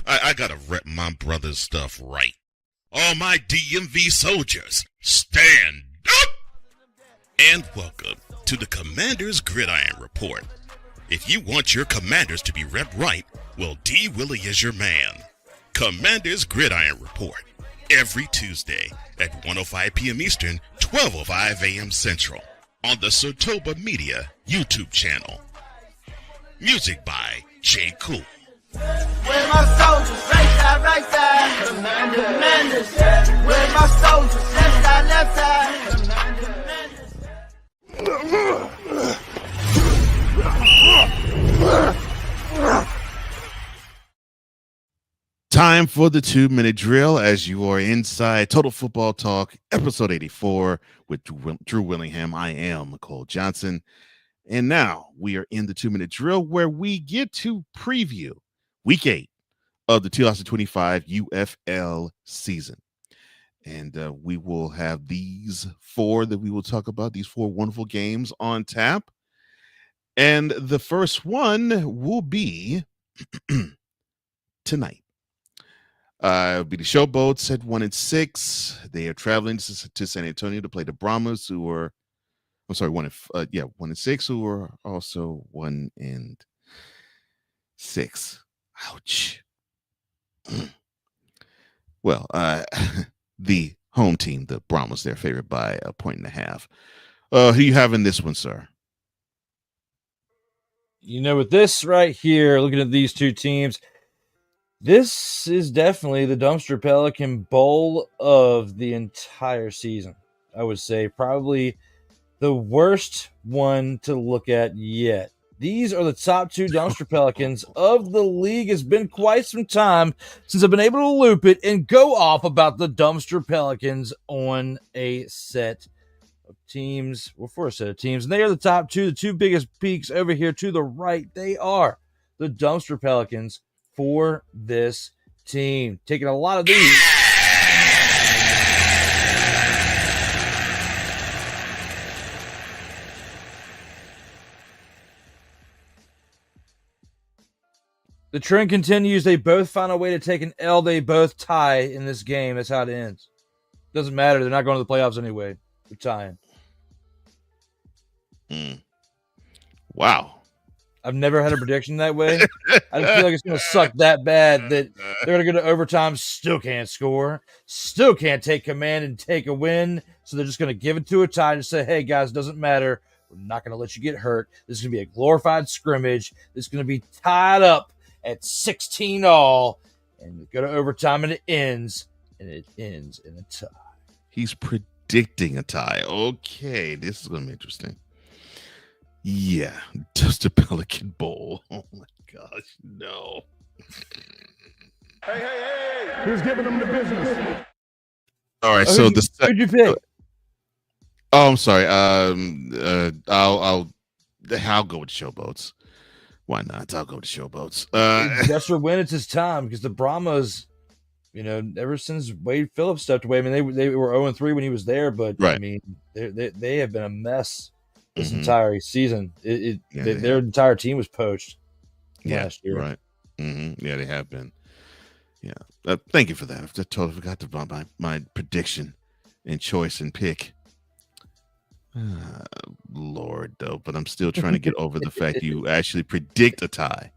I gotta rep my brother's stuff right. All my DMV soldiers, stand up! And welcome to the Commander's Gridiron Report. If you want your Commanders to be rep right, well, D. Willie is your man. Commander's Gridiron Report. Every Tuesday at 1:05 p.m. Eastern, 12:05 a.m. Central on the Sertoba Media YouTube channel. Music by J. Cool. Where my soldiers, right side, Commanders. Where my soldiers, left side. Time for the 2-minute drill as you are inside Total Football Talk, episode 84 with Drew Willingham. I am Cole Johnson. And now we are in the 2-minute drill where we get to preview week 8 of the 2025 UFL season. And we will have these 4 that we will talk about, these 4 wonderful games on tap. And the first one will be tonight. It'll be the Showboats at 1-6. They are traveling to San Antonio to play the Brahmas, who are, 1-6, who are also 1-6. Ouch. Well, the home team, the Brahmas, they're favored by 1.5. Who you have in this one, sir? You know, with this right here, looking at these two teams, this is definitely the Dumpster Pelican Bowl of the entire season. I would say probably the worst one to look at yet. These are the top 2 Dumpster Pelicans of the league. It's been quite some time since I've been able to loop it and go off about the Dumpster Pelicans on a set of teams, or for a set of teams. And they are the top 2, the 2 biggest peaks over here to the right. They are the Dumpster Pelicans for this team. Taking a lot of these. The trend continues. They both find a way to take an L. They both tie in this game. That's how it ends. Doesn't matter. They're not going to the playoffs anyway. They're tying. Wow. I've never had a prediction that way. I just feel like it's going to suck that bad that they're going to go to overtime, still can't score, still can't take command and take a win. So they're just going to give it to a tie and say, hey, guys, doesn't matter. We're not going to let you get hurt. This is going to be a glorified scrimmage. This is going to be tied up at 16 all. And they go to overtime and it ends in a tie. He's predicting a tie. Okay, this is going to be interesting. Yeah, Dumpster Pelican Bowl. Oh my gosh, no. Hey. Who's giving them the business? All right, so who'd you pick? Oh, I'm sorry. I'll go with Showboats. Why not? I'll go with Showboats. Dexter win. It's his time because the Brahmas, ever since Wade Phillips stepped away. I mean, they were 0-3 when he was there, but right. I mean, they have been a mess this entire season. Their entire team was poached last year. Right. Yeah, they have been. Yeah. Thank you for that. I totally forgot about my prediction and choice and pick. Lord, though, but I'm still trying to get over the fact you actually predict a tie.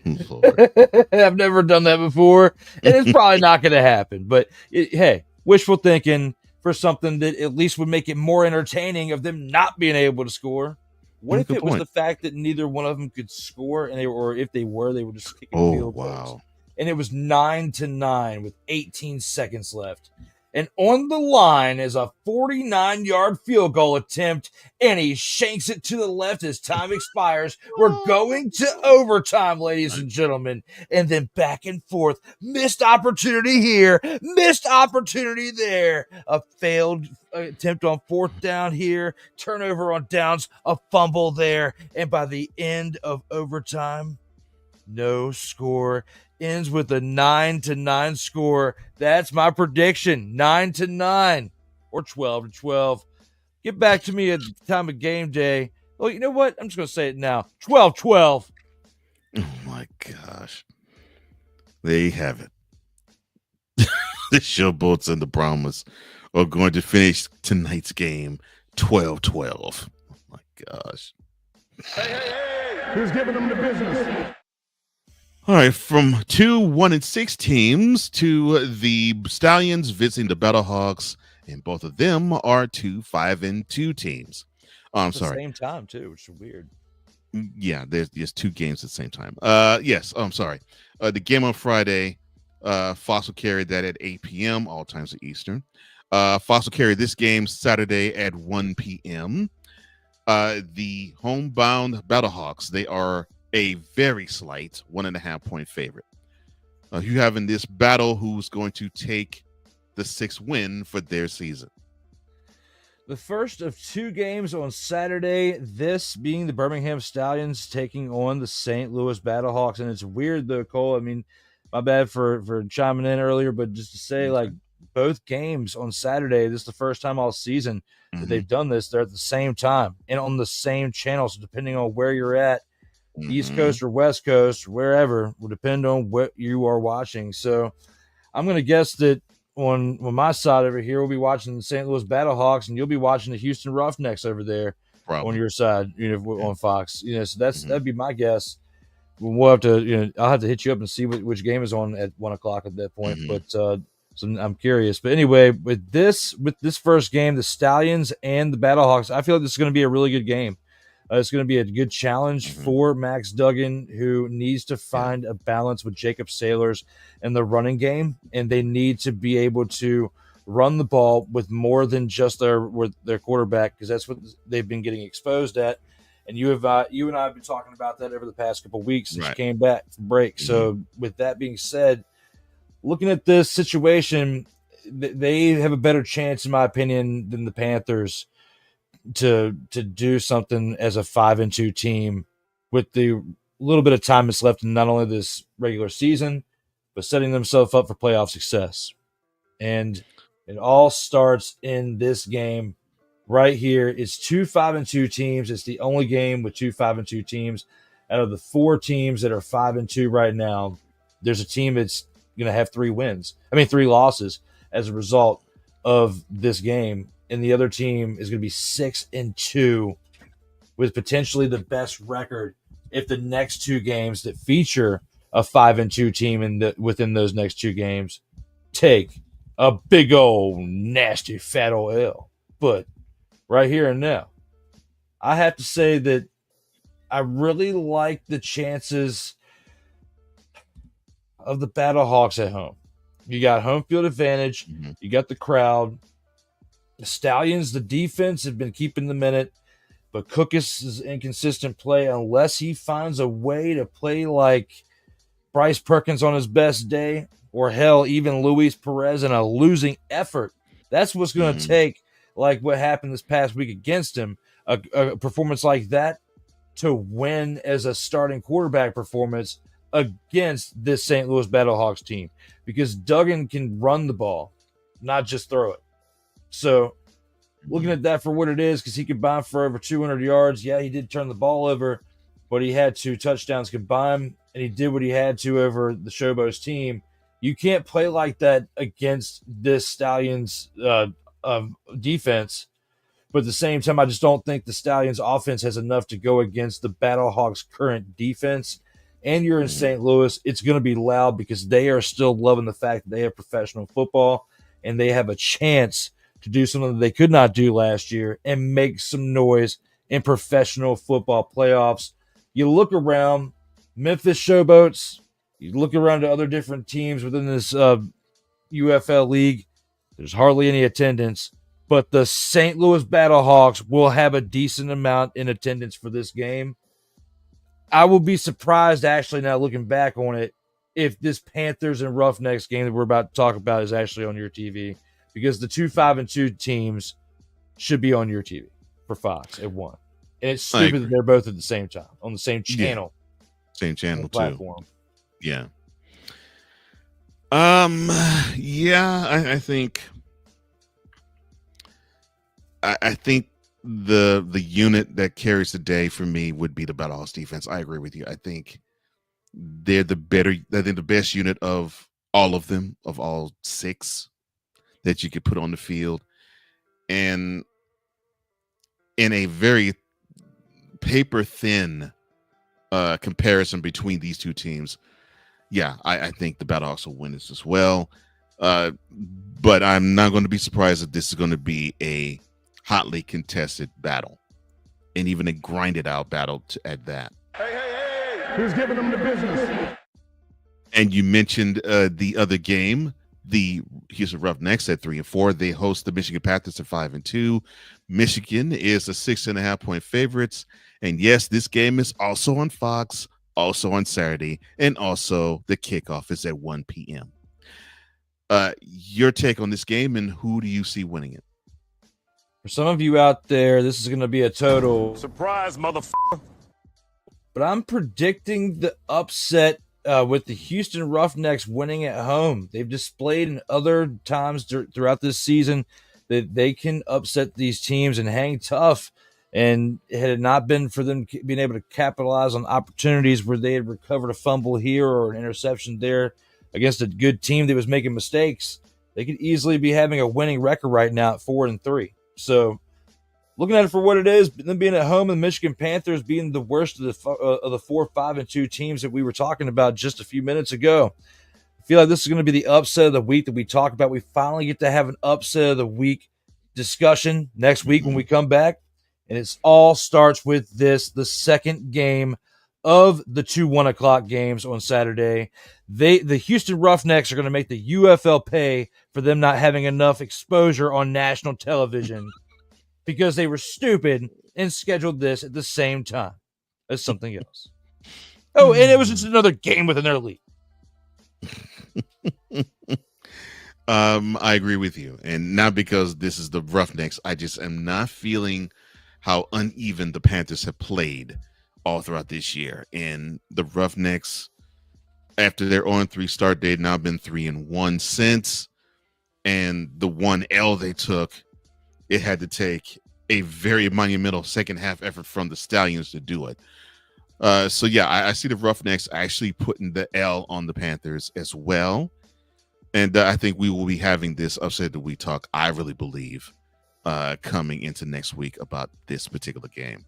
Lord. I've never done that before, and it's probably not going to happen. But hey, wishful thinking for something that at least would make it more entertaining of them not being able to score. What if it was the fact that neither one of them could score, and if they were just kicking field goals? And it was 9-9 with 18 seconds left. And on the line is a 49-yard field goal attempt, and he shanks it to the left as time expires. We're going to overtime, ladies and gentlemen, and then back and forth. Missed opportunity here, missed opportunity there. A failed attempt on 4th down here, turnover on downs, a fumble there, and by the end of overtime, no score. Ends with a 9-9 score. That's my prediction. 9-9 or 12-12. Get back to me at the time of game day. Well, you know what? I'm just going to say it now. 12-12. Oh my gosh. There you have it. The Showboats and the Brahmas are going to finish tonight's game 12-12. Oh my gosh. Hey. Who's giving them the business? All right, from 2 1-6 teams to the Stallions visiting the Battlehawks, and both of them are 2 5-2 teams. I'm sorry. At the same time too, which is weird. Yeah, there's 2 games at the same time. Yes. I'm sorry. The game on Friday, Fox will carry that at 8 p.m. all times of Eastern. Fox will carry this game Saturday at 1 p.m. The homebound Battlehawks, they are a very slight 1.5 point favorite. you have in this battle who's going to take the 6th win for their season. The first of 2 games on Saturday, this being the Birmingham Stallions taking on the St. Louis Battlehawks. And it's weird, though, Cole. I mean, my bad for chiming in earlier, but just to say, like, both games on Saturday, this is the first time all season that they've done this. They're at the same time and on the same channel. So depending on where you're at, East Coast or West Coast, wherever, will depend on what you are watching. So I'm going to guess that on my side over here, we'll be watching the St. Louis Battlehawks, and you'll be watching the Houston Roughnecks over there on your side, on Fox. So that'd be my guess. We'll have to, I'll have to hit you up and see which game is on at 1:00 at that point. But so I'm curious. But anyway, with this first game, the Stallions and the Battlehawks, I feel like this is going to be a really good game. It's going to be a good challenge for Max Duggan, who needs to find a balance with Jacob Sailors in the running game, and they need to be able to run the ball with more than just their quarterback, because that's what they've been getting exposed at. And you and I have been talking about that over the past couple of weeks since you came back from break. So with that being said, looking at this situation, they have a better chance, in my opinion, than the Panthers to do something as a 5-2 team with the little bit of time that's left in not only this regular season, but setting themselves up for playoff success. And it all starts in this game right here. It's 2 5-2 teams. It's the only game with 2 5-2 teams. Out of the 4 teams that are 5-2 right now, there's a team that's going to have 3 losses as a result of this game. And the other team is going to be 6-2 with potentially the best record if the next 2 games that feature a 5-2 team within those next 2 games take a big old nasty fat old L. But right here and now, I have to say that I really like the chances of the Battlehawks at home. You got home field advantage. You got the crowd. The Stallions, the defense, have been keeping the minute, but Cook's inconsistent play, unless he finds a way to play like Bryce Perkins on his best day, or hell, even Luis Perez in a losing effort. That's what's going to take, like what happened this past week against him, a performance like that to win as a starting quarterback performance against this St. Louis Battlehawks team, because Duggan can run the ball, not just throw it. So looking at that for what it is, because he combined for over 200 yards. Yeah, he did turn the ball over, but he had 2 touchdowns combined, and he did what he had to over the Showboats team. You can't play like that against this Stallions defense. But at the same time, I just don't think the Stallions offense has enough to go against the Battlehawks' current defense. And you're in St. Louis, it's going to be loud because they are still loving the fact that they have professional football and they have a chance to do something that they could not do last year and make some noise in professional football playoffs. You look around, Memphis Showboats, you look around to other different teams within this UFL league, there's hardly any attendance, but the St. Louis Battlehawks will have a decent amount in attendance for this game. I will be surprised, actually, now looking back on it, if this Panthers and Roughnecks game that we're about to talk about is actually on your TV, because the 2 5-2 teams should be on your TV for Fox at 1. And it's stupid that they're both at the same time on the same channel. Yeah. Same channel platform. Too. Yeah. I think the unit that carries the day for me would be the Battlehawks defense. I agree with you. I think they're the best unit of all of them, of all 6 that you could put on the field. And in a very paper thin comparison between these 2 teams, I think the Battlehawks will win this as well. But I'm not going to be surprised if this is going to be a hotly contested battle, and even a grinded out battle at that. Hey, who's giving them the business? And you mentioned the other game, the Houston Roughnecks at 3-4. They host the Michigan Panthers at 5-2. Michigan is a 6.5 point favorites. And yes, this game is also on Fox, also on Saturday, and also the kickoff is at 1 p.m. Your take on this game, and who do you see winning it? For some of you out there, this is going to be a total Surprise, motherfucker. but I'm predicting the upset with the Houston Roughnecks winning at home. They've displayed in other times throughout this season that they can upset these teams and hang tough. And had it not been for them being able to capitalize on opportunities where they had recovered a fumble here or an interception there against a good team that was making mistakes, they could easily be having a winning record right now at 4-3. So looking at it for what it is, them being at home and the Michigan Panthers being the worst of the 4-5-2 teams that we were talking about just a few minutes ago, I feel like this is going to be the upset of the week that we talk about. We finally get to have an upset of the week discussion next week when we come back. And it all starts with this, the second game of the 2 1 o'clock games on Saturday. The Houston Roughnecks are going to make the UFL pay for them not having enough exposure on national television because they were stupid and scheduled this at the same time as something else. Oh, and it was just another game within their league. I agree with you, and not because this is the Roughnecks. I just am not feeling how uneven the Panthers have played all throughout this year. And the Roughnecks, after their 0-3 start, they've now been 3-1 since. And the one L they took, it had to take a very monumental second half effort from the Stallions to do it. So yeah, I see the Roughnecks actually putting the L on the Panthers as well. And I think we will be having this upset that we talk, I really believe, coming into next week about this particular game.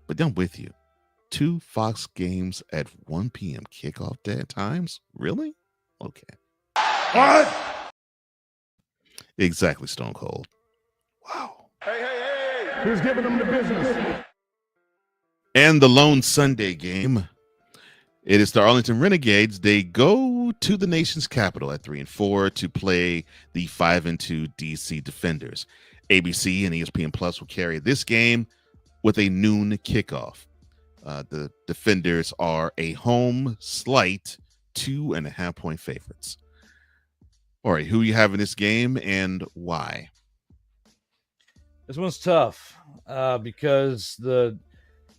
But I'm with you. 2 Fox games at 1 p.m. kickoff times? Really? Okay. What? Exactly, Stone Cold. Wow. Hey. Who's giving them the business? And the lone Sunday game. It is the Arlington Renegades. They go to the nation's capital at 3-4 to play the 5-2 DC Defenders. ABC and ESPN Plus will carry this game with a noon kickoff. The Defenders are a home slight 2.5-point favorites. All right, who you have in this game and why? This one's tough because the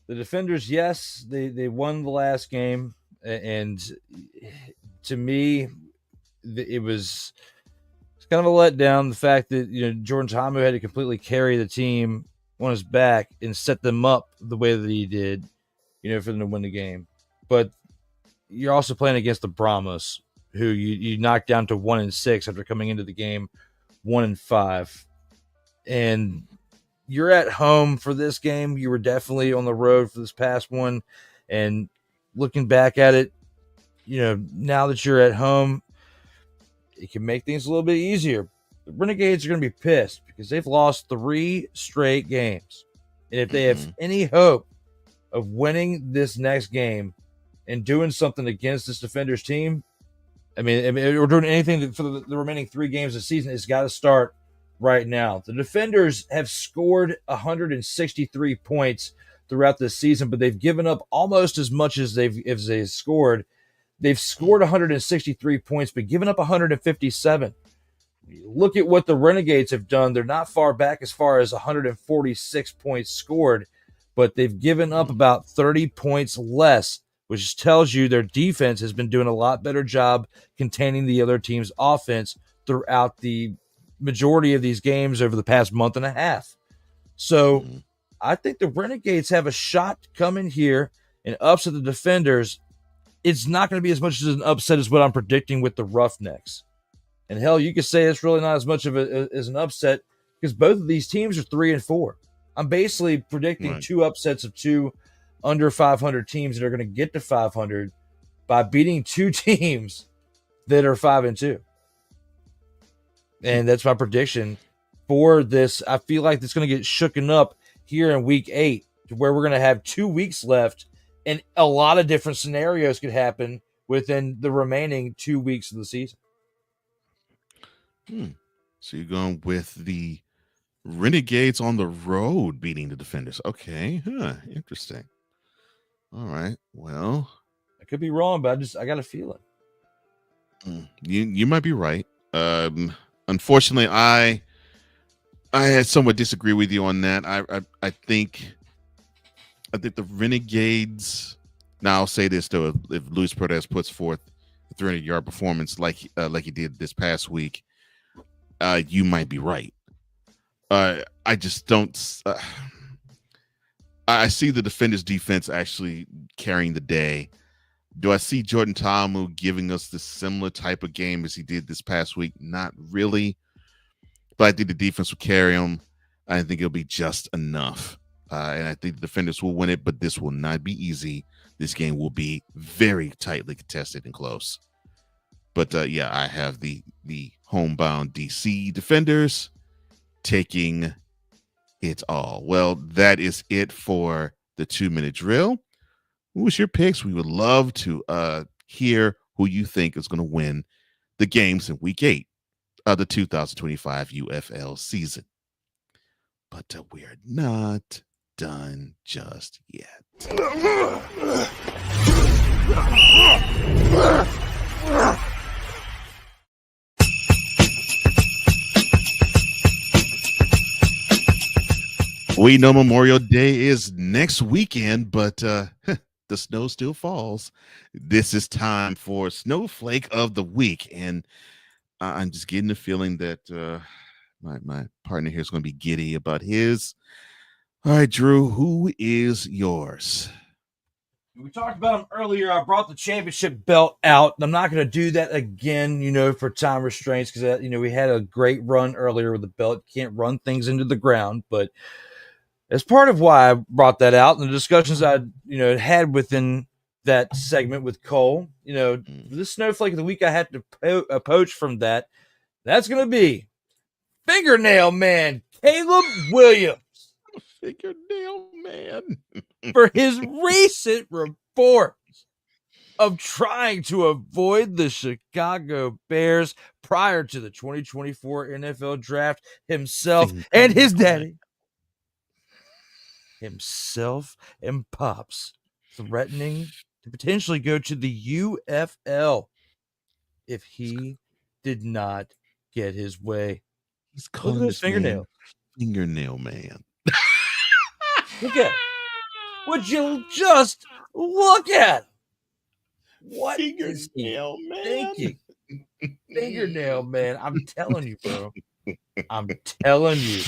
Defenders, yes, they won the last game, and to me, it was kind of a letdown. The fact that Jordan Ta'amu had to completely carry the team on his back and set them up the way that he did, for them to win the game. But you're also playing against the Brahmas, who you knocked down to 1-6 after coming into the game 1-5, and you're at home for this game. You were definitely on the road for this past one. And looking back at it, now that you're at home, it can make things a little bit easier. The Renegades are going to be pissed because they've lost 3 straight games. And if they have any hope of winning this next game and doing something against this Defenders team, or doing anything for the remaining 3 games of the season, it's got to start right now. The Defenders have scored 163 points throughout this season, but they've given up almost as much as they've scored. They've scored 163 points, but given up 157. Look at what the Renegades have done. They're not far back as far as 146 points scored, but they've given up about 30 points less, which tells you their defense has been doing a lot better job containing the other team's offense throughout the majority of these games over the past month and a half. So I think the Renegades have a shot coming here and upset the Defenders. It's not going to be as much as an upset as what I'm predicting with the Roughnecks. And hell, you could say it's really not as much of as an upset because both of these teams are 3-4. I'm basically predicting 2 upsets of 2 under 500 teams that are going to get to 500 by beating 2 teams that are 5-2. And that's my prediction for this. I feel like it's going to get shooken up here in week 8 to where we're going to have 2 weeks left and a lot of different scenarios could happen within the remaining 2 weeks of the season. So you're going with the Renegades on the road beating the Defenders. Okay. Interesting. All right. Well, I could be wrong, but I got a feeling. you might be right. Unfortunately, I somewhat disagree with you on that. I think the Renegades. Now I'll say this though: if Luis Perez puts forth a 300-yard performance like he did this past week, you might be right. I just don't. I see the defenders' defense actually carrying the day. Do I see Jordan Ta'amu giving us the similar type of game as he did this past week? Not really, but I think the defense will carry him. I think it'll be just enough, and I think the defenders will win it. But this will not be easy. This game will be very tightly contested and close. But yeah, I have the homebound DC defenders taking it all. Well, that is it for the 2-minute drill. Who was your picks? We would love to hear who you think is going to win the games in Week 8 of the 2025 UFL season. But we are not done just yet. We know Memorial Day is next weekend, but the snow still falls. This is time for Snowflake of the Week, and I'm just getting the feeling that my partner here is going to be giddy about his. All right, Drew, who is yours? We talked about him earlier. I brought the championship belt out. I'm not going to do that again, for time restraints, because we had a great run earlier with the belt. You can't run things into the ground, but as part of why I brought that out and the discussions I had within that segment with Cole, this Snowflake of the Week I had to poach from that. That's going to be Fingernail Man Caleb Williams. Fingernail Man. For his recent reports of trying to avoid the Chicago Bears prior to the 2024 NFL Draft himself and his daddy. Himself and Pops threatening to potentially go to the UFL if he did not get his way. He's calling his fingernail. Fingernail Man. Look at him. Would you just look at him? What is he thinking? Fingernail Man. I'm telling you, bro. I'm telling you.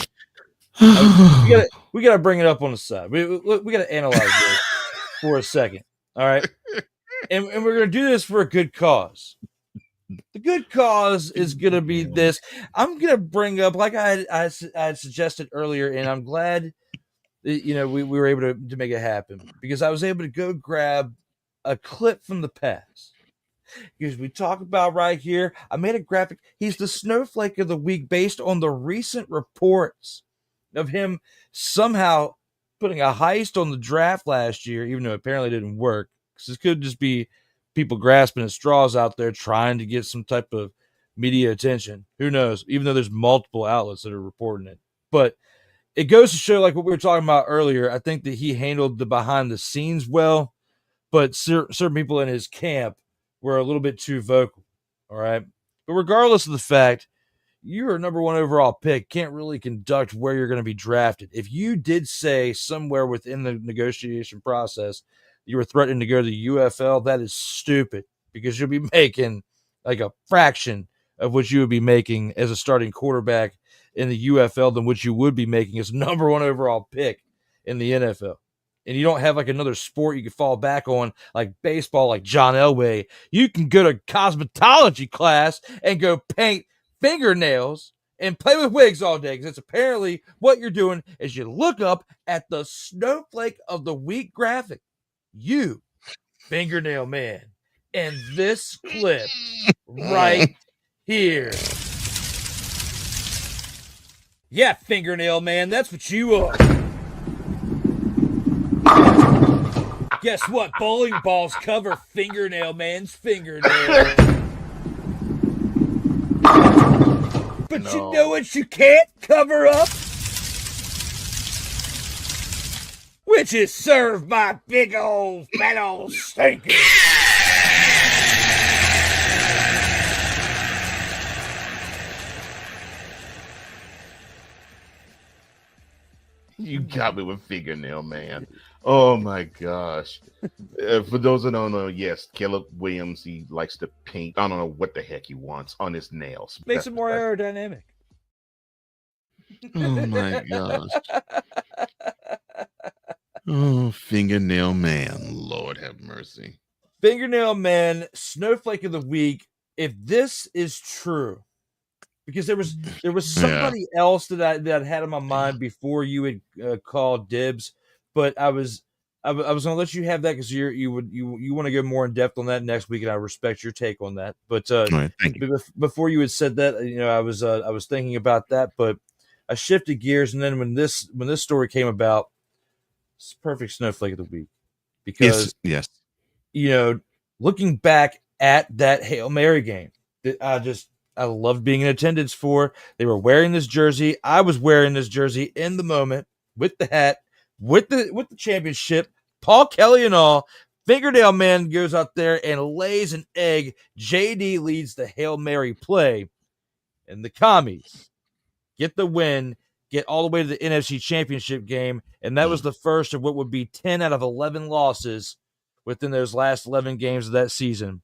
We gotta bring it up on the side. We gotta analyze this for a second. All right. And we're gonna do this for a good cause. The good cause is gonna be this. I'm gonna bring up, like I had suggested earlier, and I'm glad that, we were able to make it happen, because I was able to go grab a clip from the past. Because we talk about right here, I made a graphic. He's the Snowflake of the Week based on the recent reports of him somehow putting a heist on the draft last year, even though it apparently didn't work. Because this could just be people grasping at straws out there trying to get some type of media attention. Who knows? Even though there's multiple outlets that are reporting it. But it goes to show, like what we were talking about earlier, I think that he handled the behind the scenes well, but certain people in his camp were a little bit too vocal. All right. But regardless of the fact, you're a number 1 overall pick, can't really conduct where you're going to be drafted. If you did say somewhere within the negotiation process you were threatening to go to the UFL, that is stupid, because you'll be making like a fraction of what you would be making as a starting quarterback in the UFL than what you would be making as number 1 overall pick in the NFL. And you don't have like another sport you can fall back on, like baseball, like John Elway. You can go to cosmetology class and go paint fingernails and play with wigs all day, because it's apparently what you're doing is you look up at the Snowflake of the Week graphic, you Fingernail Man, and this clip right here. Yeah, Fingernail Man, that's what you are. Guess what? Bowling balls cover Fingernail Man's fingernail. But you know what you can't cover up? which is served by big old fat old stinker. You got me with fingernail, man. Oh my gosh. For those that don't know, yes, Caleb Williams, he likes to paint. I don't know what the heck he wants on his nails. Makes it more aerodynamic. Oh my gosh. Oh, fingernail man. Lord have mercy. Fingernail man, snowflake of the week. If this is true, because there was somebody else that I had in my mind before you had called dibs, but I was going to let you have that because you want to go more in depth on that next week, and I respect your take on that. But Right, thank you. before you had said that, I was thinking about that, but I shifted gears, and then when this story came about, it's perfect snowflake of the week because yes. Looking back at that Hail Mary game, I loved being in attendance for. They were wearing this jersey. I was wearing this jersey in the moment with the hat, with the championship. Paul Kelly and all. Fingernail man goes out there and lays an egg. JD leads the Hail Mary play, and the Commies get the win, get all the way to the NFC Championship game, and that was the first of what would be 10 out of 11 losses within those last 11 games of that season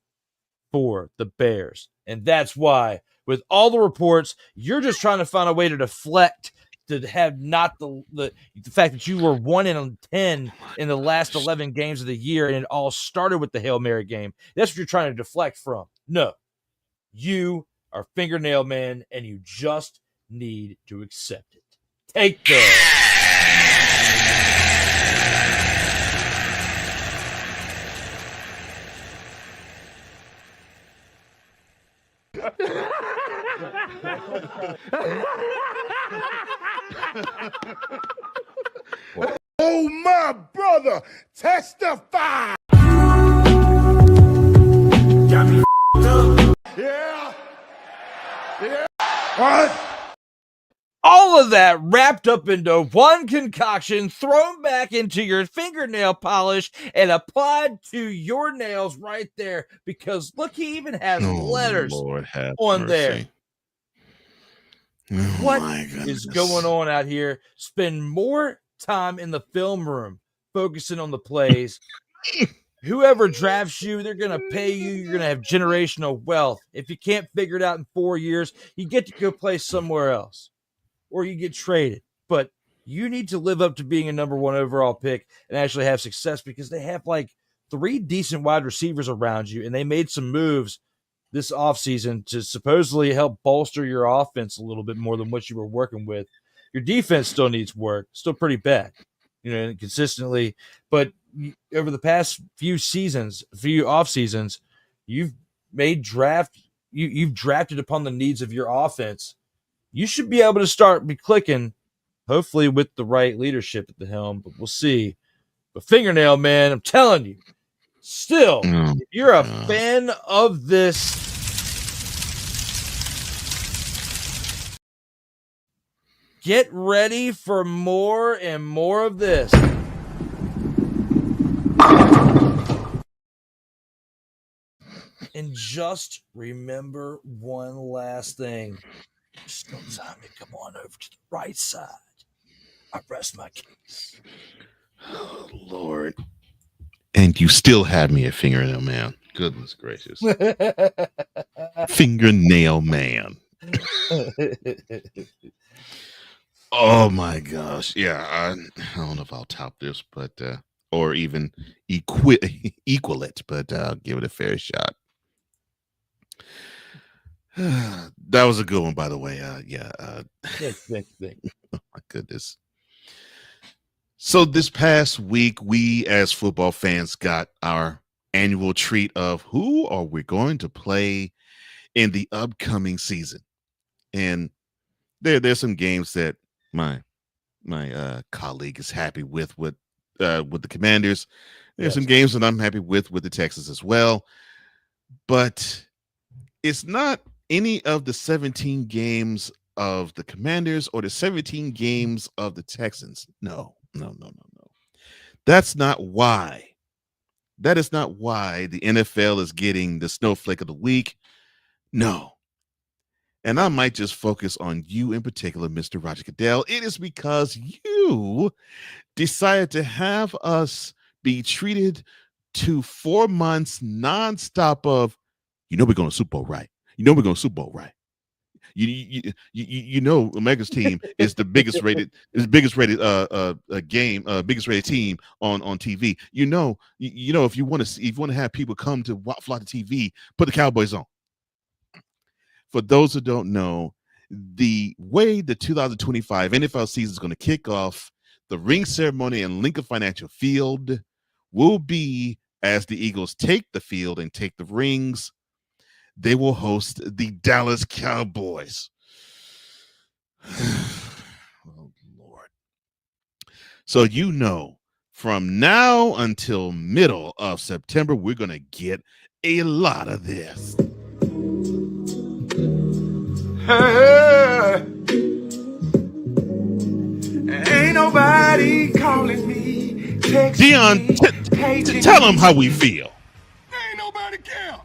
for the Bears. And that's why, with all the reports, you're just trying to find a way to deflect, to have not the fact that you were 1-10 in the last 11 games of the year, and it all started with the Hail Mary game. That's what you're trying to deflect from. No, you are Fingernail Man, and you just need to accept it. Take the... Oh, my brother, testify. Got me up. Yeah. What? All of that wrapped up into one concoction, thrown back into your fingernail polish and applied to your nails right there. Because look, he even has letters Lord have on mercy. there. Oh, what my is goodness. going on out here? Spend more time in the film room focusing on the plays. Whoever drafts you, they're going to pay you. You're going to have generational wealth. If you can't figure it out in 4 years, you get to go play somewhere else or you get traded. But you need to live up to being a number 1 overall pick and actually have success because they have like 3 decent wide receivers around you, and they made some moves this offseason to supposedly help bolster your offense a little bit more than what you were working with. Your defense still needs work, still pretty bad, consistently. But over the past few off seasons, you've drafted upon the needs of your offense. You should be able to be clicking, hopefully with the right leadership at the helm, but we'll see. But Fingernail Man, I'm telling you, still, if you're a fan of this, get ready for more and more of this. And just remember one last thing. Still time to come on over to the right side. I rest my case. Oh, Lord. And you still had me a fingernail man. Goodness gracious. Fingernail man. Oh my gosh. Yeah, I don't know if I'll top this, but or even equal it, but I'll give it a fair shot. That was a good one, by the way. Thank you. Oh my goodness. So this past week, we as football fans got our annual treat of who are we going to play in the upcoming season. And there's some games that my colleague is happy with the Commanders. There's some games that I'm happy with the Texans as well. But it's not any of the 17 games of the Commanders or the 17 games of the Texans. No. That's not why. That is not why the NFL is getting the snowflake of the week. No. And I might just focus on you in particular, Mr. Roger Goodell. It is because you decided to have us be treated to 4 months nonstop of, we're going to Super Bowl, right? We're going to Super Bowl, right? Omega's team is the biggest rated biggest rated team on TV. If you want to have people come to flock to TV, put the Cowboys on. For those who don't know, the way the 2025 NFL season is going to kick off, the ring ceremony in Lincoln Financial Field will be as the Eagles take the field and take the rings. They will host the Dallas Cowboys. Oh, Lord. So, from now until middle of September, we're going to get a lot of this. Ain't nobody calling me. Dion, tell them how we feel. Ain't nobody care.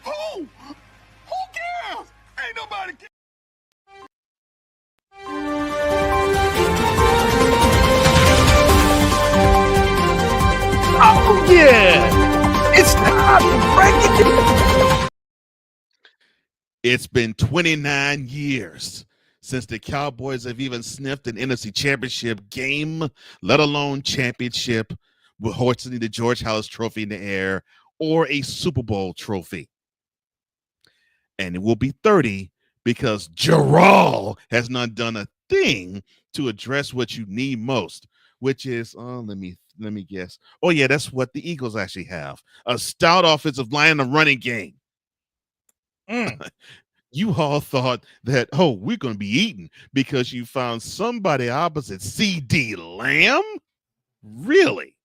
Who cares? Ain't nobody care. Oh, yeah. It's time to break it. It's been 29 years since the Cowboys have even sniffed an NFC championship game, let alone championship, with hoisting the George Halas Trophy in the air or a Super Bowl trophy. And it will be 30 because Gerald has not done a thing to address what you need most, which is, let me guess. Oh, yeah, that's what the Eagles actually have. A stout offensive line and a running game. You all thought that, we're going to be eating because you found somebody opposite CD Lamb? Really?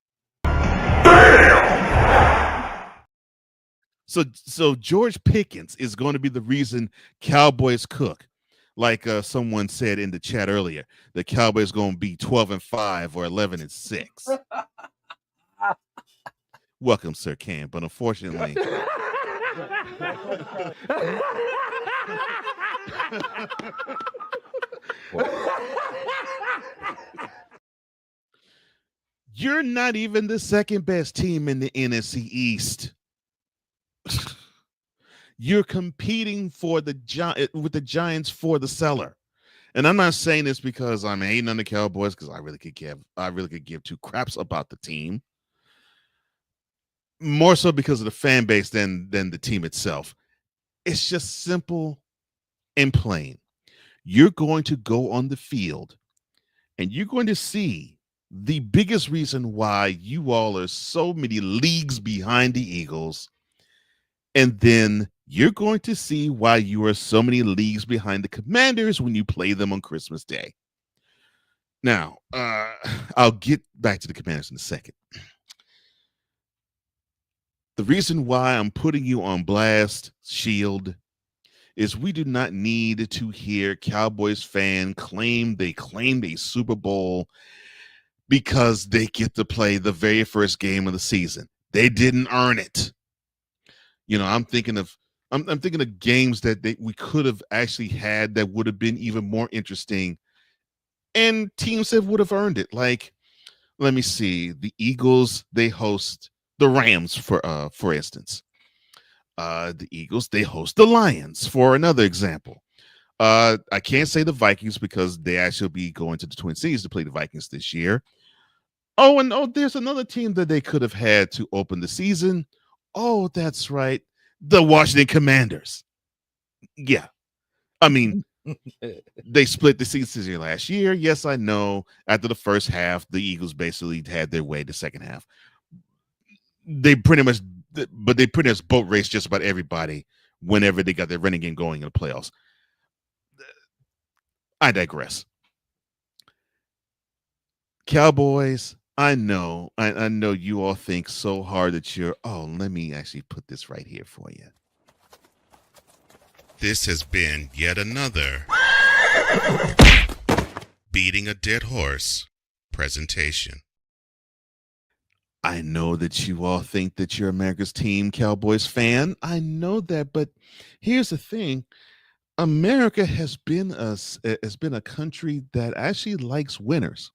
So George Pickens is going to be the reason Cowboys cook. Like someone said in the chat earlier, the Cowboys going to be 12-5 or 11-6. Welcome, Sir Cam, but unfortunately... You're not even the second best team in the NFC East. You're competing with the Giants for the cellar. And I'm not saying this because I'm hating on the Cowboys, because I really could give two craps about the team. More so because of the fan base than the team itself. It's just simple and plain. You're going to go on the field and you're going to see the biggest reason why you all are so many leagues behind the Eagles. And then you're going to see why you are so many leagues behind the Commanders when you play them on Christmas Day. Now, I'll get back to the Commanders in a second. The reason why I'm putting you on blast, Shield, is we do not need to hear Cowboys fan claim they claimed a Super Bowl because they get to play the very first game of the season. They didn't earn it. I'm thinking of games that we could have actually had that would have been even more interesting, and teams that would have earned it. Like, let me see, the Eagles, they host the Rams for instance. The Eagles, they host the Lions for another example. I can't say the Vikings because they actually be going to the Twin Cities to play the Vikings this year. There's another team that they could have had to open the season. Oh, that's right. The Washington Commanders. Yeah. I mean, they split the season last year. Yes, I know. After the first half, the Eagles basically had their way the second half. They pretty much boat raced just about everybody whenever they got their running game going in the playoffs. I digress. Cowboys, I know you all think so hard that let me actually put this right here for you. This has been yet another beating a dead horse presentation. I know that you all think that you're America's team Cowboys fan. I know that, but here's the thing. America has been a country that actually likes winners.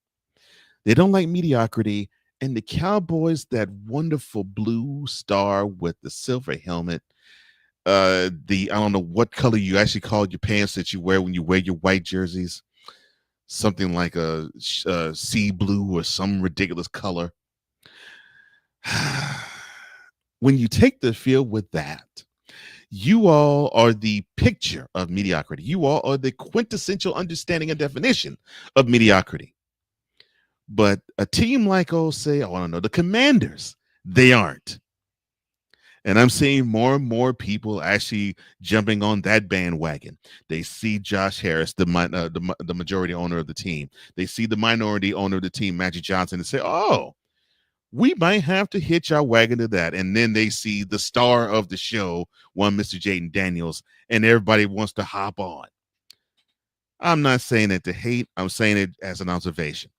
They don't like mediocrity. And the Cowboys, that wonderful blue star with the silver helmet, I don't know what color you actually call your pants that you wear when you wear your white jerseys, something like a sea blue or some ridiculous color. When you take the field with that, you all are the picture of mediocrity. You all are the quintessential understanding and definition of mediocrity. But a team like, say, I don't know, the Commanders, they aren't. And I'm seeing more and more people actually jumping on that bandwagon. They see Josh Harris, the majority owner of the team. They see the minority owner of the team, Magic Johnson, and say, oh, we might have to hitch our wagon to that. And then they see the star of the show, one Mr. Jaden Daniels, and everybody wants to hop on. I'm not saying it to hate. I'm saying it as an observation.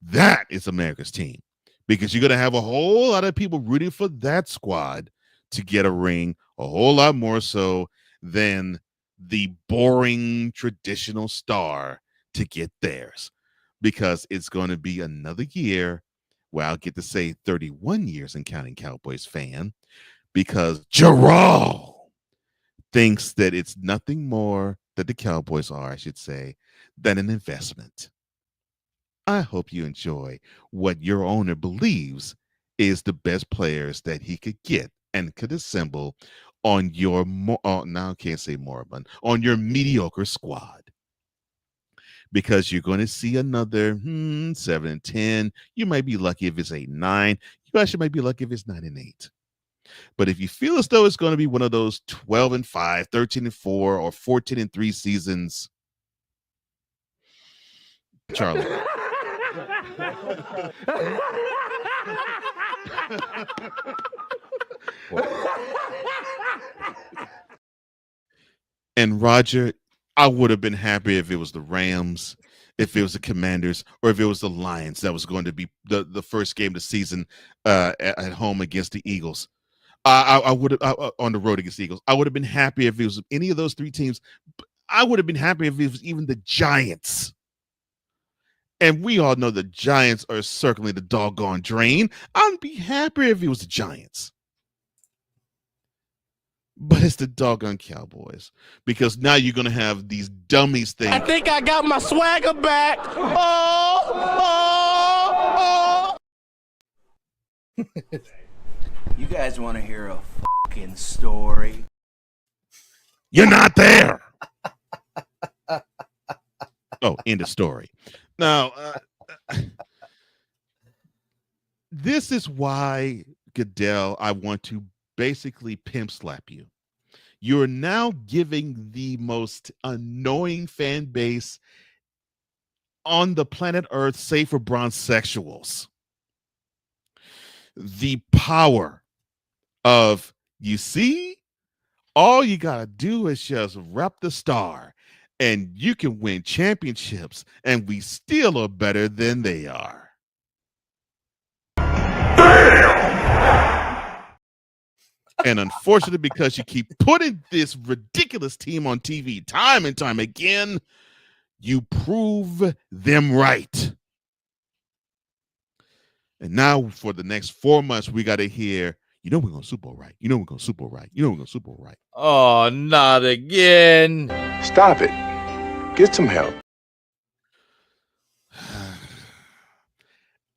That is America's team, because you're going to have a whole lot of people rooting for that squad to get a ring, a whole lot more so than the boring traditional star to get theirs, because it's going to be another year where I'll get to say 31 years and counting Cowboys fan, because Gerald thinks that it's nothing more that the Cowboys are, I should say, than an investment. I hope you enjoy what your owner believes is the best players that he could get and could assemble on your now I can't say moribund, on your mediocre squad. Because you're going to see another 7-10. You might be lucky if it's 8-9. You actually might be lucky if it's 9-8. But if you feel as though it's going to be one of those 12-5, 13-4, or 14-3 seasons, Charlie. And Roger, I would have been happy if it was the Rams, if it was the Commanders, or if it was the Lions that was going to be the first game of the season at home against the Eagles. I would have on the road against the Eagles. I would have been happy if it was any of those three teams. I would have been happy if it was even the Giants. And we all know the Giants are circling the doggone drain. I'd be happy if it was the Giants. But it's the doggone Cowboys, because now you're going to have these dummies things. I think I got my swagger back. Oh. You guys want to hear a fucking story? You're not there. Oh, end of story. Now, this is why, Goodell, I want to basically pimp slap you. You're now giving the most annoying fan base on the planet Earth, save for bronzexuals, the power of, you see, all you gotta do is just rep the star and you can win championships, and we still are better than they are. And unfortunately, because you keep putting this ridiculous team on TV time and time again, you prove them right. And now for the next 4 months, we got to hear, we're going to Super Bowl right. We're going to Super Bowl right. We're going to Super Bowl right. Oh, not again. Stop it. Get some help.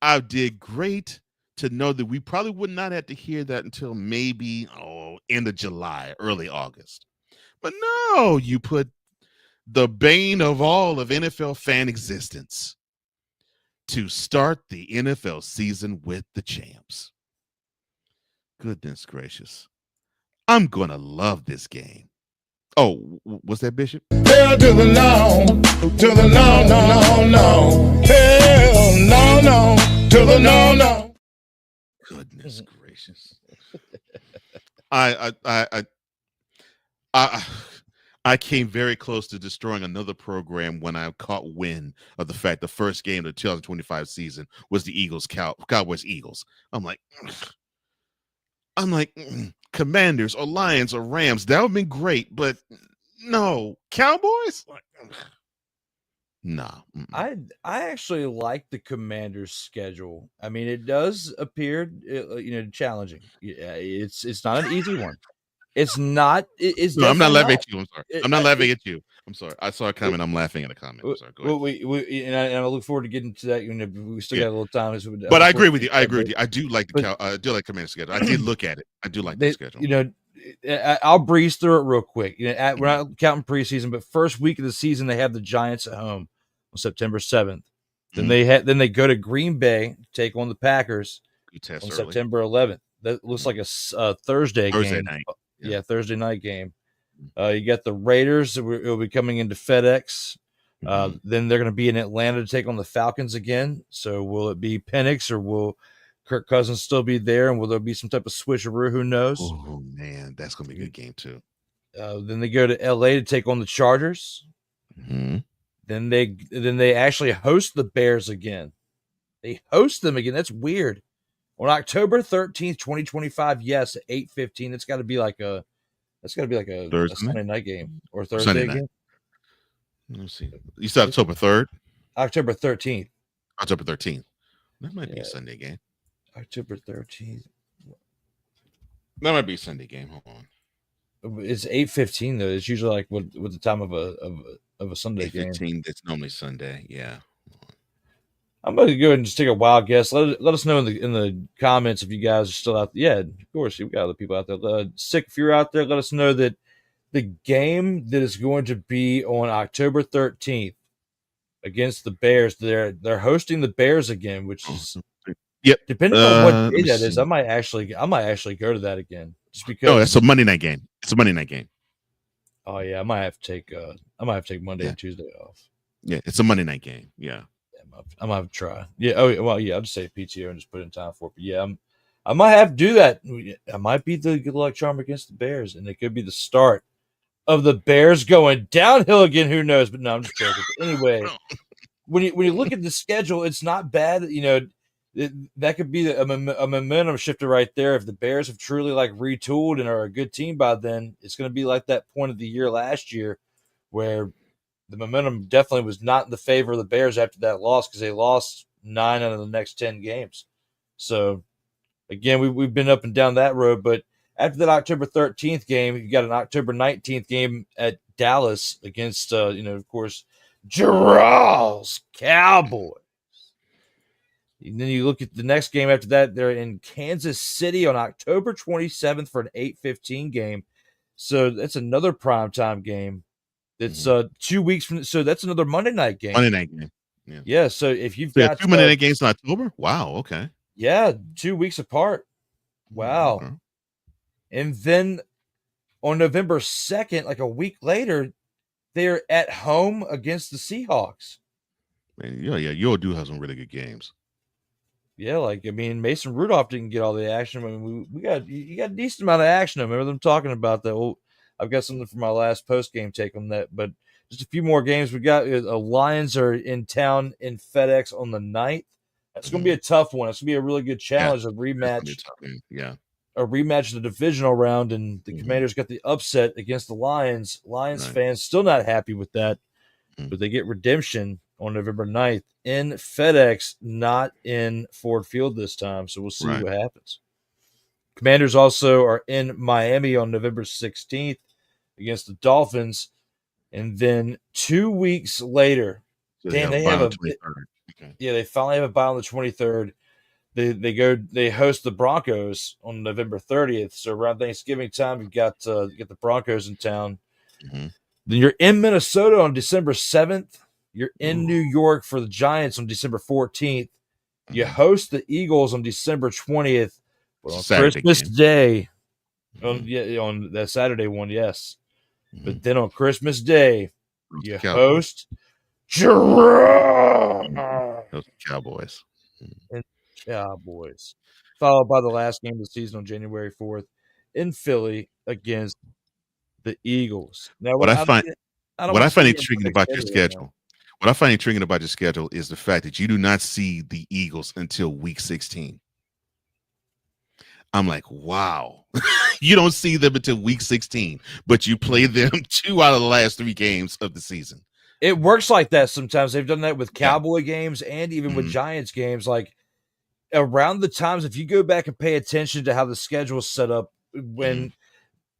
I did great to know that we probably would not have to hear that until maybe end of July, early August. But no, you put the bane of all of NFL fan existence to start the NFL season with the champs. Goodness gracious. I'm going to love this game. Oh, what's that, Bishop? Hell to the no, to the no, no, no. Hell no, to the no. Goodness gracious. I'm I came very close to destroying another program when I caught wind of the fact the first game of the 2025 season was the Cowboys Eagles. I'm like, Commanders or Lions or Rams. That would have been great, but no, Cowboys. Nah. I actually like the Commanders' schedule. I mean, it does appear challenging. Yeah, it's not an easy one. It's not. It's No, I'm not definitely laughing not. at you. I'm sorry. I'm not laughing at you. I'm sorry. I saw a comment. I'm laughing at a comment. I'm sorry. Go ahead. Well, and I look forward to getting to that. We still got a little time. But I agree with you. I agree with you. I do like I do like Commander schedule. I did look at it. I do like the schedule. I'll breeze through it real quick. We're not counting preseason, but first week of the season they have the Giants at home on September 7th. Then they go to Green Bay to take on the Packers on September 11th. That looks like a Thursday game. Night. Yeah, Thursday night game. You got the Raiders. It'll be coming into FedEx. Then they're going to be in Atlanta to take on the Falcons again. So will it be Penix or will Kirk Cousins still be there? And will there be some type of switcheroo? Who knows? Oh, man. That's going to be a good game, too. Then they go to L.A. to take on the Chargers. Mm-hmm. Then they actually host the Bears again. They host them again. That's weird. On October 13th, 2025, yes, at 8:15. That's got to be like a Sunday night game or Thursday game. Let me see. You said October 3rd? October 13th. October 13th. That might be a Sunday game. October 13th. That might be a Sunday game. Hold on. It's 8:15 though. It's usually like what the time of a Sunday game. 8:15. That's normally Sunday. Yeah. I'm going to go ahead and just take a wild guess. Let us know in the comments if you guys are still out there. Yeah, of course, we got other people out there. Sick, if you're out there, let us know that the game that is going to be on October 13th against the Bears, they're hosting the Bears again, which is depending on what day that is. I might actually go to that again just because. No, it's a Monday night game. It's a Monday night game. Oh yeah, I might have to take Monday and Tuesday off. Yeah, it's a Monday night game. Yeah. I might have to try. Yeah. Oh, well, yeah. I'll just say PTO and just put in time for it. But yeah, I might have to do that. I might be the good luck charm against the Bears, and it could be the start of the Bears going downhill again. Who knows? But no, I'm just joking. But anyway, when you look at the schedule, it's not bad. That could be a momentum shifter right there. If the Bears have truly retooled and are a good team by then, it's going to be like that point of the year last year where the momentum definitely was not in the favor of the Bears after that loss because they lost 9 out of the next 10 games. So, again, we've been up and down that road. But after that October 13th game, you got an October 19th game at Dallas against, of course, Jarrell's Cowboys. And then you look at the next game after that. They're in Kansas City on October 27th for an 8:15 game. So that's another primetime game. It's 2 weeks from, so that's another Monday night game. Monday night game. Yeah. So if you've got 2 Monday night games in October, wow. Okay. Yeah, 2 weeks apart. Wow. Okay. And then on November 2nd, like a week later, they're at home against the Seahawks. Man, yeah, you do have some really good games. Yeah, Mason Rudolph didn't get all the action. I mean, you got a decent amount of action. I remember them talking about that. Well, I've got something for my last post game take on that, but just a few more games. We got Lions are in town in FedEx on the 9th. That's going to be a tough one. It's going to be a really good challenge, a rematch. A rematch of the divisional round, and the Commanders got the upset against the Lions. Lions fans still not happy with that, but they get redemption on November 9th in FedEx, not in Ford Field this time. So we'll see what happens. Commanders also are in Miami on November 16th against the Dolphins. And then 2 weeks later, they finally have a bye on the 23rd. They host the Broncos on November 30th. So around Thanksgiving time, you get the Broncos in town. Then you're in Minnesota on December 7th. You're in New York for the Giants on December 14th. You host the Eagles on December 20th. But on Christmas Day, on that Saturday one, yes. But then on Christmas Day, you host Those Cowboys. And Cowboys. Followed by the last game of the season on January 4th in Philly against the Eagles. Now, What I find don't what wanna I find see intriguing their about your right now. schedule, what I find intriguing about your schedule is the fact that you do not see the Eagles until week 16. I'm like, wow. You don't see them until week 16, but you play them 2 out of the last 3 games of the season. It works like that sometimes. They've done that with Yeah. Cowboy games and even with Mhm. Giants games. Like around the times, if you go back and pay attention to how the schedule is set up, when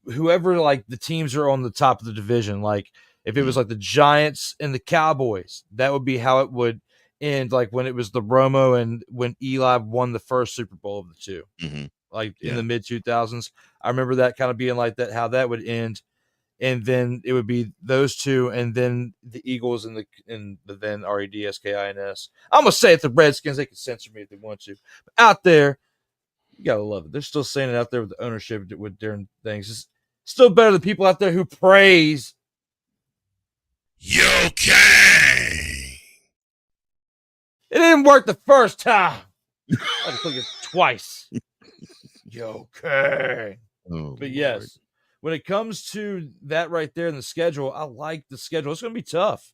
whoever like the teams are on the top of the division, like if it was like the Giants and the Cowboys, that would be how it would end. Like when it was the Romo and when Eli won the first Super Bowl of the two, Mhm. like in Yeah. the mid 2000s. I remember that kind of being like that, how that would end. And then it would be those two, and then the Eagles and the then Redskins. I'm gonna say it, the Redskins. They can censor me if they want to. But out there, you gotta love it. They're still saying it out there with the ownership with different things. It's still better than people out there who praise. Okay. It didn't work the first time. I had to click it twice. Okay. Oh, But yes, when it comes to that right there in the schedule, I like the schedule. It's going to be tough,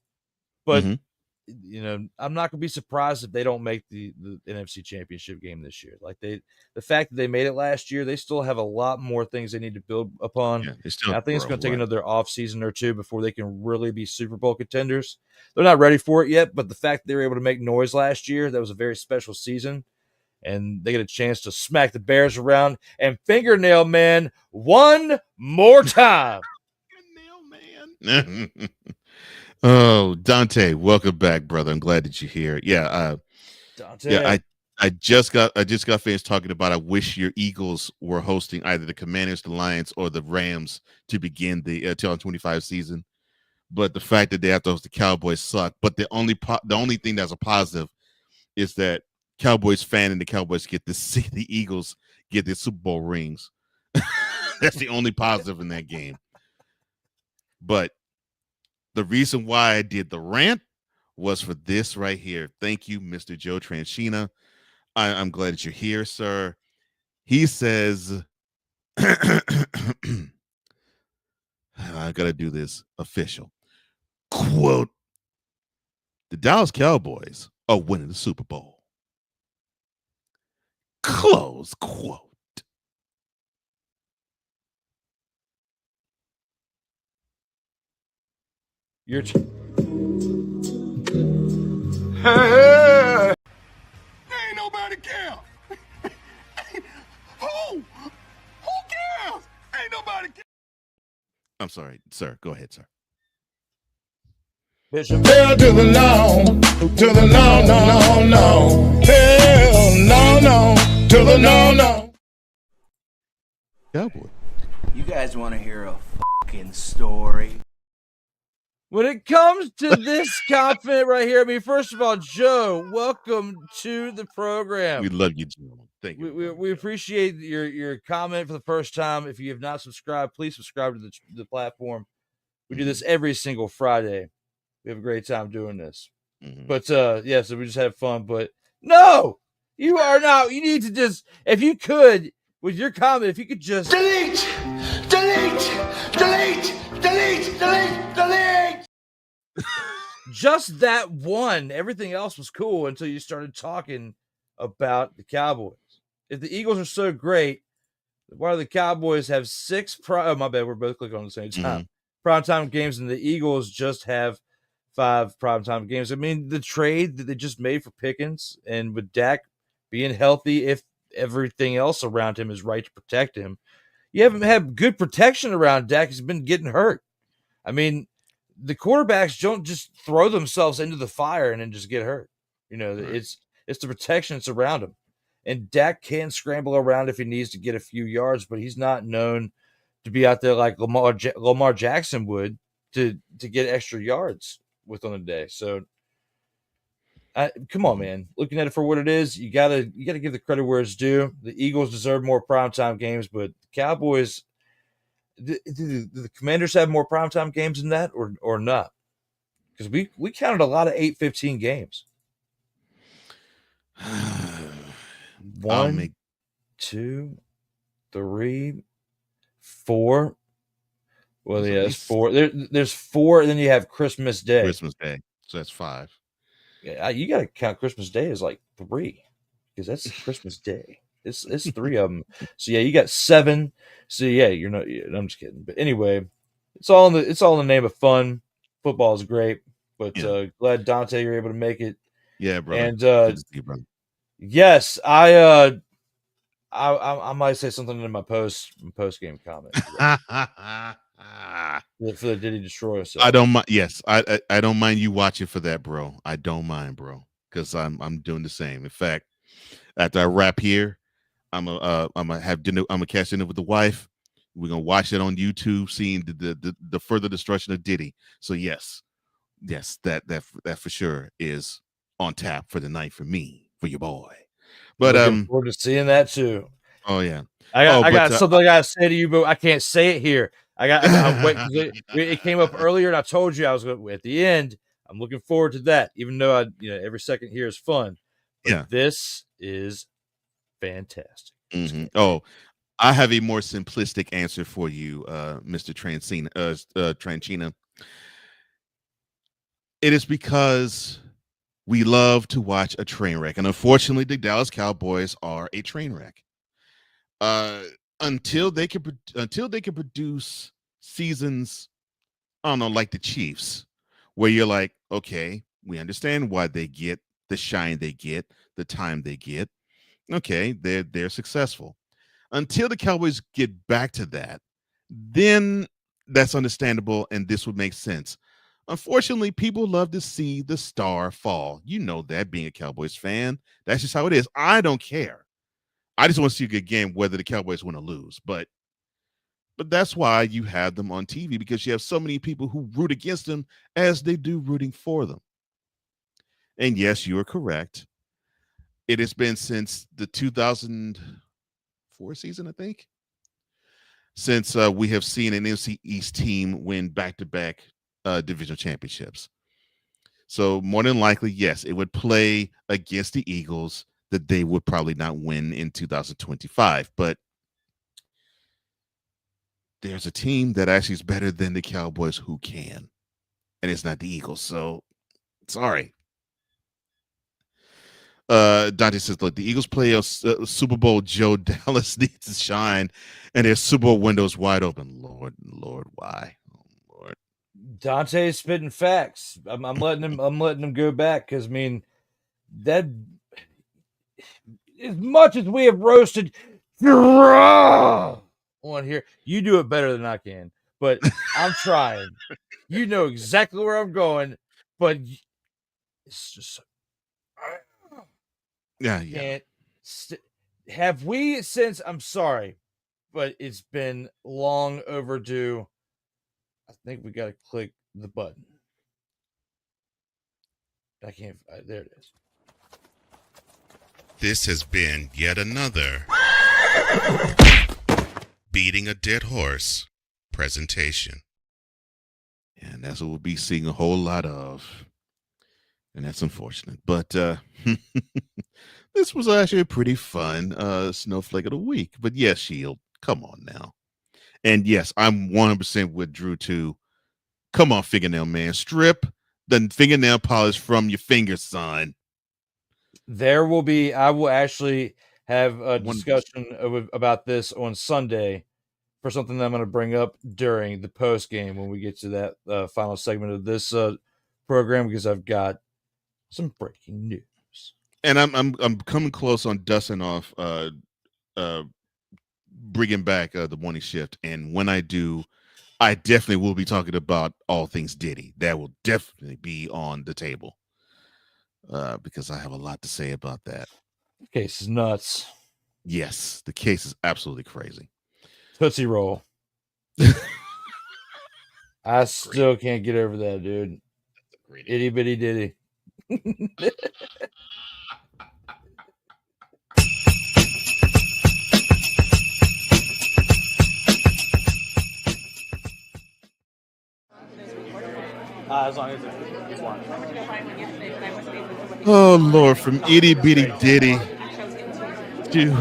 but Mhm. you know, I'm not going to be surprised if they don't make the NFC Championship game this year. Like the fact that they made it last year, they still have a lot more things they need to build upon. Yeah, they still And I have to think it's grow, going to take right. another off season or two before they can really be Super Bowl contenders. They're not ready for it yet, but the fact that they were able to make noise last year, that was a very special season. And they get a chance to smack the Bears around and fingernail man one more time. Oh, Dante, welcome back, brother. I'm glad that you're here. Yeah, Dante. yeah, I just got finished talking about I wish your Eagles were hosting either the Commanders, the Lions, or the Rams to begin the 2025 season. But the fact that they have to host the Cowboys suck. But the only thing that's a positive is that Cowboys fan and the Cowboys get to see the Eagles get their Super Bowl rings. That's the only positive in that game. But the reason why I did the rant was for this right here. Thank you, Mr. Joe Tranchina. I'm glad that you're here, sir. He says, I got to do this official. Quote, the Dallas Cowboys are winning the Super Bowl. Close quote. Your Hey, ain't nobody care. Who cares? Ain't nobody care. I'm sorry, sir. Go ahead, sir. Bishop. Hell to the no, to the no, no, no, no. Hell no, no, to the no, no. Cowboy. You guys want to hear a fucking story? When it comes to this confident right here, I mean, first of all, Joe, welcome to the program. We love you, Joe. Thank you. We appreciate your comment for the first time. If you have not subscribed, please subscribe to the platform. We do this every single Friday. We have a great time doing this. But yeah, so we just have fun. But no, you are not. You need to just, if you could, with your comment, if you could just Delete! Delete! Delete! Delete! Delete! Delete! just that one. Everything else was cool until you started talking about the Cowboys. If the Eagles are so great, why do the Cowboys have 6 oh, my bad, we're both clicking on the same time. Primetime games, and the Eagles just have 5 primetime games. I mean, the trade that they just made for Pickens, and with Dak being healthy, if everything else around him is right to protect him, you haven't had good protection around Dak. He's been getting hurt. I mean, the quarterbacks don't just throw themselves into the fire and then just get hurt. You know, it's the protection that's around him. And Dak can scramble around if he needs to get a few yards, but he's not known to be out there like Lamar Jackson would to get extra yards within a day. So, come on, man. Looking at it for what it is, you gotta give the credit where it's due. The Eagles deserve more primetime games, but the Cowboys, do the Commanders have more primetime games than that, or not? Because we counted a lot of 8-15 games. 1, 2, 3, 4, Well, There's yeah, at there's least 4. There's 4, and then you have Christmas Day. Christmas Day. So that's 5. Yeah, you got to count Christmas Day as like 3 because that's Christmas Day. It's 3 of them. So yeah, you got 7. So yeah, you're not. I'm just kidding. But anyway, it's all in the name of fun. Football is great, but Yeah. glad Dante you're able to make it. Yeah, brother. And Good to see you, brother. yes, I might say something in my post game comment for the Did he destroy us? I don't mind. Yes, I don't mind you watching for that, bro. I don't mind, bro, because I'm doing the same. In fact, after I wrap here, I'm gonna have dinner. I'm gonna catch dinner with the wife. We're gonna watch it on YouTube, seeing the further destruction of Diddy. So yes, that for sure is on tap for the night for me, for your boy. But looking forward to seeing that too. oh yeah, I got something I gotta say to you, but I can't say it here. I wait. It came up earlier, and I told you I was going at the end. I'm looking forward to that, even though every second here is fun. But Yeah. this is fantastic. Mm-hmm. Oh, I have a more simplistic answer for you, Mr. Tranchina. It is because we love to watch a train wreck, and unfortunately, the Dallas Cowboys are a train wreck. Until they can produce seasons, I don't know, like the Chiefs, where you're like, okay, we understand why they get the shine they get, the time they get. Okay, they're successful. Until the Cowboys get back to that, then that's understandable, and this would make sense. Unfortunately, people love to see the star fall. You know that, being a Cowboys fan. That's just how it is. I don't care. I just want to see a good game, whether the Cowboys win or lose. But that's why you have them on TV, because you have so many people who root against them as they do rooting for them. And yes, you are correct. It has been since the 2004 season, I think, since we have seen an NFC East team win back-to-back divisional championships. So more than likely, yes, it would play against the Eagles, that they would probably not win in 2025. But there's a team that actually is better than the Cowboys who can, and it's not the Eagles. So sorry. Dante says, look, the Eagles play a Super Bowl. Joe Dallas needs to shine, and their Super Bowl window's wide open. Lord, why? Oh, Lord. Dante is spitting facts. I'm letting him go back because that. As much as we have roasted on here, you do it better than I can. But I'm trying. You know exactly where I'm going, but it's just Yeah. Have we since? I'm sorry, but it's been long overdue. I think we got to click the button. I can't. There it is. This has been yet another Beating a Dead Horse presentation. And that's what we'll be seeing a whole lot of. And that's unfortunate. But this was actually a pretty fun snowflake of the week. But yes, Shield, come on now. And yes, I'm 100% with Drew too. Come on, fingernail man. Strip the fingernail polish from your fingers, son. I will actually have a discussion about this on Sunday for something that I'm going to bring up during the post game when we get to that final segment of this program, because I've got some breaking news. And I'm coming close on dusting off bringing back the morning shift. And when I do, I definitely will be talking about all things Diddy. That will definitely be on the table. Because I have a lot to say about that. The case is nuts. Yes, the case is absolutely crazy. Tootsie Roll. I still can't get over that, dude. Itty bitty ditty. As long as it's one. Oh Lord, from itty bitty ditty to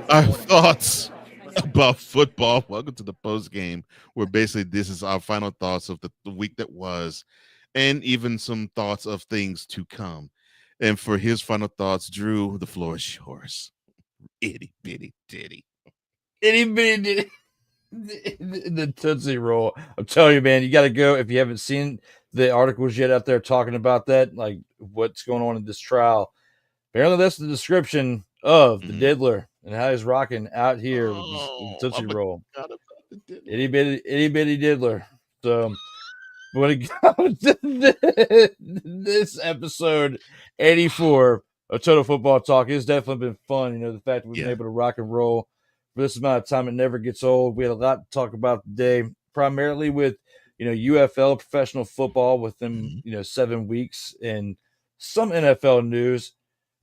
our thoughts about football. Welcome to the post game, where basically this is our final thoughts of the week that was, and even some thoughts of things to come. And for his final thoughts, Drew, the floor is yours. Itty bitty ditty. Itty bitty ditty. The Tootsie Roll. I'm telling you, man, you got to go. If you haven't seen the articles yet out there talking about that, like what's going on in this trial. Apparently, that's the description of the diddler and how he's rocking out here with the Tootsie Roll. Itty bitty diddler. So when it comes to this episode 84 of Total Football Talk, it's definitely been fun. You know, the fact that we've been able to rock and roll for this amount of time, it never gets old. We had a lot to talk about today, primarily with, you know, UFL professional football within, 7 weeks, and some NFL news,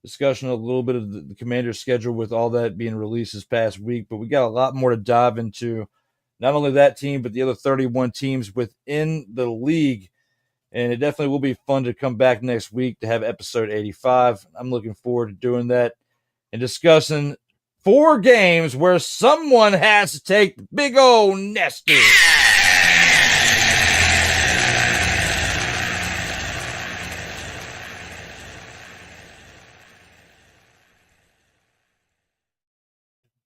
discussion a little bit of the Commander's schedule with all that being released this past week. But we got a lot more to dive into. Not only that team, but the other 31 teams within the league. And it definitely will be fun to come back next week to have episode 85. I'm looking forward to doing that and discussing 4 games where someone has to take the big old Nestor.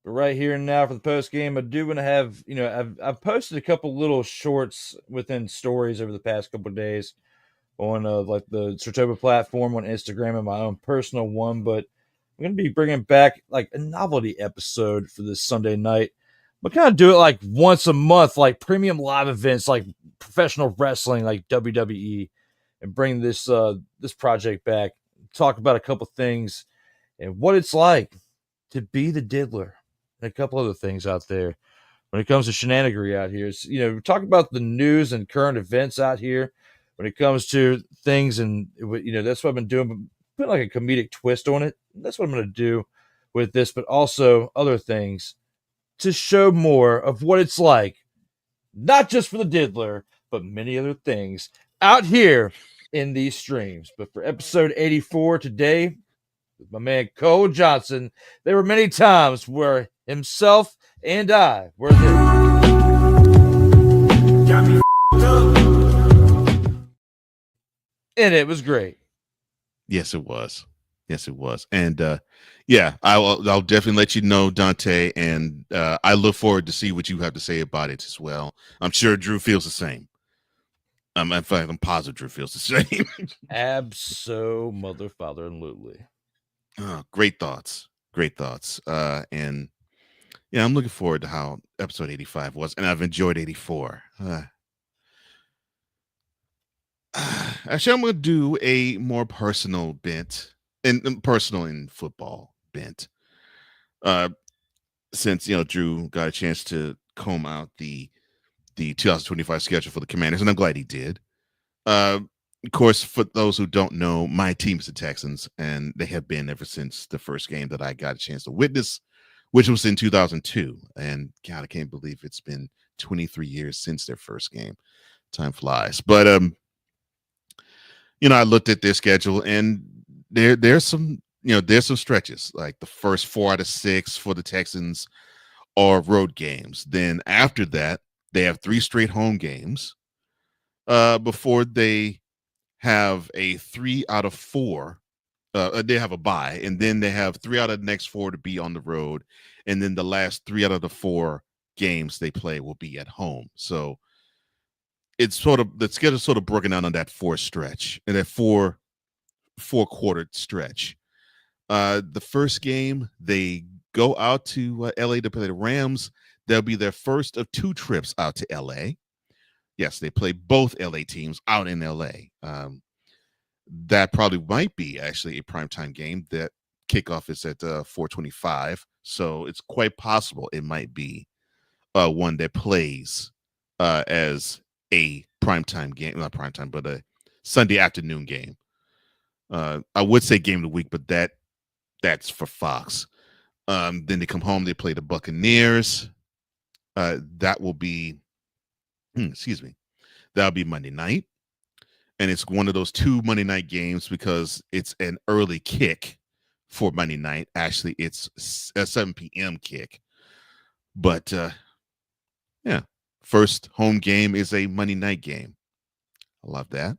But right here and now for the post game, I do want to have, I've posted a couple little shorts within stories over the past couple of days on like the Sartoba platform on Instagram and my own personal one. But I'm going to be bringing back like a novelty episode for this Sunday night. But kind of do it like once a month, like premium live events, like professional wrestling, like WWE, and bring this project back. Talk about a couple things and what it's like to be the diddler. A couple other things out there when it comes to shenanigery out here. It's, talk about the news and current events out here when it comes to things. And, that's what I've been doing, put like a comedic twist on it. That's what I'm going to do with this, but also other things to show more of what it's like, not just for the diddler, but many other things out here in these streams. But for episode 84 today, with my man Cole Johnson, there were many times where himself and I were there. And it was great. Yes, it was. And I'll definitely let you know, Dante. And I look forward to see what you have to say about it as well. I'm sure Drew feels the same. In fact, I'm positive Drew feels the same. Abso-mother-father-and-lutely. Oh, great thoughts. And yeah, I'm looking forward to how episode 85 was, and I've enjoyed 84. Actually, I'm going to do a more personal bent, and personal in football bent. Since Drew got a chance to comb out the 2025 schedule for the Commanders, and I'm glad he did. Of course, for those who don't know, my team is the Texans, and they have been ever since the first game that I got a chance to witness, which was in 2002. And God, I can't believe it's been 23 years since their first game. Time flies. But I looked at their schedule, and there's some stretches. Like the first 4 out of 6 for the Texans are road games. Then after that, they have 3 straight home games before they have a 3 out of 4. They have a bye, and then they have 3 out of the next 4 to be on the road, and then the last 3 out of the 4 games they play will be at home. So it's sort of the schedule sort of broken down on that 4 stretch and that 4 quarter stretch. The first game they go out to LA to play the Rams. That'll be their first of 2 trips out to LA. Yes, they play both LA teams out in LA. That probably might be actually a primetime game. That kickoff is at 4:25, so it's quite possible it might be one that plays as a primetime game, not primetime, but a Sunday afternoon game. I would say game of the week, but that's for Fox. Then they come home, they play the Buccaneers. That will be, that'll be Monday night. And it's one of those 2 Monday night games because it's an early kick for Monday night. Actually, it's a 7 p.m. kick. But yeah, first home game is a Monday night game. I love that.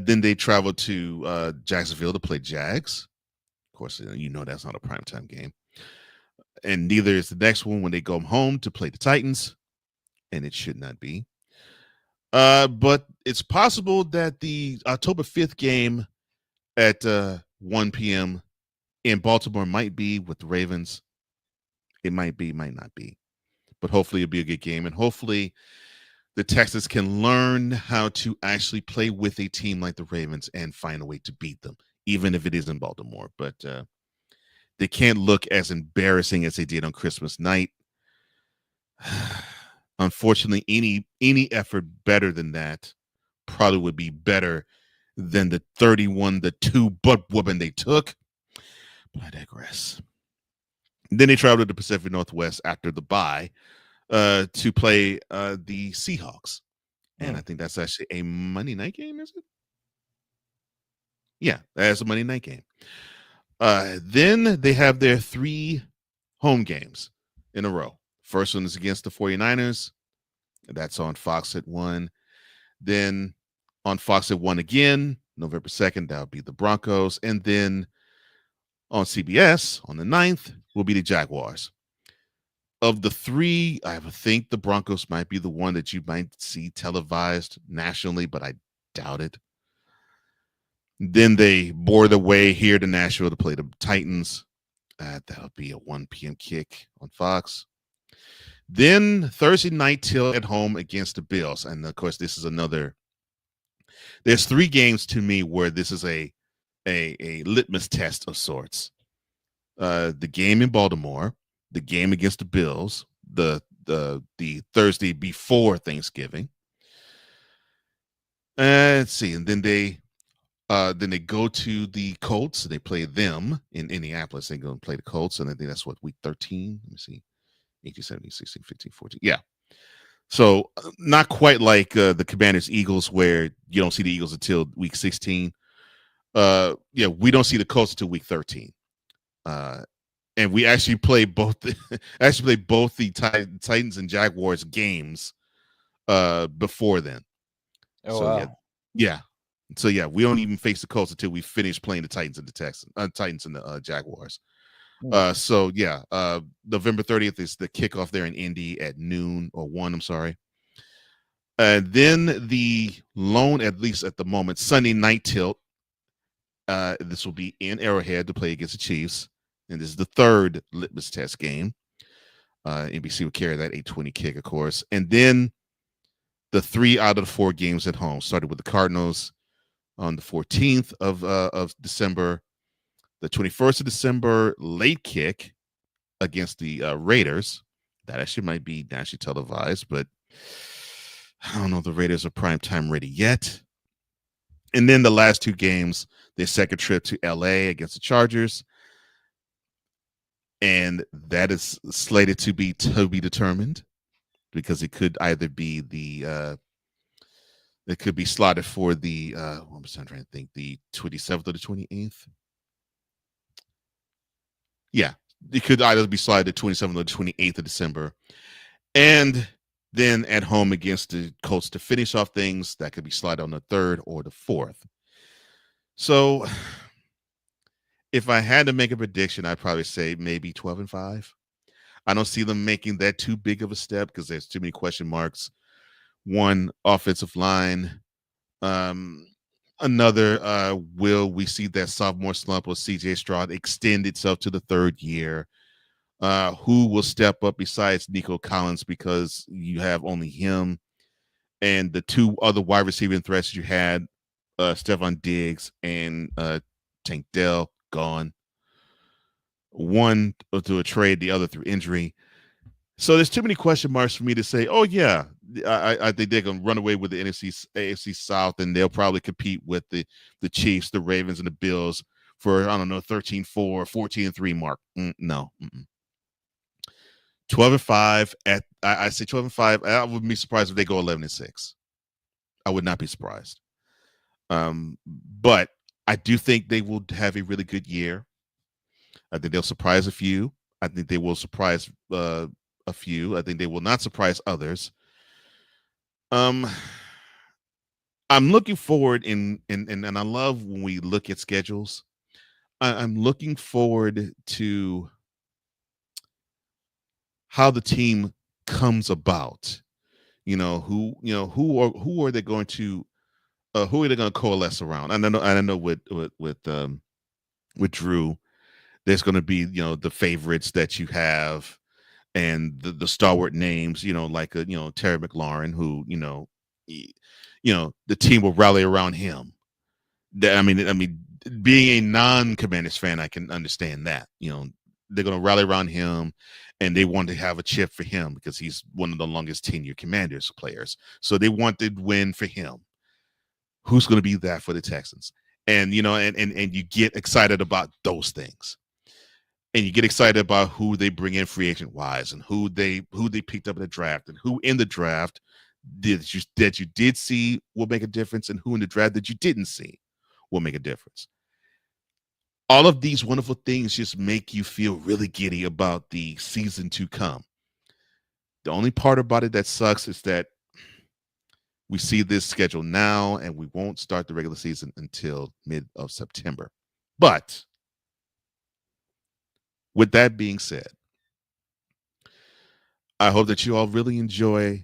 Then they travel to Jacksonville to play Jags. Of course, you know that's not a primetime game. And neither is the next one when they go home to play the Titans, and it should not be. But it's possible that the October 5th game at 1 p.m. in Baltimore might be with the Ravens. It might be, might not be. But hopefully it'll be a good game. And hopefully the Texans can learn how to actually play with a team like the Ravens and find a way to beat them, even if it is in Baltimore. But they can't look as embarrassing as they did on Christmas night. Unfortunately, any effort better than that probably would be better than the 31-2 butt whooping they took. But I digress. Then they traveled to the Pacific Northwest after the bye to play the Seahawks. And I think that's actually a Monday night game, is it? Yeah, that's a Monday night game. Then they have their 3 home games in a row. First one is against the 49ers. That's on Fox at 1. Then on Fox at 1 again, November 2nd, that'll be the Broncos. And then on CBS on the 9th will be the Jaguars. Of the 3, I think the Broncos might be the one that you might see televised nationally, but I doubt it. Then they bore their way here to Nashville to play the Titans. That'll be a 1 p.m. kick on Fox. Then Thursday night till at home against the Bills. And of course, this is another. There's 3 games to me where this is a litmus test of sorts. The game in Baltimore, the game against the Bills, the Thursday before Thanksgiving. Let's see, and then they go to the Colts. They play them in Indianapolis. They go and play the Colts, and I think that's what, week 13. Let me see. 18, 17, 16, 15, 14. Yeah. So not quite like the Commanders Eagles, where you don't see the Eagles until week 16. Yeah, we don't see the Colts until week 13. And we actually play both the Titans and Jaguars games before then. Oh, so wow. yeah. So yeah, we don't even face the Colts until we finish playing the Titans and the Titans and the Jaguars. So yeah, November 30th is the kickoff there in Indy at noon or 1. I'm sorry. Then the lone, at least at the moment, Sunday night tilt. This will be in Arrowhead to play against the Chiefs, and this is the 3rd litmus test game. NBC will carry that 8:20 kick, of course, and then the 3 out of the 4 games at home. Started with the Cardinals on the 14th of December. The 21st of December, late kick against the Raiders. That actually might be nationally televised, but I don't know if the Raiders are primetime ready yet. And then the last 2 games, their second trip to LA against the Chargers. And that is slated to be determined, because it could either be it could be slotted for the I'm trying to think, the 27th or the 28th. Yeah, it could either be slotted the 27th or the 28th of December. And then at home against the Colts to finish off things, that could be slotted on the 3rd or the 4th. So if I had to make a prediction, I'd probably say maybe 12-5. I don't see them making that too big of a step because there's too many question marks. One, offensive line. Another, will we see that sophomore slump of CJ Stroud extend itself to the 3rd year? Who will step up besides Nico Collins, because you have only him and the 2 other wide receiving threats you had, Stephon Diggs and Tank Dell, gone. One to a trade, the other through injury. So there's too many question marks for me to say, oh yeah, I think they're going to run away with the AFC South, and they'll probably compete with the Chiefs, the Ravens, and the Bills for, I don't know, 13-4, 14-3 mark. No. 12-5. I say 12-5. I wouldn't be surprised if they go 11-6. I would not be surprised. But I do think they will have a really good year. I think they'll surprise a few. I think they will surprise a few. I think they will not surprise others. I'm looking forward and I love when we look at schedules. I'm looking forward to how the team comes about. Who are they going to who are they going to coalesce around? And I know with Drew, there's going to be the favorites that you have and the stalwart names, like Terry McLaurin, who the team will rally around him. I mean, being a non-Commanders fan, I can understand that. They're going to rally around him, and they want to have a chip for him because he's one of the longest tenured Commanders players. So they want to win for him. Who's going to be that for the Texans? And and you get excited about those things. And you get excited about who they bring in free agent wise and who they picked up in the draft and who in the draft that you did see will make a difference and who in the draft that you didn't see will make a difference. All of these wonderful things just make you feel really giddy about the season to come. The only part about it that sucks is that we see this schedule now and we won't start the regular season until mid of September. But with that being said, I hope that you all really enjoy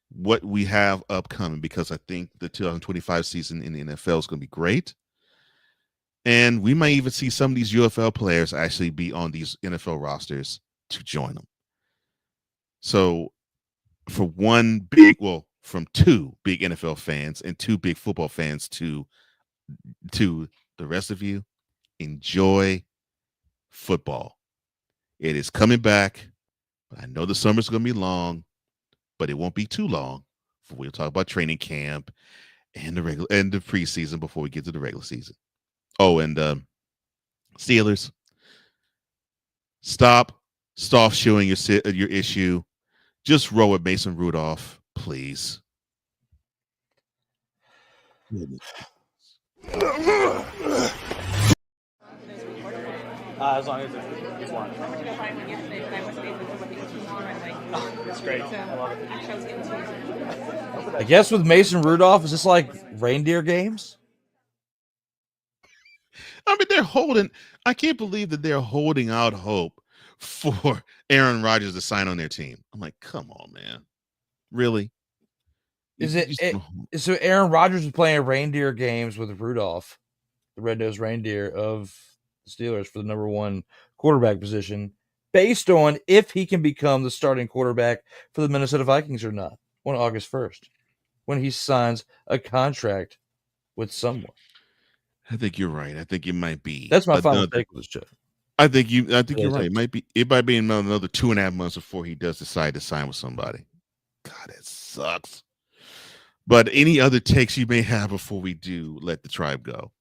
what we have upcoming because I think the 2025 season in the NFL is going to be great. And we might even see some of these UFL players actually be on these NFL rosters to join them. So from two big NFL fans and two big football fans to the rest of you, enjoy football. It is coming back. I know the summer's going to be long, but it won't be too long. We'll talk about training camp and the preseason before we get to the regular season. Oh, and Steelers, stop showing your issue. Just roll with Mason Rudolph, please. As long as it's one. It's great. I love it. I guess with Mason Rudolph, is this like reindeer games? I mean, I can't believe that they're holding out hope for Aaron Rodgers to sign on their team. I'm like, come on, man. Really? So Aaron Rodgers is playing reindeer games with Rudolph, the red-nosed reindeer of the Steelers for the number one quarterback position, based on if he can become the starting quarterback for the Minnesota Vikings or not on August 1st, when he signs a contract with someone. I think you're right. I think it might be. That's my final take on this, Jeff. I think you're right. It might be another 2.5 months before he does decide to sign with somebody. God, it sucks. But any other takes you may have before we do let the tribe go?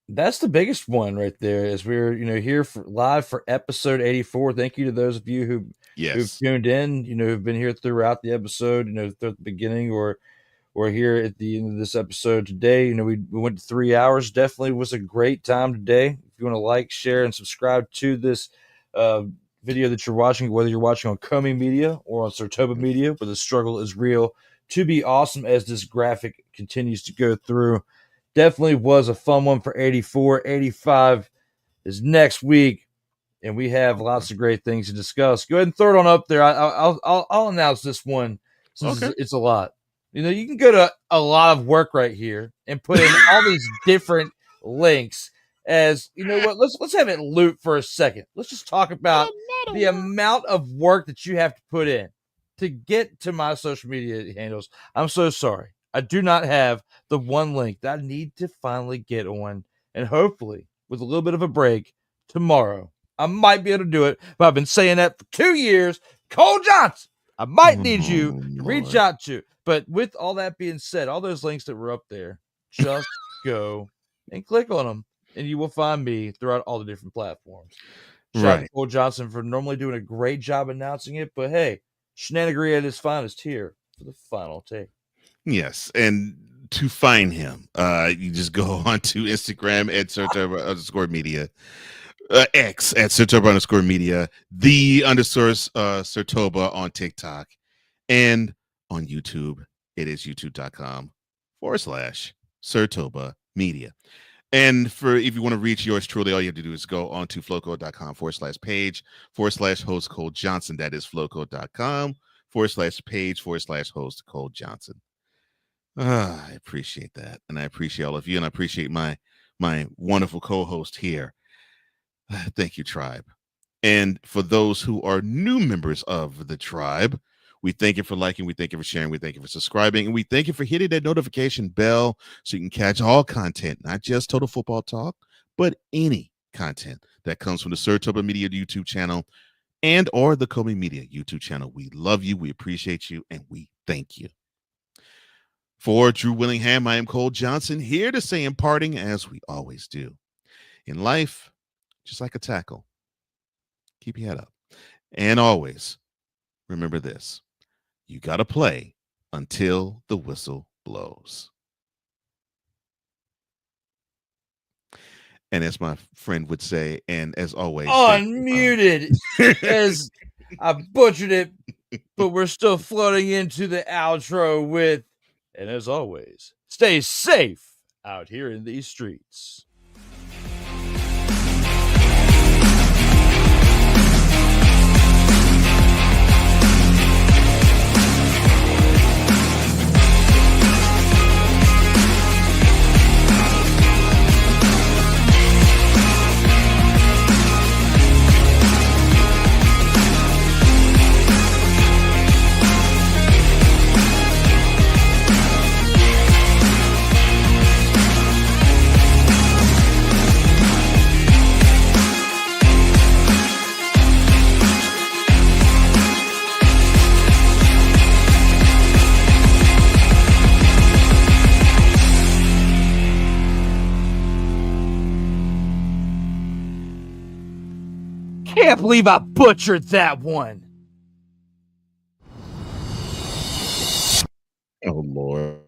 That's the biggest one right there. As we're here live for episode 84. Thank you to those of you who've tuned in. Who've been here throughout the episode. Throughout the beginning or here at the end of this episode today. We went to 3 hours. Definitely was a great time today. If you want to like, share, and subscribe to this video that you're watching, whether you're watching on Comey Media or on Sartoba Media, where the struggle is real to be awesome as this graphic continues to go through. Definitely was a fun one for 84. 85 is next week, and we have lots of great things to discuss. Go ahead and throw it on up there. I'll announce this one since it's a lot. You can go to a lot of work right here and put in all these different links. As you know what, let's have it loop for a second. Let's just talk about the amount of work that you have to put in to get to my social media handles. I'm so sorry. I do not have the one link that I need to finally get on. And hopefully, with a little bit of a break, tomorrow, I might be able to do it. But I've been saying that for 2 years. Cole Johnson, I might need you to reach out to. But with all that being said, all those links that were up there, just go and click on them. And you will find me throughout all the different platforms. Shout out to Cole Johnson for normally doing a great job announcing it. But hey, Shenanigans at his finest here for the final take. Yes, and to find him, you just go on to Instagram @Sartoba_media. X at Sertoba_media, the Sertoba on TikTok, and on YouTube. It is youtube.com/Sertoba media. And if you want to reach yours truly, all you have to do is go on to flowcode.com/page/host Cole Johnson. That is flowcode.com/page/host Cole Johnson. I appreciate that. And I appreciate all of you. And I appreciate my wonderful co-host here. Thank you, Tribe. And for those who are new members of the Tribe, we thank you for liking, we thank you for sharing, we thank you for subscribing, and we thank you for hitting that notification bell so you can catch all content, not just Total Football Talk, but any content that comes from the Sertoba Media YouTube channel and or the Comey Media YouTube channel. We love you, we appreciate you, and we thank you. For Drew Willingham, I am Cole Johnson, here to say in parting, as we always do, in life, just like a tackle, keep your head up. And always remember this: you got to play until the whistle blows. And as my friend would say, and as always, unmuted, as I butchered it, but we're still floating into the outro with, and as always, stay safe out here in these streets. Can't believe I butchered that one. Oh, Lord.